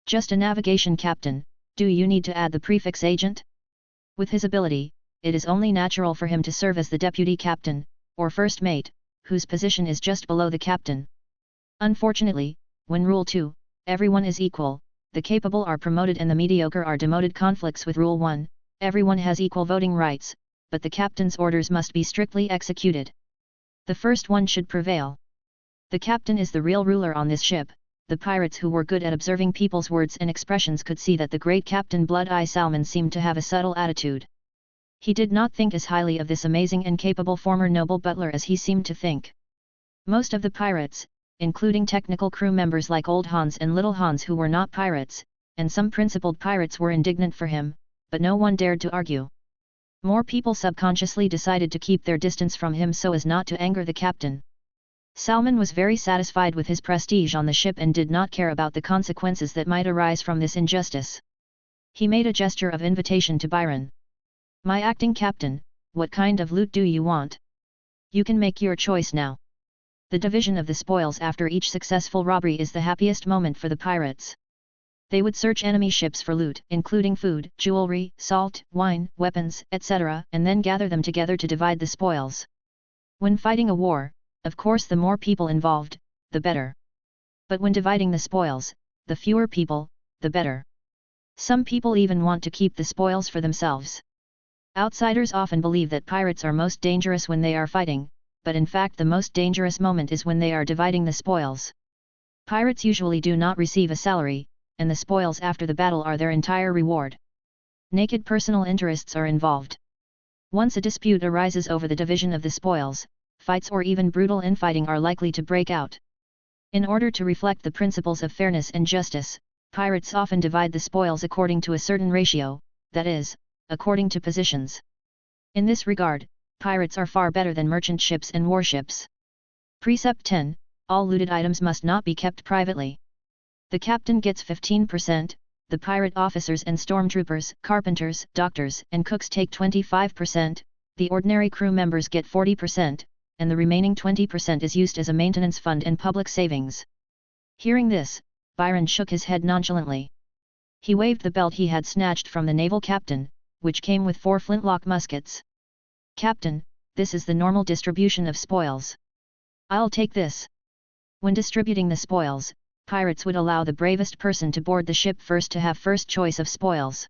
Just a navigation captain, do you need to add the prefix agent? With his ability, it is only natural for him to serve as the deputy captain, or first mate, whose position is just below the captain. Unfortunately, when Rule 2, everyone is equal, the capable are promoted and the mediocre are demoted, conflicts with Rule 1, everyone has equal voting rights, but the captain's orders must be strictly executed. The first one should prevail. The captain is the real ruler on this ship. The pirates who were good at observing people's words and expressions could see that the great Captain Blood-Eye Salmon seemed to have a subtle attitude. He did not think as highly of this amazing and capable former noble butler as he seemed to think. Most of the pirates, including technical crew members like Old Hans and Little Hans who were not pirates, and some principled pirates were indignant for him, but no one dared to argue. More people subconsciously decided to keep their distance from him so as not to anger the captain. Salmon was very satisfied with his prestige on the ship and did not care about the consequences that might arise from this injustice. He made a gesture of invitation to Byron. "My acting captain, what kind of loot do you want? You can make your choice now." The division of the spoils after each successful robbery is the happiest moment for the pirates. They would search enemy ships for loot, including food, jewelry, salt, wine, weapons, etc., and then gather them together to divide the spoils. When fighting a war, of course the more people involved, the better. But when dividing the spoils, the fewer people, the better. Some people even want to keep the spoils for themselves. Outsiders often believe that pirates are most dangerous when they are fighting, but in fact the most dangerous moment is when they are dividing the spoils. Pirates usually do not receive a salary, and the spoils after the battle are their entire reward. Naked personal interests are involved. Once a dispute arises over the division of the spoils, fights or even brutal infighting are likely to break out. In order to reflect the principles of fairness and justice, pirates often divide the spoils according to a certain ratio, that is, according to positions. In this regard, pirates are far better than merchant ships and warships. Precept 10. All looted items must not be kept privately. The captain gets 15%, the pirate officers and stormtroopers, carpenters, doctors, and cooks take 25%, the ordinary crew members get 40%, and the remaining 20% is used as a maintenance fund and public savings. Hearing this, Byron shook his head nonchalantly. He waved the belt he had snatched from the naval captain, which came with 4 flintlock muskets. "Captain, this is the normal distribution of spoils. I'll take this." When distributing the spoils, pirates would allow the bravest person to board the ship first to have first choice of spoils.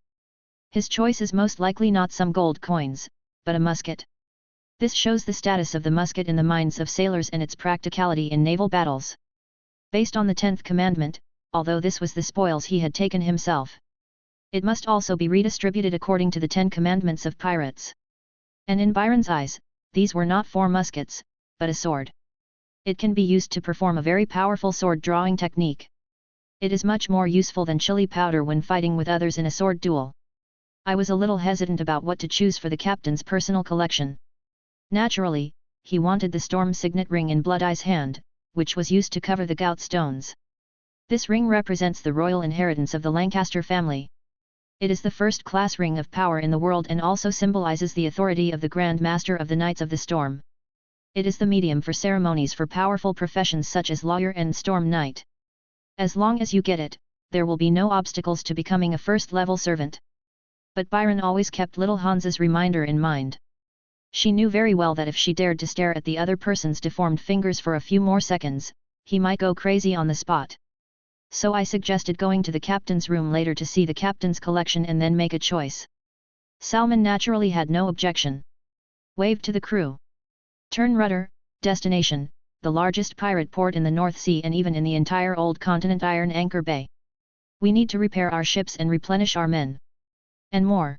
His choice is most likely not some gold coins, but a musket. This shows the status of the musket in the minds of sailors and its practicality in naval battles. Based on the 10th commandment, although this was the spoils he had taken himself, it must also be redistributed according to the 10 commandments of pirates. And in Byron's eyes, these were not 4 muskets, but a sword. It can be used to perform a very powerful sword drawing technique. It is much more useful than chili powder when fighting with others in a sword duel. I was a little hesitant about what to choose for the captain's personal collection. Naturally, he wanted the storm signet ring in Blood-Eye's hand, which was used to cover the gout stones. This ring represents the royal inheritance of the Lancaster family. It is the first-class ring of power in the world and also symbolizes the authority of the Grand Master of the Knights of the Storm. It is the medium for ceremonies for powerful professions such as lawyer and storm knight. As long as you get it, there will be no obstacles to becoming a first-level servant. But Byron always kept little Hans's reminder in mind. She knew very well that if she dared to stare at the other person's deformed fingers for a few more seconds, he might go crazy on the spot. So I suggested going to the captain's room later to see the captain's collection and then make a choice. Salmon naturally had no objection. Waved to the crew. "Turn rudder, destination, the largest pirate port in the North Sea and even in the entire old continent, Iron Anchor Bay. We need to repair our ships and replenish our men. And more."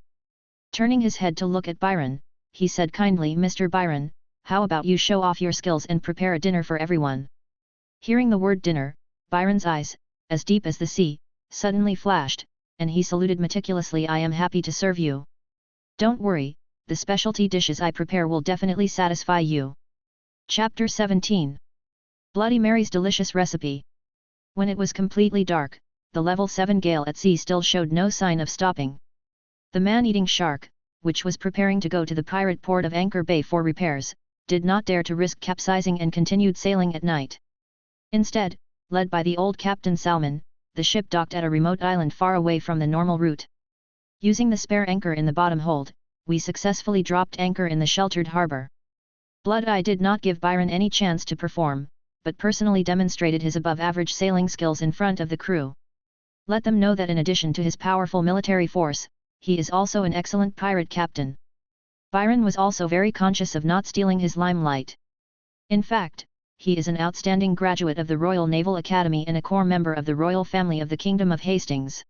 Turning his head to look at Byron, he said kindly, "Mr. Byron, how about you show off your skills and prepare a dinner for everyone?" Hearing the word dinner, Byron's eyes, as deep as the sea, suddenly flashed, and he saluted meticulously. "I am happy to serve you. Don't worry, the specialty dishes I prepare will definitely satisfy you." Chapter 17. Bloody Mary's delicious recipe. When it was completely dark, the level 7 gale at sea still showed no sign of stopping. The man-eating shark, which was preparing to go to the pirate port of Anchor Bay for repairs, did not dare to risk capsizing and continued sailing at night. Instead, led by the old Captain Salmon, the ship docked at a remote island far away from the normal route. Using the spare anchor in the bottom hold, we successfully dropped anchor in the sheltered harbour. Blood-Eye did not give Byron any chance to perform, but personally demonstrated his above-average sailing skills in front of the crew. Let them know that in addition to his powerful military force, he is also an excellent pirate captain. Byron was also very conscious of not stealing his limelight. In fact, he is an outstanding graduate of the Royal Naval Academy and a core member of the royal family of the Kingdom of Hastings.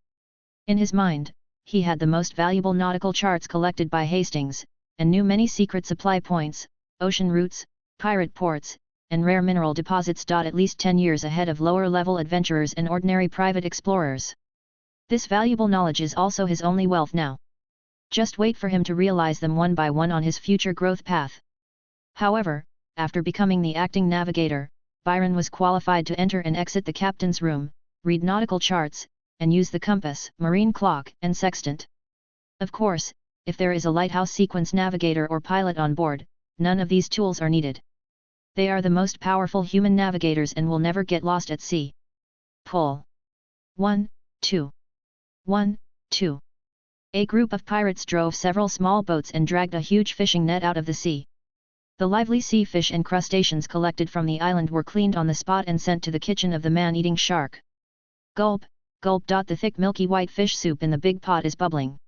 In his mind, he had the most valuable nautical charts collected by Hastings, and knew many secret supply points, ocean routes, pirate ports, and rare mineral deposits. At least 10 years ahead of lower-level adventurers and ordinary private explorers. This valuable knowledge is also his only wealth now. Just wait for him to realize them one by one on his future growth path. However, after becoming the acting navigator, Byron was qualified to enter and exit the captain's room, read nautical charts, and use the compass, marine clock, and sextant. Of course, if there is a lighthouse sequence navigator or pilot on board, none of these tools are needed. They are the most powerful human navigators and will never get lost at sea. Pull. 1, 2. 1, 2. A group of pirates drove several small boats and dragged a huge fishing net out of the sea. The lively sea fish and crustaceans collected from the island were cleaned on the spot and sent to the kitchen of the man-eating shark. Gulp, gulp. The thick milky white fish soup in the big pot is bubbling.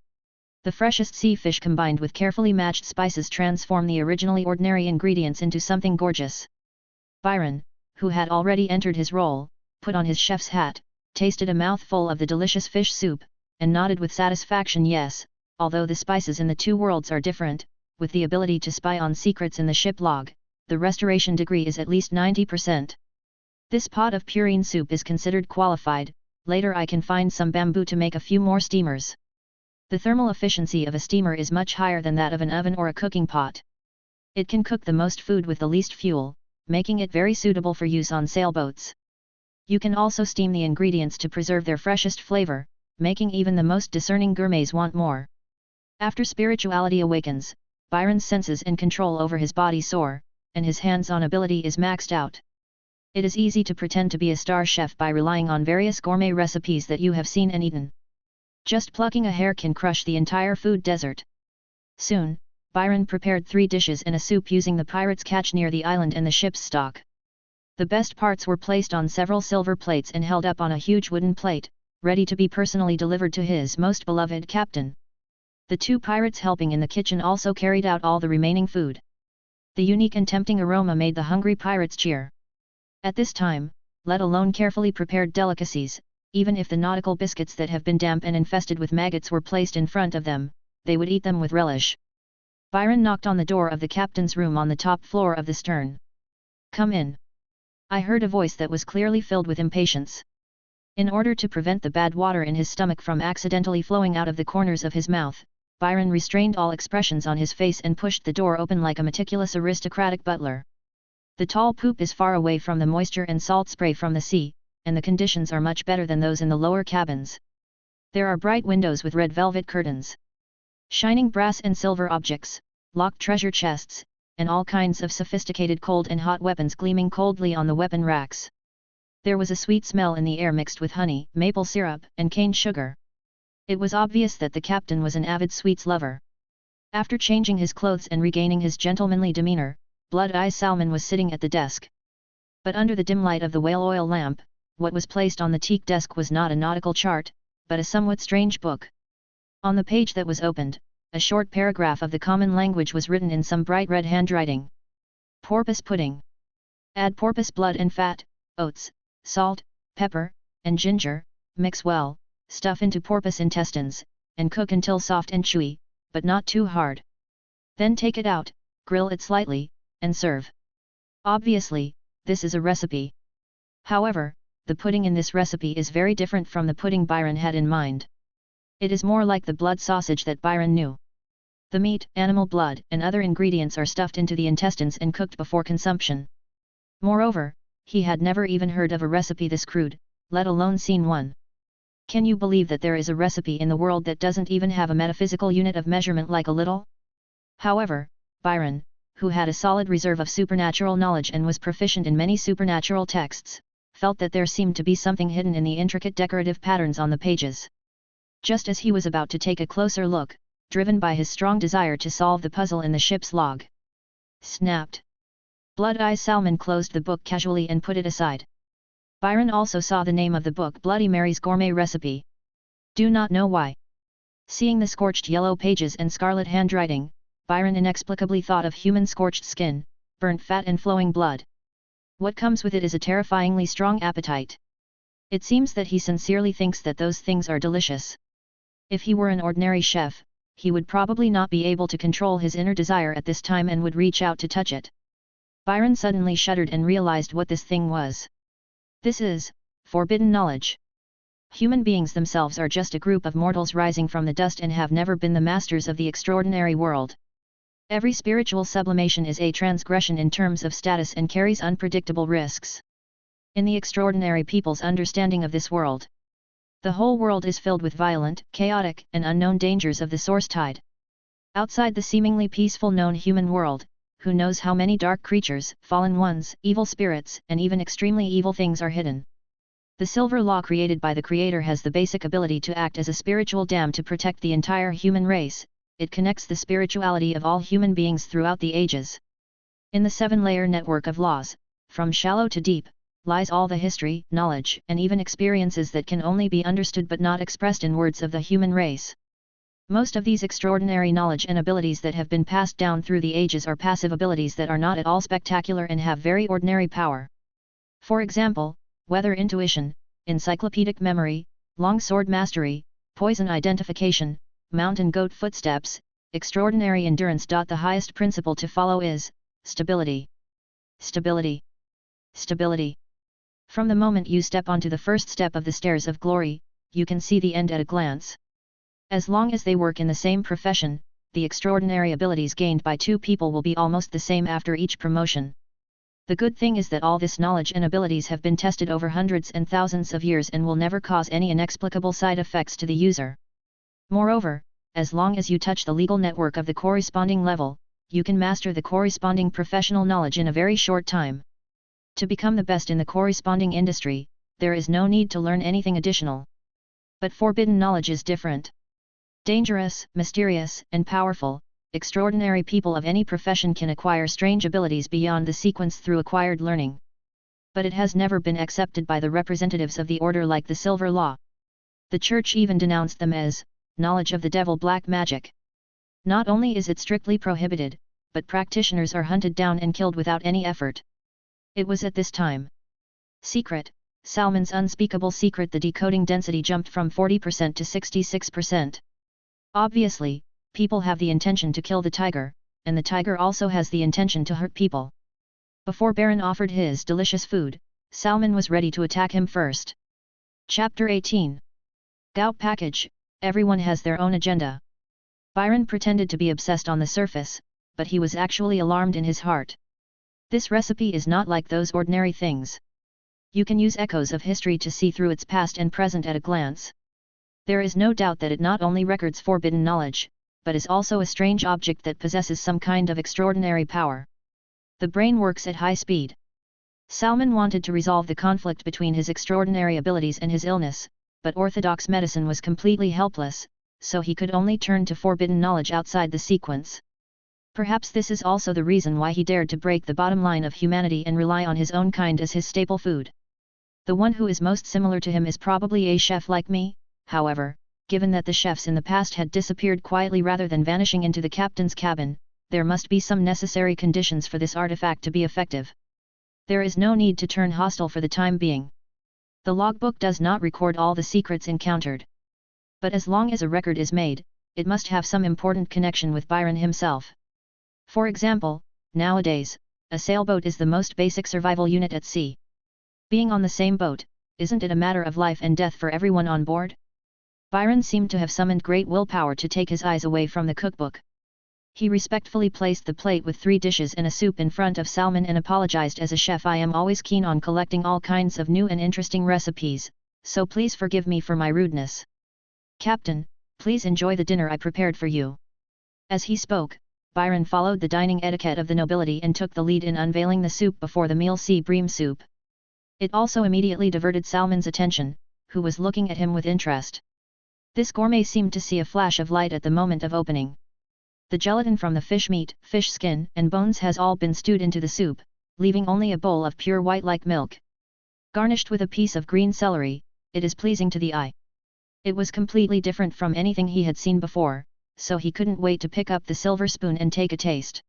The freshest sea fish combined with carefully matched spices transform the originally ordinary ingredients into something gorgeous. Byron, who had already entered his role, put on his chef's hat, tasted a mouthful of the delicious fish soup, and nodded with satisfaction. Yes, although the spices in the two worlds are different, with the ability to spy on secrets in the ship log, the restoration degree is at least 90%. This pot of purine soup is considered qualified. Later I can find some bamboo to make a few more steamers. The thermal efficiency of a steamer is much higher than that of an oven or a cooking pot. It can cook the most food with the least fuel, making it very suitable for use on sailboats. You can also steam the ingredients to preserve their freshest flavor, making even the most discerning gourmets want more. After spirituality awakens, Byron's senses and control over his body soar, and his hands-on ability is maxed out. It is easy to pretend to be a star chef by relying on various gourmet recipes that you have seen and eaten. Just plucking a hair can crush the entire food desert. Soon, Byron prepared 3 dishes and a soup using the pirates' catch near the island and the ship's stock. The best parts were placed on several silver plates and held up on a huge wooden plate, ready to be personally delivered to his most beloved captain. The 2 pirates helping in the kitchen also carried out all the remaining food. The unique and tempting aroma made the hungry pirates cheer. At this time, let alone carefully prepared delicacies, even if the nautical biscuits that have been damp and infested with maggots were placed in front of them, they would eat them with relish. Byron knocked on the door of the captain's room on the top floor of the stern. "Come in." I heard a voice that was clearly filled with impatience. In order to prevent the bad water in his stomach from accidentally flowing out of the corners of his mouth, Byron restrained all expressions on his face and pushed the door open like a meticulous aristocratic butler. The tall poop is far away from the moisture and salt spray from the sea, and the conditions are much better than those in the lower cabins. There are bright windows with red velvet curtains, shining brass and silver objects, locked treasure chests, and all kinds of sophisticated cold and hot weapons gleaming coldly on the weapon racks. There was a sweet smell in the air mixed with honey, maple syrup, and cane sugar. It was obvious that the captain was an avid sweets lover. After changing his clothes and regaining his gentlemanly demeanor, Blood-Eyed Salmon was sitting at the desk. But under the dim light of the whale oil lamp, what was placed on the teak desk was not a nautical chart, but a somewhat strange book. On the page that was opened, a short paragraph of the common language was written in some bright red handwriting. Porpoise pudding. Add porpoise blood and fat, oats, salt, pepper, and ginger, mix well, stuff into porpoise intestines, and cook until soft and chewy, but not too hard. Then take it out, grill it slightly, and serve. Obviously, this is a recipe. However, the pudding in this recipe is very different from the pudding Byron had in mind. It is more like the blood sausage that Byron knew. The meat, animal blood, and other ingredients are stuffed into the intestines and cooked before consumption. Moreover, he had never even heard of a recipe this crude, let alone seen one. Can you believe that there is a recipe in the world that doesn't even have a metaphysical unit of measurement like a little? However, Byron, who had a solid reserve of supernatural knowledge and was proficient in many supernatural texts, felt that there seemed to be something hidden in the intricate decorative patterns on the pages. Just as he was about to take a closer look, driven by his strong desire to solve the puzzle in the ship's log. Snapped. Blood-Eyed Salmon closed the book casually and put it aside. Byron also saw the name of the book, Bloody Mary's Gourmet Recipe. Do not know why. Seeing the scorched yellow pages and scarlet handwriting, Byron inexplicably thought of human scorched skin, burnt fat and flowing blood. What comes with it is a terrifyingly strong appetite. It seems that he sincerely thinks that those things are delicious. If he were an ordinary chef, he would probably not be able to control his inner desire at this time and would reach out to touch it. Byron suddenly shuddered and realized what this thing was. This is forbidden knowledge. Human beings themselves are just a group of mortals rising from the dust and have never been the masters of the extraordinary world. Every spiritual sublimation is a transgression in terms of status and carries unpredictable risks. In the extraordinary people's understanding of this world, The whole world is filled with violent, chaotic, and unknown dangers of the source tide. Outside the seemingly peaceful known human world, who knows how many dark creatures, fallen ones, evil spirits, and even extremely evil things are hidden. The silver law created by the Creator has the basic ability to act as a spiritual dam to protect the entire human race. It connects the spirituality of all human beings throughout the ages. In the 7-layer network of laws, from shallow to deep, lies all the history, knowledge, and even experiences that can only be understood but not expressed in words of the human race. Most of these extraordinary knowledge and abilities that have been passed down through the ages are passive abilities that are not at all spectacular and have very ordinary power. For example, weather intuition, encyclopedic memory, long sword mastery, poison identification, mountain goat footsteps, extraordinary endurance. The highest principle to follow is stability. Stability. Stability. From the moment you step onto the first step of the stairs of glory, you can see the end at a glance. As long as they work in the same profession, the extraordinary abilities gained by two people will be almost the same after each promotion. The good thing is that all this knowledge and abilities have been tested over hundreds and thousands of years and will never cause any inexplicable side effects to the user. Moreover, as long as you touch the legal network of the corresponding level, you can master the corresponding professional knowledge in a very short time. To become the best in the corresponding industry, there is no need to learn anything additional. But forbidden knowledge is different. Dangerous, mysterious, and powerful, extraordinary people of any profession can acquire strange abilities beyond the sequence through acquired learning. But it has never been accepted by the representatives of the order like the Silver Law. The Church even denounced them as knowledge of the devil, black magic. Not only is it strictly prohibited, but practitioners are hunted down and killed without any effort. It was at this time. Secret, Salmon's unspeakable secret, the decoding density jumped from 40% to 66%. Obviously, people have the intention to kill the tiger, and the tiger also has the intention to hurt people. Before Byron offered his delicious food, Salmon was ready to attack him first. Chapter 18. Gout package, everyone has their own agenda. Byron pretended to be obsessed on the surface, but he was actually alarmed in his heart. This recipe is not like those ordinary things. You can use echoes of history to see through its past and present at a glance. There is no doubt that it not only records forbidden knowledge, but is also a strange object that possesses some kind of extraordinary power. The brain works at high speed. Salmon wanted to resolve the conflict between his extraordinary abilities and his illness, but orthodox medicine was completely helpless, so he could only turn to forbidden knowledge outside the sequence. Perhaps this is also the reason why he dared to break the bottom line of humanity and rely on his own kind as his staple food. The one who is most similar to him is probably a chef like me. However, given that the chefs in the past had disappeared quietly rather than vanishing into the captain's cabin, there must be some necessary conditions for this artifact to be effective. There is no need to turn hostile for the time being. The logbook does not record all the secrets encountered. But as long as a record is made, it must have some important connection with Byron himself. For example, nowadays, a sailboat is the most basic survival unit at sea. Being on the same boat, isn't it a matter of life and death for everyone on board? Byron seemed to have summoned great willpower to take his eyes away from the cookbook. He respectfully placed the plate with 3 dishes and a soup in front of Salmon and apologized. As a chef, I am always keen on collecting all kinds of new and interesting recipes, so please forgive me for my rudeness. Captain, please enjoy the dinner I prepared for you. As he spoke, Byron followed the dining etiquette of the nobility and took the lead in unveiling the soup before the meal, sea bream soup. It also immediately diverted Salmon's attention, who was looking at him with interest. This gourmet seemed to see a flash of light at the moment of opening. The gelatin from the fish meat, fish skin, and bones has all been stewed into the soup, leaving only a bowl of pure white like milk. Garnished with a piece of green celery, it is pleasing to the eye. It was completely different from anything he had seen before, so he couldn't wait to pick up the silver spoon and take a taste.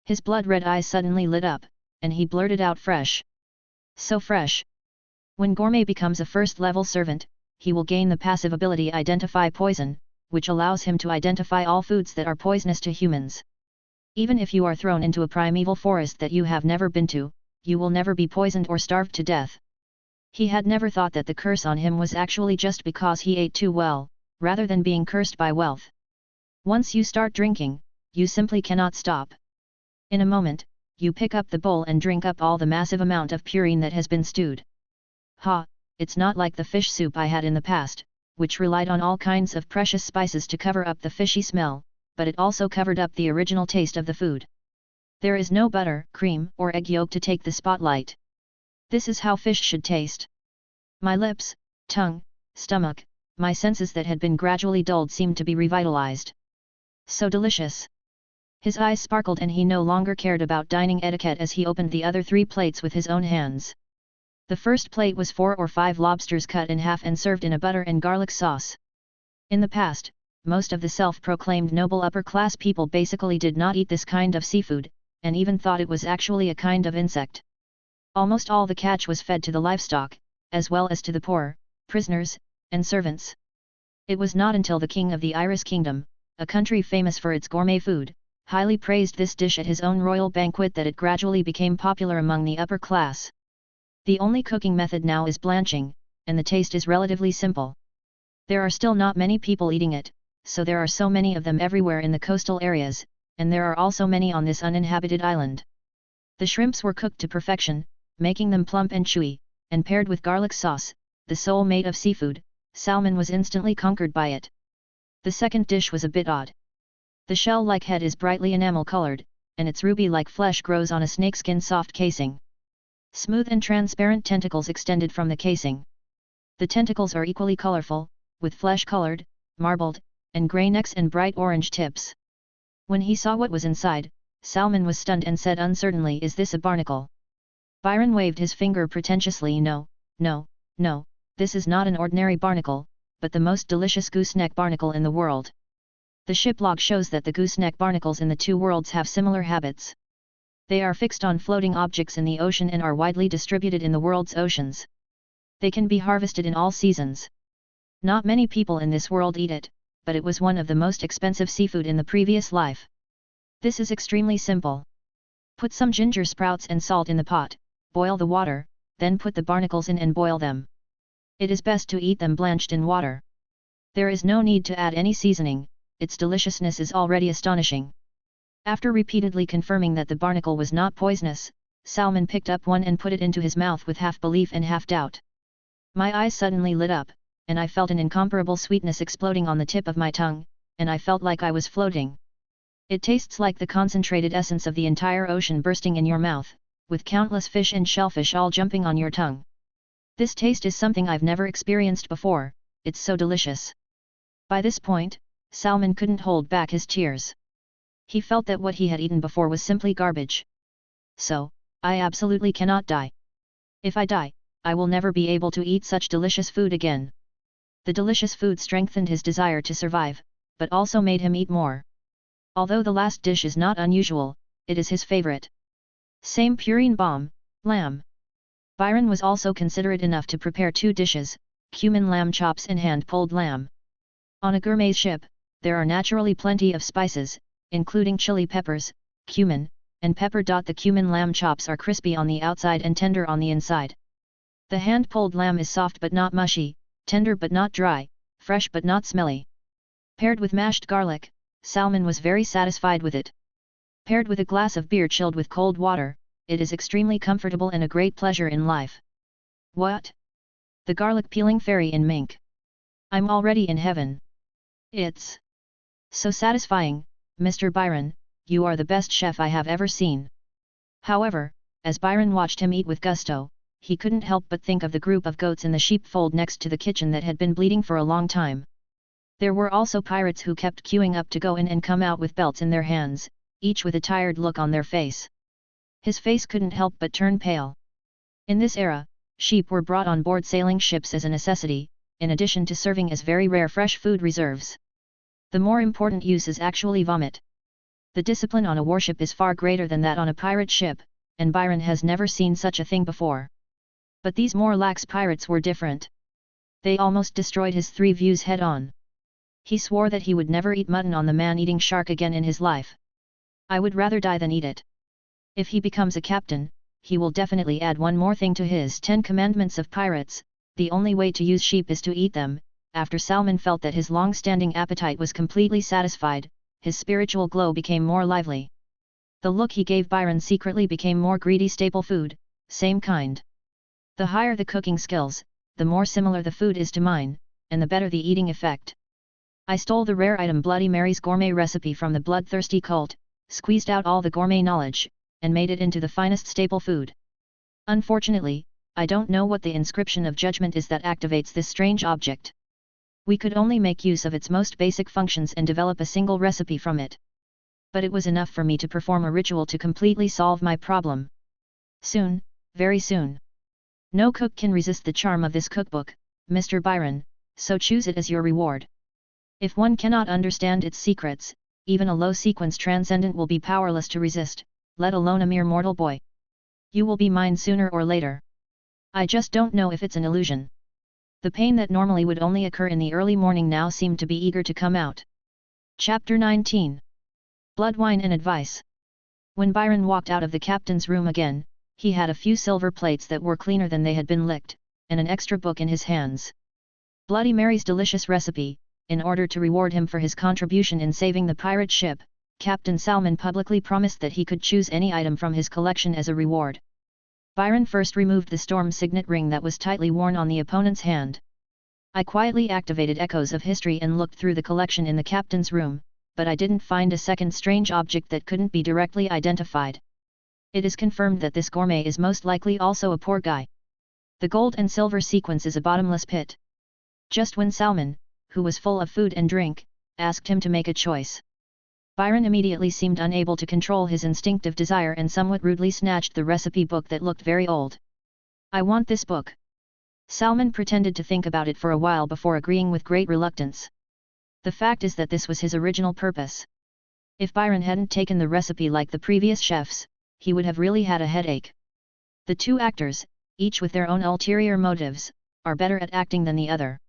His blood-red eyes suddenly lit up, and he blurted out, "Fresh. So fresh." When Gourmet becomes a first-level servant, he will gain the passive ability Identify Poison, which allows him to identify all foods that are poisonous to humans. Even if you are thrown into a primeval forest that you have never been to, you will never be poisoned or starved to death. He had never thought that the curse on him was actually just because he ate too well, rather than being cursed by wealth. Once you start drinking, you simply cannot stop. In a moment, you pick up the bowl and drink up all the massive amount of purine that has been stewed. Ha, it's not like the fish soup I had in the past, which relied on all kinds of precious spices to cover up the fishy smell, but it also covered up the original taste of the food. There is no butter, cream, or egg yolk to take the spotlight. This is how fish should taste. My lips, tongue, stomach, my senses that had been gradually dulled seemed to be revitalized. So delicious! His eyes sparkled and he no longer cared about dining etiquette as he opened the other 3 plates with his own hands. The first plate was 4 or 5 lobsters cut in half and served in a butter and garlic sauce. In the past, most of the self-proclaimed noble upper-class people basically did not eat this kind of seafood, and even thought it was actually a kind of insect. Almost all the catch was fed to the livestock, as well as to the poor, prisoners, and servants. It was not until the king of the Iris Kingdom, a country famous for its gourmet food, highly praised this dish at his own royal banquet that it gradually became popular among the upper class. The only cooking method now is blanching, and the taste is relatively simple. There are still not many people eating it, so there are so many of them everywhere in the coastal areas, and there are also many on this uninhabited island. The shrimps were cooked to perfection, making them plump and chewy, and paired with garlic sauce, the soul mate of seafood, salmon was instantly conquered by it. The second dish was a bit odd. The shell-like head is brightly enamel-colored, and its ruby-like flesh grows on a snakeskin soft casing. Smooth and transparent tentacles extended from the casing. The tentacles are equally colorful, with flesh-colored, marbled, and gray necks and bright orange tips. When he saw what was inside, Salmon was stunned and said uncertainly, "Is this a barnacle?" Byron waved his finger pretentiously. No, this is not an ordinary barnacle, but the most delicious gooseneck barnacle in the world. The ship log shows that the gooseneck barnacles in the 2 worlds have similar habits. They are fixed on floating objects in the ocean and are widely distributed in the world's oceans. They can be harvested in all seasons. Not many people in this world eat it, but it was one of the most expensive seafood in the previous life. This is extremely simple. Put some ginger sprouts and salt in the pot, boil the water, then put the barnacles in and boil them. It is best to eat them blanched in water. There is no need to add any seasoning, its deliciousness is already astonishing. After repeatedly confirming that the barnacle was not poisonous, Salmon picked up one and put it into his mouth with half belief and half doubt. My eyes suddenly lit up, and I felt an incomparable sweetness exploding on the tip of my tongue, and I felt like I was floating. It tastes like the concentrated essence of the entire ocean bursting in your mouth, with countless fish and shellfish all jumping on your tongue. This taste is something I've never experienced before, it's so delicious. By this point, Salmon couldn't hold back his tears. He felt that what he had eaten before was simply garbage. So, I absolutely cannot die. If I die, I will never be able to eat such delicious food again. The delicious food strengthened his desire to survive, but also made him eat more. Although the last dish is not unusual, it is his favorite. Same purine bomb, lamb. Byron was also considerate enough to prepare 2 dishes, cumin lamb chops and hand-pulled lamb. On a gourmet ship, there are naturally plenty of spices, including chili peppers, cumin, and pepper. The cumin lamb chops are crispy on the outside and tender on the inside. The hand-pulled lamb is soft but not mushy, tender but not dry, fresh but not smelly. Paired with mashed garlic, Salmon was very satisfied with it. Paired with a glass of beer chilled with cold water, it is extremely comfortable and a great pleasure in life. What? The garlic peeling fairy in mink. I'm already in heaven. It's so satisfying, Mr. Byron, you are the best chef I have ever seen. However, as Byron watched him eat with gusto, he couldn't help but think of the group of goats in the sheepfold next to the kitchen that had been bleeding for a long time. There were also pirates who kept queuing up to go in and come out with belts in their hands, each with a tired look on their face. His face couldn't help but turn pale. In this era, sheep were brought on board sailing ships as a necessity, in addition to serving as very rare fresh food reserves. The more important use is actually vomit. The discipline on a warship is far greater than that on a pirate ship, and Byron has never seen such a thing before. But these more lax pirates were different. They almost destroyed his 3 views head-on. He swore that he would never eat mutton on the man-eating shark again in his life. I would rather die than eat it. If he becomes a captain, he will definitely add one more thing to his 10 commandments of pirates: the only way to use sheep is to eat them. After Salmon felt that his long-standing appetite was completely satisfied, his spiritual glow became more lively. The look he gave Byron secretly became more greedy. Staple food, same kind. The higher the cooking skills, the more similar the food is to mine, and the better the eating effect. I stole the rare item Bloody Mary's gourmet recipe from the bloodthirsty cult, squeezed out all the gourmet knowledge, and made it into the finest staple food. Unfortunately, I don't know what the inscription of judgment is that activates this strange object. We could only make use of its most basic functions and develop a single recipe from it. But it was enough for me to perform a ritual to completely solve my problem. Soon, very soon. No cook can resist the charm of this cookbook, Mr. Byron, so choose it as your reward. If one cannot understand its secrets, even a low-sequence transcendent will be powerless to resist, let alone a mere mortal boy. You will be mine sooner or later. I just don't know if it's an illusion. The pain that normally would only occur in the early morning now seemed to be eager to come out. Chapter 19. Blood, Wine and Advice. When Byron walked out of the captain's room again, he had a few silver plates that were cleaner than they had been licked, and an extra book in his hands. Bloody Mary's delicious recipe. In order to reward him for his contribution in saving the pirate ship, Captain Salmon publicly promised that he could choose any item from his collection as a reward. Byron first removed the storm signet ring that was tightly worn on the opponent's hand. I quietly activated Echoes of History and looked through the collection in the captain's room, but I didn't find a second strange object that couldn't be directly identified. It is confirmed that this gourmet is most likely also a poor guy. The gold and silver sequence is a bottomless pit. Just when Salmon, who was full of food and drink, asked him to make a choice, Byron immediately seemed unable to control his instinctive desire and somewhat rudely snatched the recipe book that looked very old. I want this book. Salmon pretended to think about it for a while before agreeing with great reluctance. The fact is that this was his original purpose. If Byron hadn't taken the recipe like the previous chefs, he would have really had a headache. The two actors, each with their own ulterior motives, are better at acting than the other.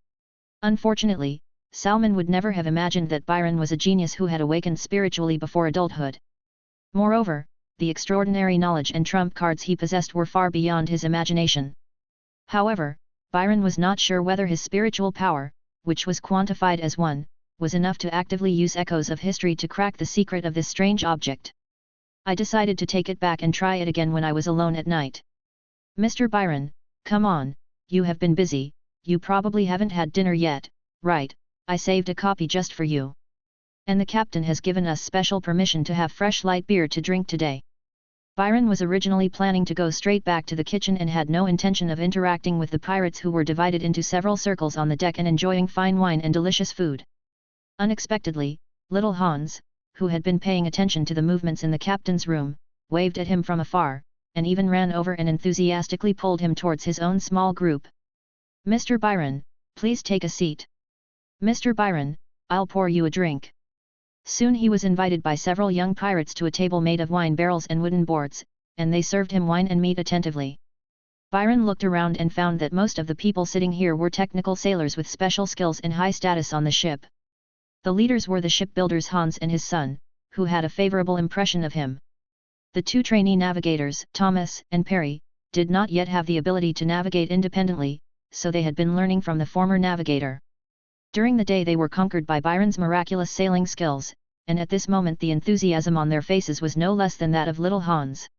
Unfortunately, Salmon would never have imagined that Byron was a genius who had awakened spiritually before adulthood. Moreover, the extraordinary knowledge and trump cards he possessed were far beyond his imagination. However, Byron was not sure whether his spiritual power, which was quantified as 1, was enough to actively use Echoes of History to crack the secret of this strange object. I decided to take it back and try it again when I was alone at night. Mr. Byron, come on, you have been busy. You probably haven't had dinner yet, right? I saved a copy just for you. And the captain has given us special permission to have fresh light beer to drink today. Byron was originally planning to go straight back to the kitchen and had no intention of interacting with the pirates who were divided into several circles on the deck and enjoying fine wine and delicious food. Unexpectedly, little Hans, who had been paying attention to the movements in the captain's room, waved at him from afar, and even ran over and enthusiastically pulled him towards his own small group. Mr. Byron, please take a seat. Mr. Byron, I'll pour you a drink. Soon he was invited by several young pirates to a table made of wine barrels and wooden boards, and they served him wine and meat attentively. Byron looked around and found that most of the people sitting here were technical sailors with special skills and high status on the ship. The leaders were the shipbuilders Hans and his son, who had a favorable impression of him. The two trainee navigators, Thomas and Perry, did not yet have the ability to navigate independently, so they had been learning from the former navigator. During the day they were conquered by Byron's miraculous sailing skills, and at this moment the enthusiasm on their faces was no less than that of little Hans.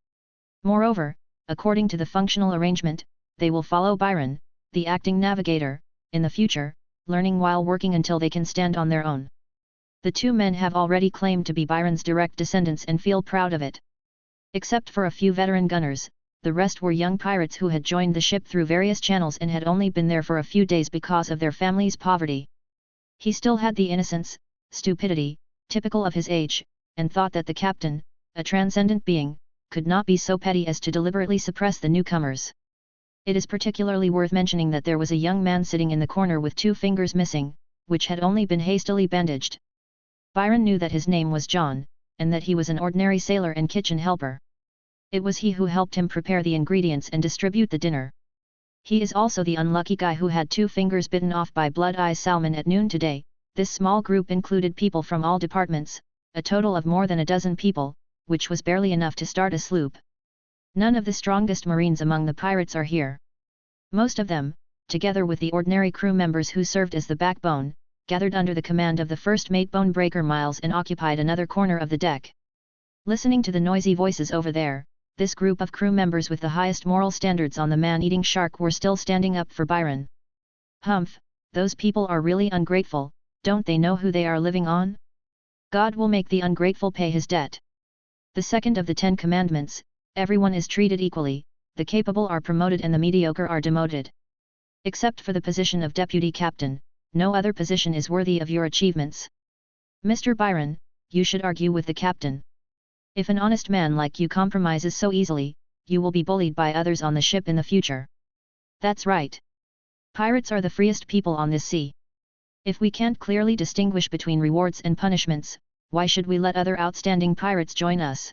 Moreover, according to the functional arrangement, they will follow Byron, the acting navigator, in the future, learning while working until they can stand on their own. The two men have already claimed to be Byron's direct descendants and feel proud of it. Except for a few veteran gunners, the rest were young pirates who had joined the ship through various channels and had only been there for a few days because of their family's poverty. He still had the innocence, stupidity, typical of his age, and thought that the captain, a transcendent being, could not be so petty as to deliberately suppress the newcomers. It is particularly worth mentioning that there was a young man sitting in the corner with 2 fingers missing, which had only been hastily bandaged. Byron knew that his name was John, and that he was an ordinary sailor and kitchen helper. It was he who helped him prepare the ingredients and distribute the dinner. He is also the unlucky guy who had 2 fingers bitten off by Blood-Eyes Salmon at noon today. This small group included people from all departments, a total of more than a dozen people, which was barely enough to start a sloop. None of the strongest marines among the pirates are here. Most of them, together with the ordinary crew members who served as the backbone, gathered under the command of the first mate Bonebreaker Miles and occupied another corner of the deck. Listening to the noisy voices over there, this group of crew members with the highest moral standards on the man-eating shark were still standing up for Byron. Humph, those people are really ungrateful, don't they know who they are living on? God will make the ungrateful pay his debt. The second of the 10 Commandments, everyone is treated equally, the capable are promoted and the mediocre are demoted. Except for the position of deputy captain, no other position is worthy of your achievements. Mr. Byron, you should argue with the captain. If an honest man like you compromises so easily, you will be bullied by others on the ship in the future. That's right. Pirates are the freest people on this sea. If we can't clearly distinguish between rewards and punishments, why should we let other outstanding pirates join us?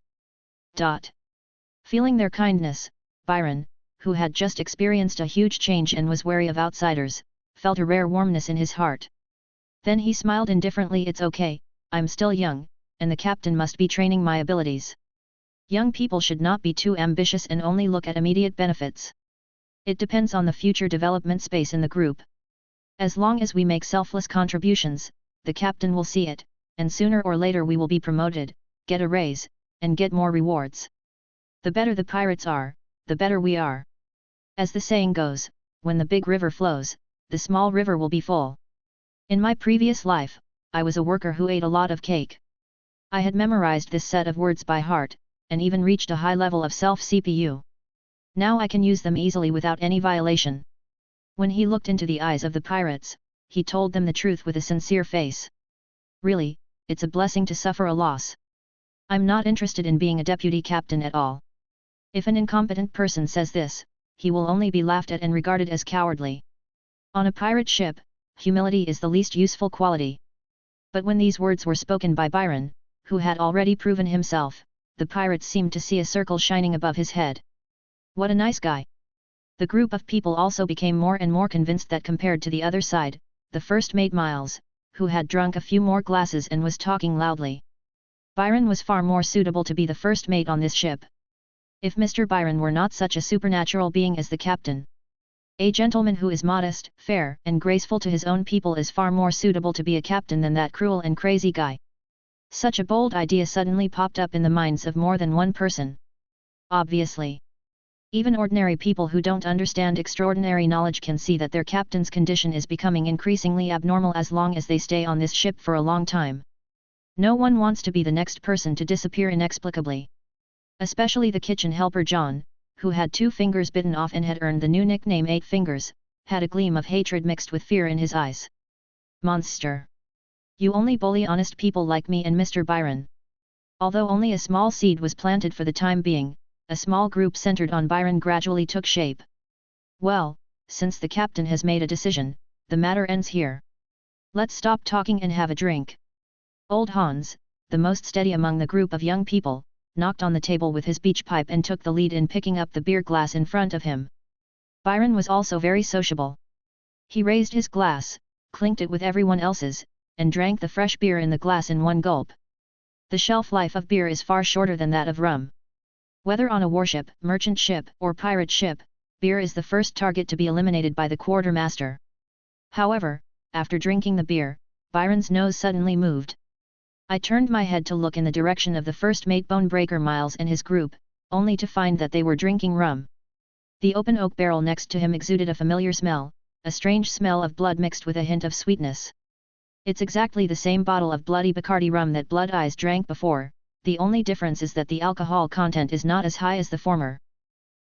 Feeling their kindness, Byron, who had just experienced a huge change and was wary of outsiders, felt a rare warmness in his heart. Then he smiled indifferently. It's okay, I'm still young, and the captain must be training my abilities. Young people should not be too ambitious and only look at immediate benefits. It depends on the future development space in the group. As long as we make selfless contributions, the captain will see it, and sooner or later we will be promoted, get a raise, and get more rewards. The better the pirates are, the better we are. As the saying goes, when the big river flows, the small river will be full. In my previous life, I was a worker who ate a lot of cake. I had memorized this set of words by heart, and even reached a high level of self-CPU. Now I can use them easily without any violation. When he looked into the eyes of the pirates, he told them the truth with a sincere face. Really, it's a blessing to suffer a loss. I'm not interested in being a deputy captain at all. If an incompetent person says this, he will only be laughed at and regarded as cowardly. On a pirate ship, humility is the least useful quality. But when these words were spoken by Byron, who had already proven himself, the pirates seemed to see a circle shining above his head. What a nice guy! The group of people also became more and more convinced that compared to the other side, the first mate Miles, who had drunk a few more glasses and was talking loudly, Byron was far more suitable to be the first mate on this ship. If Mr. Byron were not such a supernatural being as the captain. A gentleman who is modest, fair, and graceful to his own people is far more suitable to be a captain than that cruel and crazy guy. Such a bold idea suddenly popped up in the minds of more than one person. Obviously, even ordinary people who don't understand extraordinary knowledge can see that their captain's condition is becoming increasingly abnormal as long as they stay on this ship for a long time. No one wants to be the next person to disappear inexplicably. Especially the kitchen helper John, who had 2 fingers bitten off and had earned the new nickname 8 Fingers, had a gleam of hatred mixed with fear in his eyes. Monster! You only bully honest people like me and Mr. Byron. Although only a small seed was planted for the time being, a small group centered on Byron gradually took shape. Well, since the captain has made a decision, the matter ends here. Let's stop talking and have a drink. Old Hans, the most steady among the group of young people, knocked on the table with his beach pipe and took the lead in picking up the beer glass in front of him. Byron was also very sociable. He raised his glass, clinked it with everyone else's, and drank the fresh beer in the glass in one gulp. The shelf life of beer is far shorter than that of rum. Whether on a warship, merchant ship, or pirate ship, beer is the first target to be eliminated by the quartermaster. However, after drinking the beer, Byron's nose suddenly moved. I turned my head to look in the direction of the first mate Bonebreaker Miles and his group, only to find that they were drinking rum. The open oak barrel next to him exuded a familiar smell, a strange smell of blood mixed with a hint of sweetness. It's exactly the same bottle of bloody Bacardi rum that Blood Eyes drank before, the only difference is that the alcohol content is not as high as the former.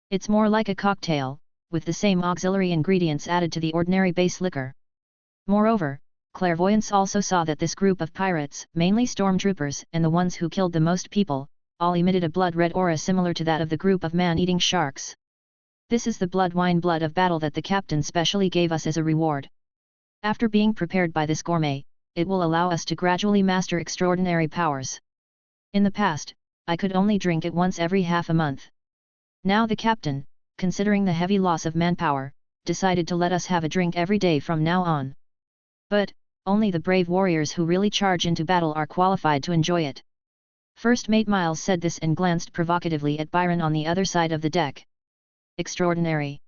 It's more like a cocktail, with the same auxiliary ingredients added to the ordinary base liquor. Moreover, clairvoyance also saw that this group of pirates, mainly stormtroopers and the ones who killed the most people, all emitted a blood-red aura similar to that of the group of man-eating sharks. This is the blood wine blood of battle that the captain specially gave us as a reward. After being prepared by this gourmet, it will allow us to gradually master extraordinary powers. In the past, I could only drink it once every half a month. Now the captain, considering the heavy loss of manpower, decided to let us have a drink every day from now on. But, only the brave warriors who really charge into battle are qualified to enjoy it. First Mate Miles said this and glanced provocatively at Byron on the other side of the deck. Extraordinary.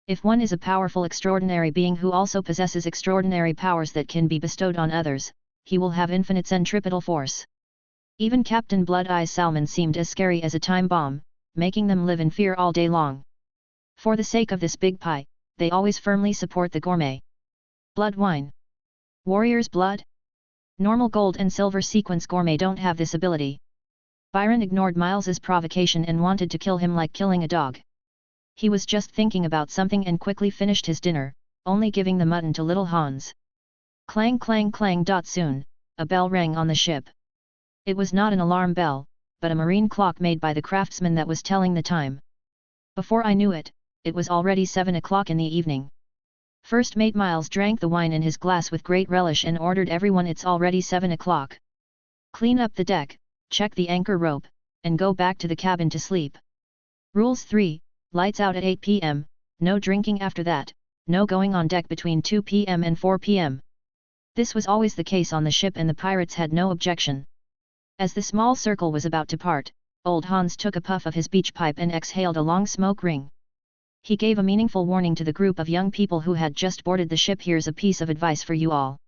If one is a powerful extraordinary being who also possesses extraordinary powers that can be bestowed on others, he will have infinite centripetal force. Even Captain Blood Eyes Salmon seemed as scary as a time bomb, making them live in fear all day long. For the sake of this big pie, they always firmly support the gourmet. Blood wine. Warrior's blood? Normal gold and silver sequence gourmet don't have this ability. Byron ignored Miles's provocation and wanted to kill him like killing a dog. He was just thinking about something and quickly finished his dinner, only giving the mutton to little Hans. Clang clang clang. Soon, a bell rang on the ship. It was not an alarm bell, but a marine clock made by the craftsman that was telling the time. Before I knew it, it was already 7 o'clock in the evening. First Mate Miles drank the wine in his glass with great relish and ordered everyone, "It's already 7 o'clock. Clean up the deck, check the anchor rope, and go back to the cabin to sleep. Rules 3, lights out at 8 p.m, no drinking after that, no going on deck between 2 p.m. and 4 p.m. This was always the case on the ship and the pirates had no objection. As the small circle was about to part, old Hans took a puff of his beach pipe and exhaled a long smoke ring. He gave a meaningful warning to the group of young people who had just boarded the ship. "Here's a piece of advice for you all.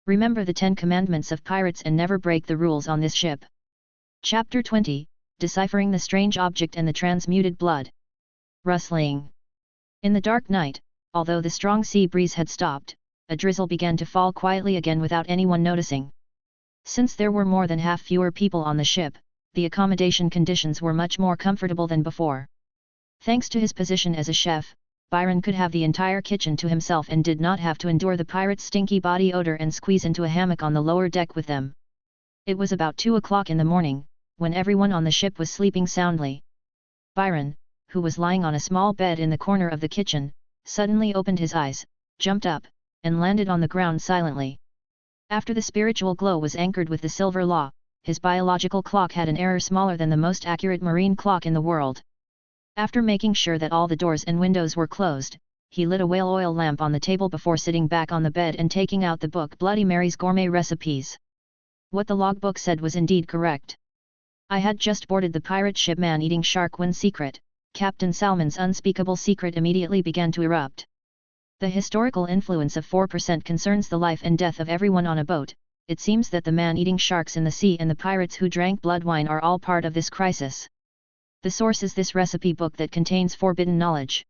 Remember the 10 commandments of pirates and never break the rules on this ship." Chapter 20, Deciphering the Strange Object and the Transmuted Blood. Rustling. In the dark night, although the strong sea breeze had stopped, a drizzle began to fall quietly again without anyone noticing. Since there were more than half fewer people on the ship, the accommodation conditions were much more comfortable than before. Thanks to his position as a chef, Byron could have the entire kitchen to himself and did not have to endure the pirates' stinky body odor and squeeze into a hammock on the lower deck with them. It was about 2 o'clock in the morning, when everyone on the ship was sleeping soundly. Byron, who was lying on a small bed in the corner of the kitchen, suddenly opened his eyes, jumped up, and landed on the ground silently. After the spiritual glow was anchored with the silver law, his biological clock had an error smaller than the most accurate marine clock in the world. After making sure that all the doors and windows were closed, he lit a whale oil lamp on the table before sitting back on the bed and taking out the book Bloody Mary's Gourmet Recipes. What the logbook said was indeed correct. I had just boarded the pirate ship Man-Eating Shark when secret, Captain Salmon's unspeakable secret immediately began to erupt. The historical influence of 4% concerns the life and death of everyone on a boat. It seems that the man-eating sharks in the sea and the pirates who drank blood wine are all part of this crisis. The source is this recipe book that contains forbidden knowledge.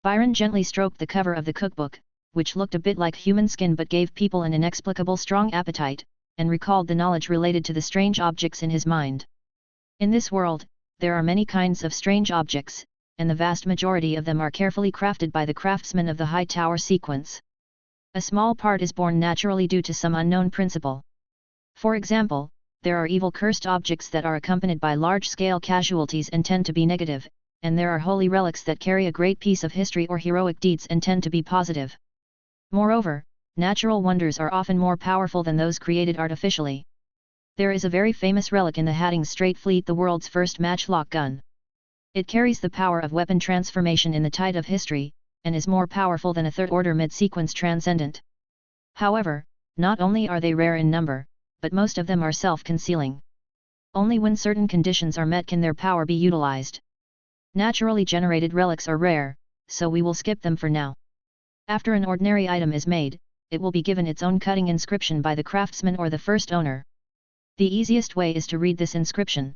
Byron gently stroked the cover of the cookbook, which looked a bit like human skin but gave people an inexplicable strong appetite, and recalled the knowledge related to the strange objects in his mind. In this world, there are many kinds of strange objects, and the vast majority of them are carefully crafted by the craftsmen of the high tower sequence. A small part is born naturally due to some unknown principle. For example, there are evil cursed objects that are accompanied by large-scale casualties and tend to be negative, and there are holy relics that carry a great piece of history or heroic deeds and tend to be positive. Moreover, natural wonders are often more powerful than those created artificially. There is a very famous relic in the Hadding's Strait Fleet, the world's first matchlock gun. It carries the power of weapon transformation in the tide of history, and is more powerful than a third-order mid-sequence transcendent. However, not only are they rare in number, but most of them are self-concealing. Only when certain conditions are met can their power be utilized. Naturally generated relics are rare, so we will skip them for now. After an ordinary item is made, it will be given its own cutting inscription by the craftsman or the first owner. The easiest way is to read this inscription.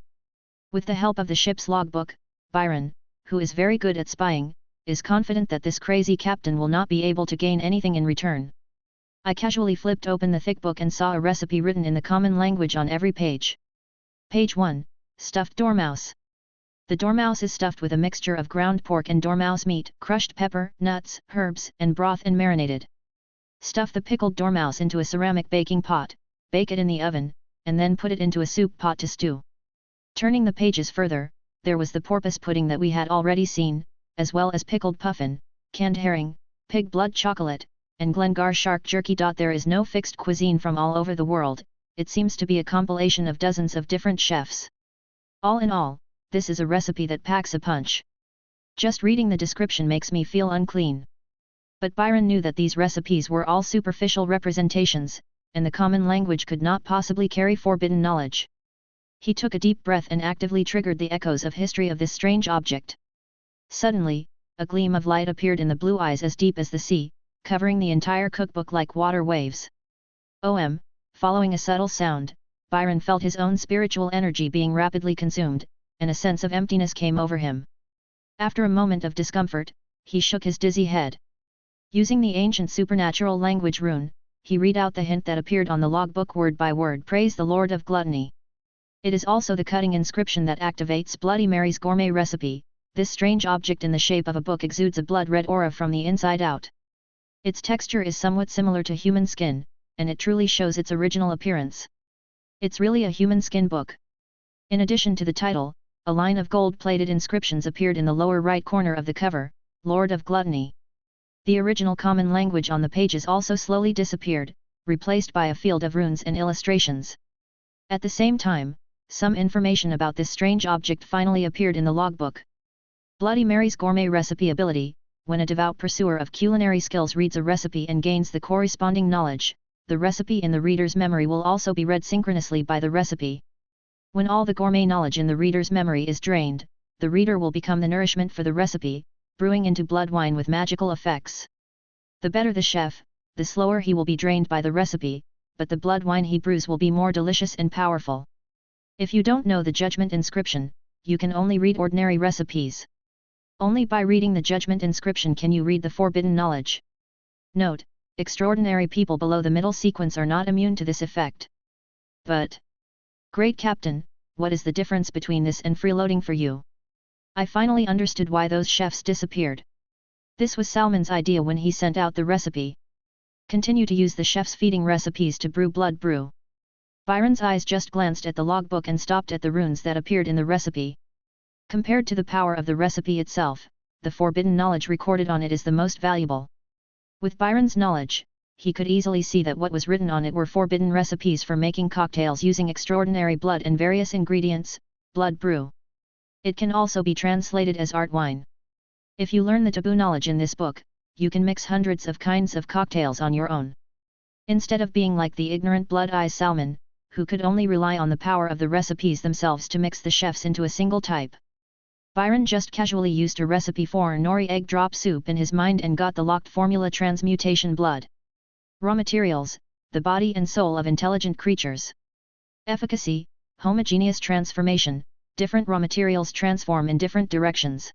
With the help of the ship's logbook, Byron, who is very good at spying, is confident that this crazy captain will not be able to gain anything in return. I casually flipped open the thick book and saw a recipe written in the common language on every page. Page 1, Stuffed Dormouse. The dormouse is stuffed with a mixture of ground pork and dormouse meat, crushed pepper, nuts, herbs, and broth and marinated. Stuff the pickled dormouse into a ceramic baking pot, bake it in the oven, and then put it into a soup pot to stew. Turning the pages further, there was the porpoise pudding that we had already seen, as well as pickled puffin, canned herring, pig blood chocolate, and Glengar shark jerky. There is no fixed cuisine from all over the world, it seems to be a compilation of dozens of different chefs. All in all, this is a recipe that packs a punch. Just reading the description makes me feel unclean. But Byron knew that these recipes were all superficial representations, and the common language could not possibly carry forbidden knowledge. He took a deep breath and actively triggered the echoes of history of this strange object. Suddenly, a gleam of light appeared in the blue eyes as deep as the sea, covering the entire cookbook like water waves. Following a subtle sound, Byron felt his own spiritual energy being rapidly consumed, and a sense of emptiness came over him. After a moment of discomfort, he shook his dizzy head. Using the ancient supernatural language rune, he read out the hint that appeared on the logbook word by word. Praise the Lord of Gluttony. It is also the cutting inscription that activates Bloody Mary's gourmet recipe. This strange object in the shape of a book exudes a blood-red aura from the inside out. Its texture is somewhat similar to human skin, and it truly shows its original appearance. It's really a human skin book. In addition to the title, a line of gold-plated inscriptions appeared in the lower right corner of the cover, Lord of Gluttony. The original common language on the pages also slowly disappeared, replaced by a field of runes and illustrations. At the same time, some information about this strange object finally appeared in the logbook. Bloody Mary's gourmet recipe ability. When a devout pursuer of culinary skills reads a recipe and gains the corresponding knowledge, the recipe in the reader's memory will also be read synchronously by the recipe. When all the gourmet knowledge in the reader's memory is drained, the reader will become the nourishment for the recipe, brewing into blood wine with magical effects. The better the chef, the slower he will be drained by the recipe, but the blood wine he brews will be more delicious and powerful. If you don't know the judgment inscription, you can only read ordinary recipes. Only by reading the judgment inscription can you read the forbidden knowledge. Note: extraordinary people below the middle sequence are not immune to this effect. But, Great Captain, what is the difference between this and freeloading for you? I finally understood why those chefs disappeared. This was Salmon's idea when he sent out the recipe. Continue to use the chef's feeding recipes to brew blood brew. Byron's eyes just glanced at the logbook and stopped at the runes that appeared in the recipe. Compared to the power of the recipe itself, the forbidden knowledge recorded on it is the most valuable. With Byron's knowledge, he could easily see that what was written on it were forbidden recipes for making cocktails using extraordinary blood and various ingredients, blood brew. It can also be translated as art wine. If you learn the taboo knowledge in this book, you can mix hundreds of kinds of cocktails on your own. Instead of being like the ignorant blood-eyed Salmon, who could only rely on the power of the recipes themselves to mix the chefs into a single type. Byron just casually used a recipe for nori egg drop soup in his mind and got the locked formula: transmutation blood. Raw materials: the body and soul of intelligent creatures. Efficacy: homogeneous transformation, different raw materials transform in different directions.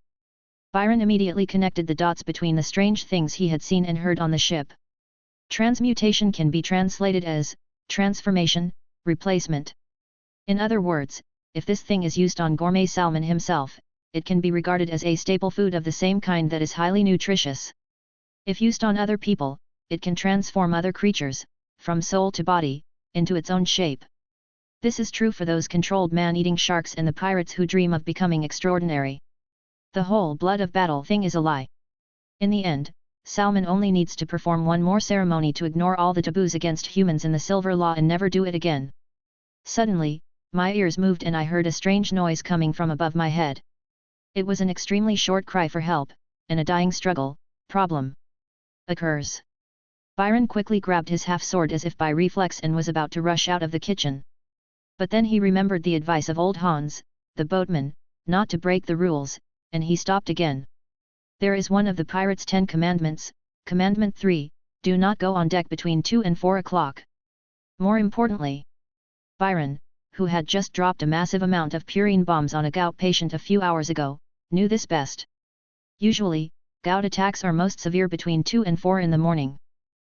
Byron immediately connected the dots between the strange things he had seen and heard on the ship. Transmutation can be translated as transformation, replacement. In other words, if this thing is used on gourmet Salmon himself, it can be regarded as a staple food of the same kind that is highly nutritious. If used on other people, it can transform other creatures, from soul to body, into its own shape. This is true for those controlled man-eating sharks and the pirates who dream of becoming extraordinary. The whole blood of battle thing is a lie. In the end, Salmon only needs to perform one more ceremony to ignore all the taboos against humans in the Silver Law and never do it again. Suddenly, my ears moved and I heard a strange noise coming from above my head. It was an extremely short cry for help, and a dying struggle. Problem occurs. Byron quickly grabbed his half-sword as if by reflex and was about to rush out of the kitchen. But then he remembered the advice of old Hans, the boatman, not to break the rules, and he stopped again. There is one of the pirates' 10 commandments, Commandment 3, do not go on deck between 2 and 4 o'clock. More importantly, Byron, who had just dropped a massive amount of purine bombs on a gout patient a few hours ago, knew this best. Usually, gout attacks are most severe between 2 and 4 in the morning.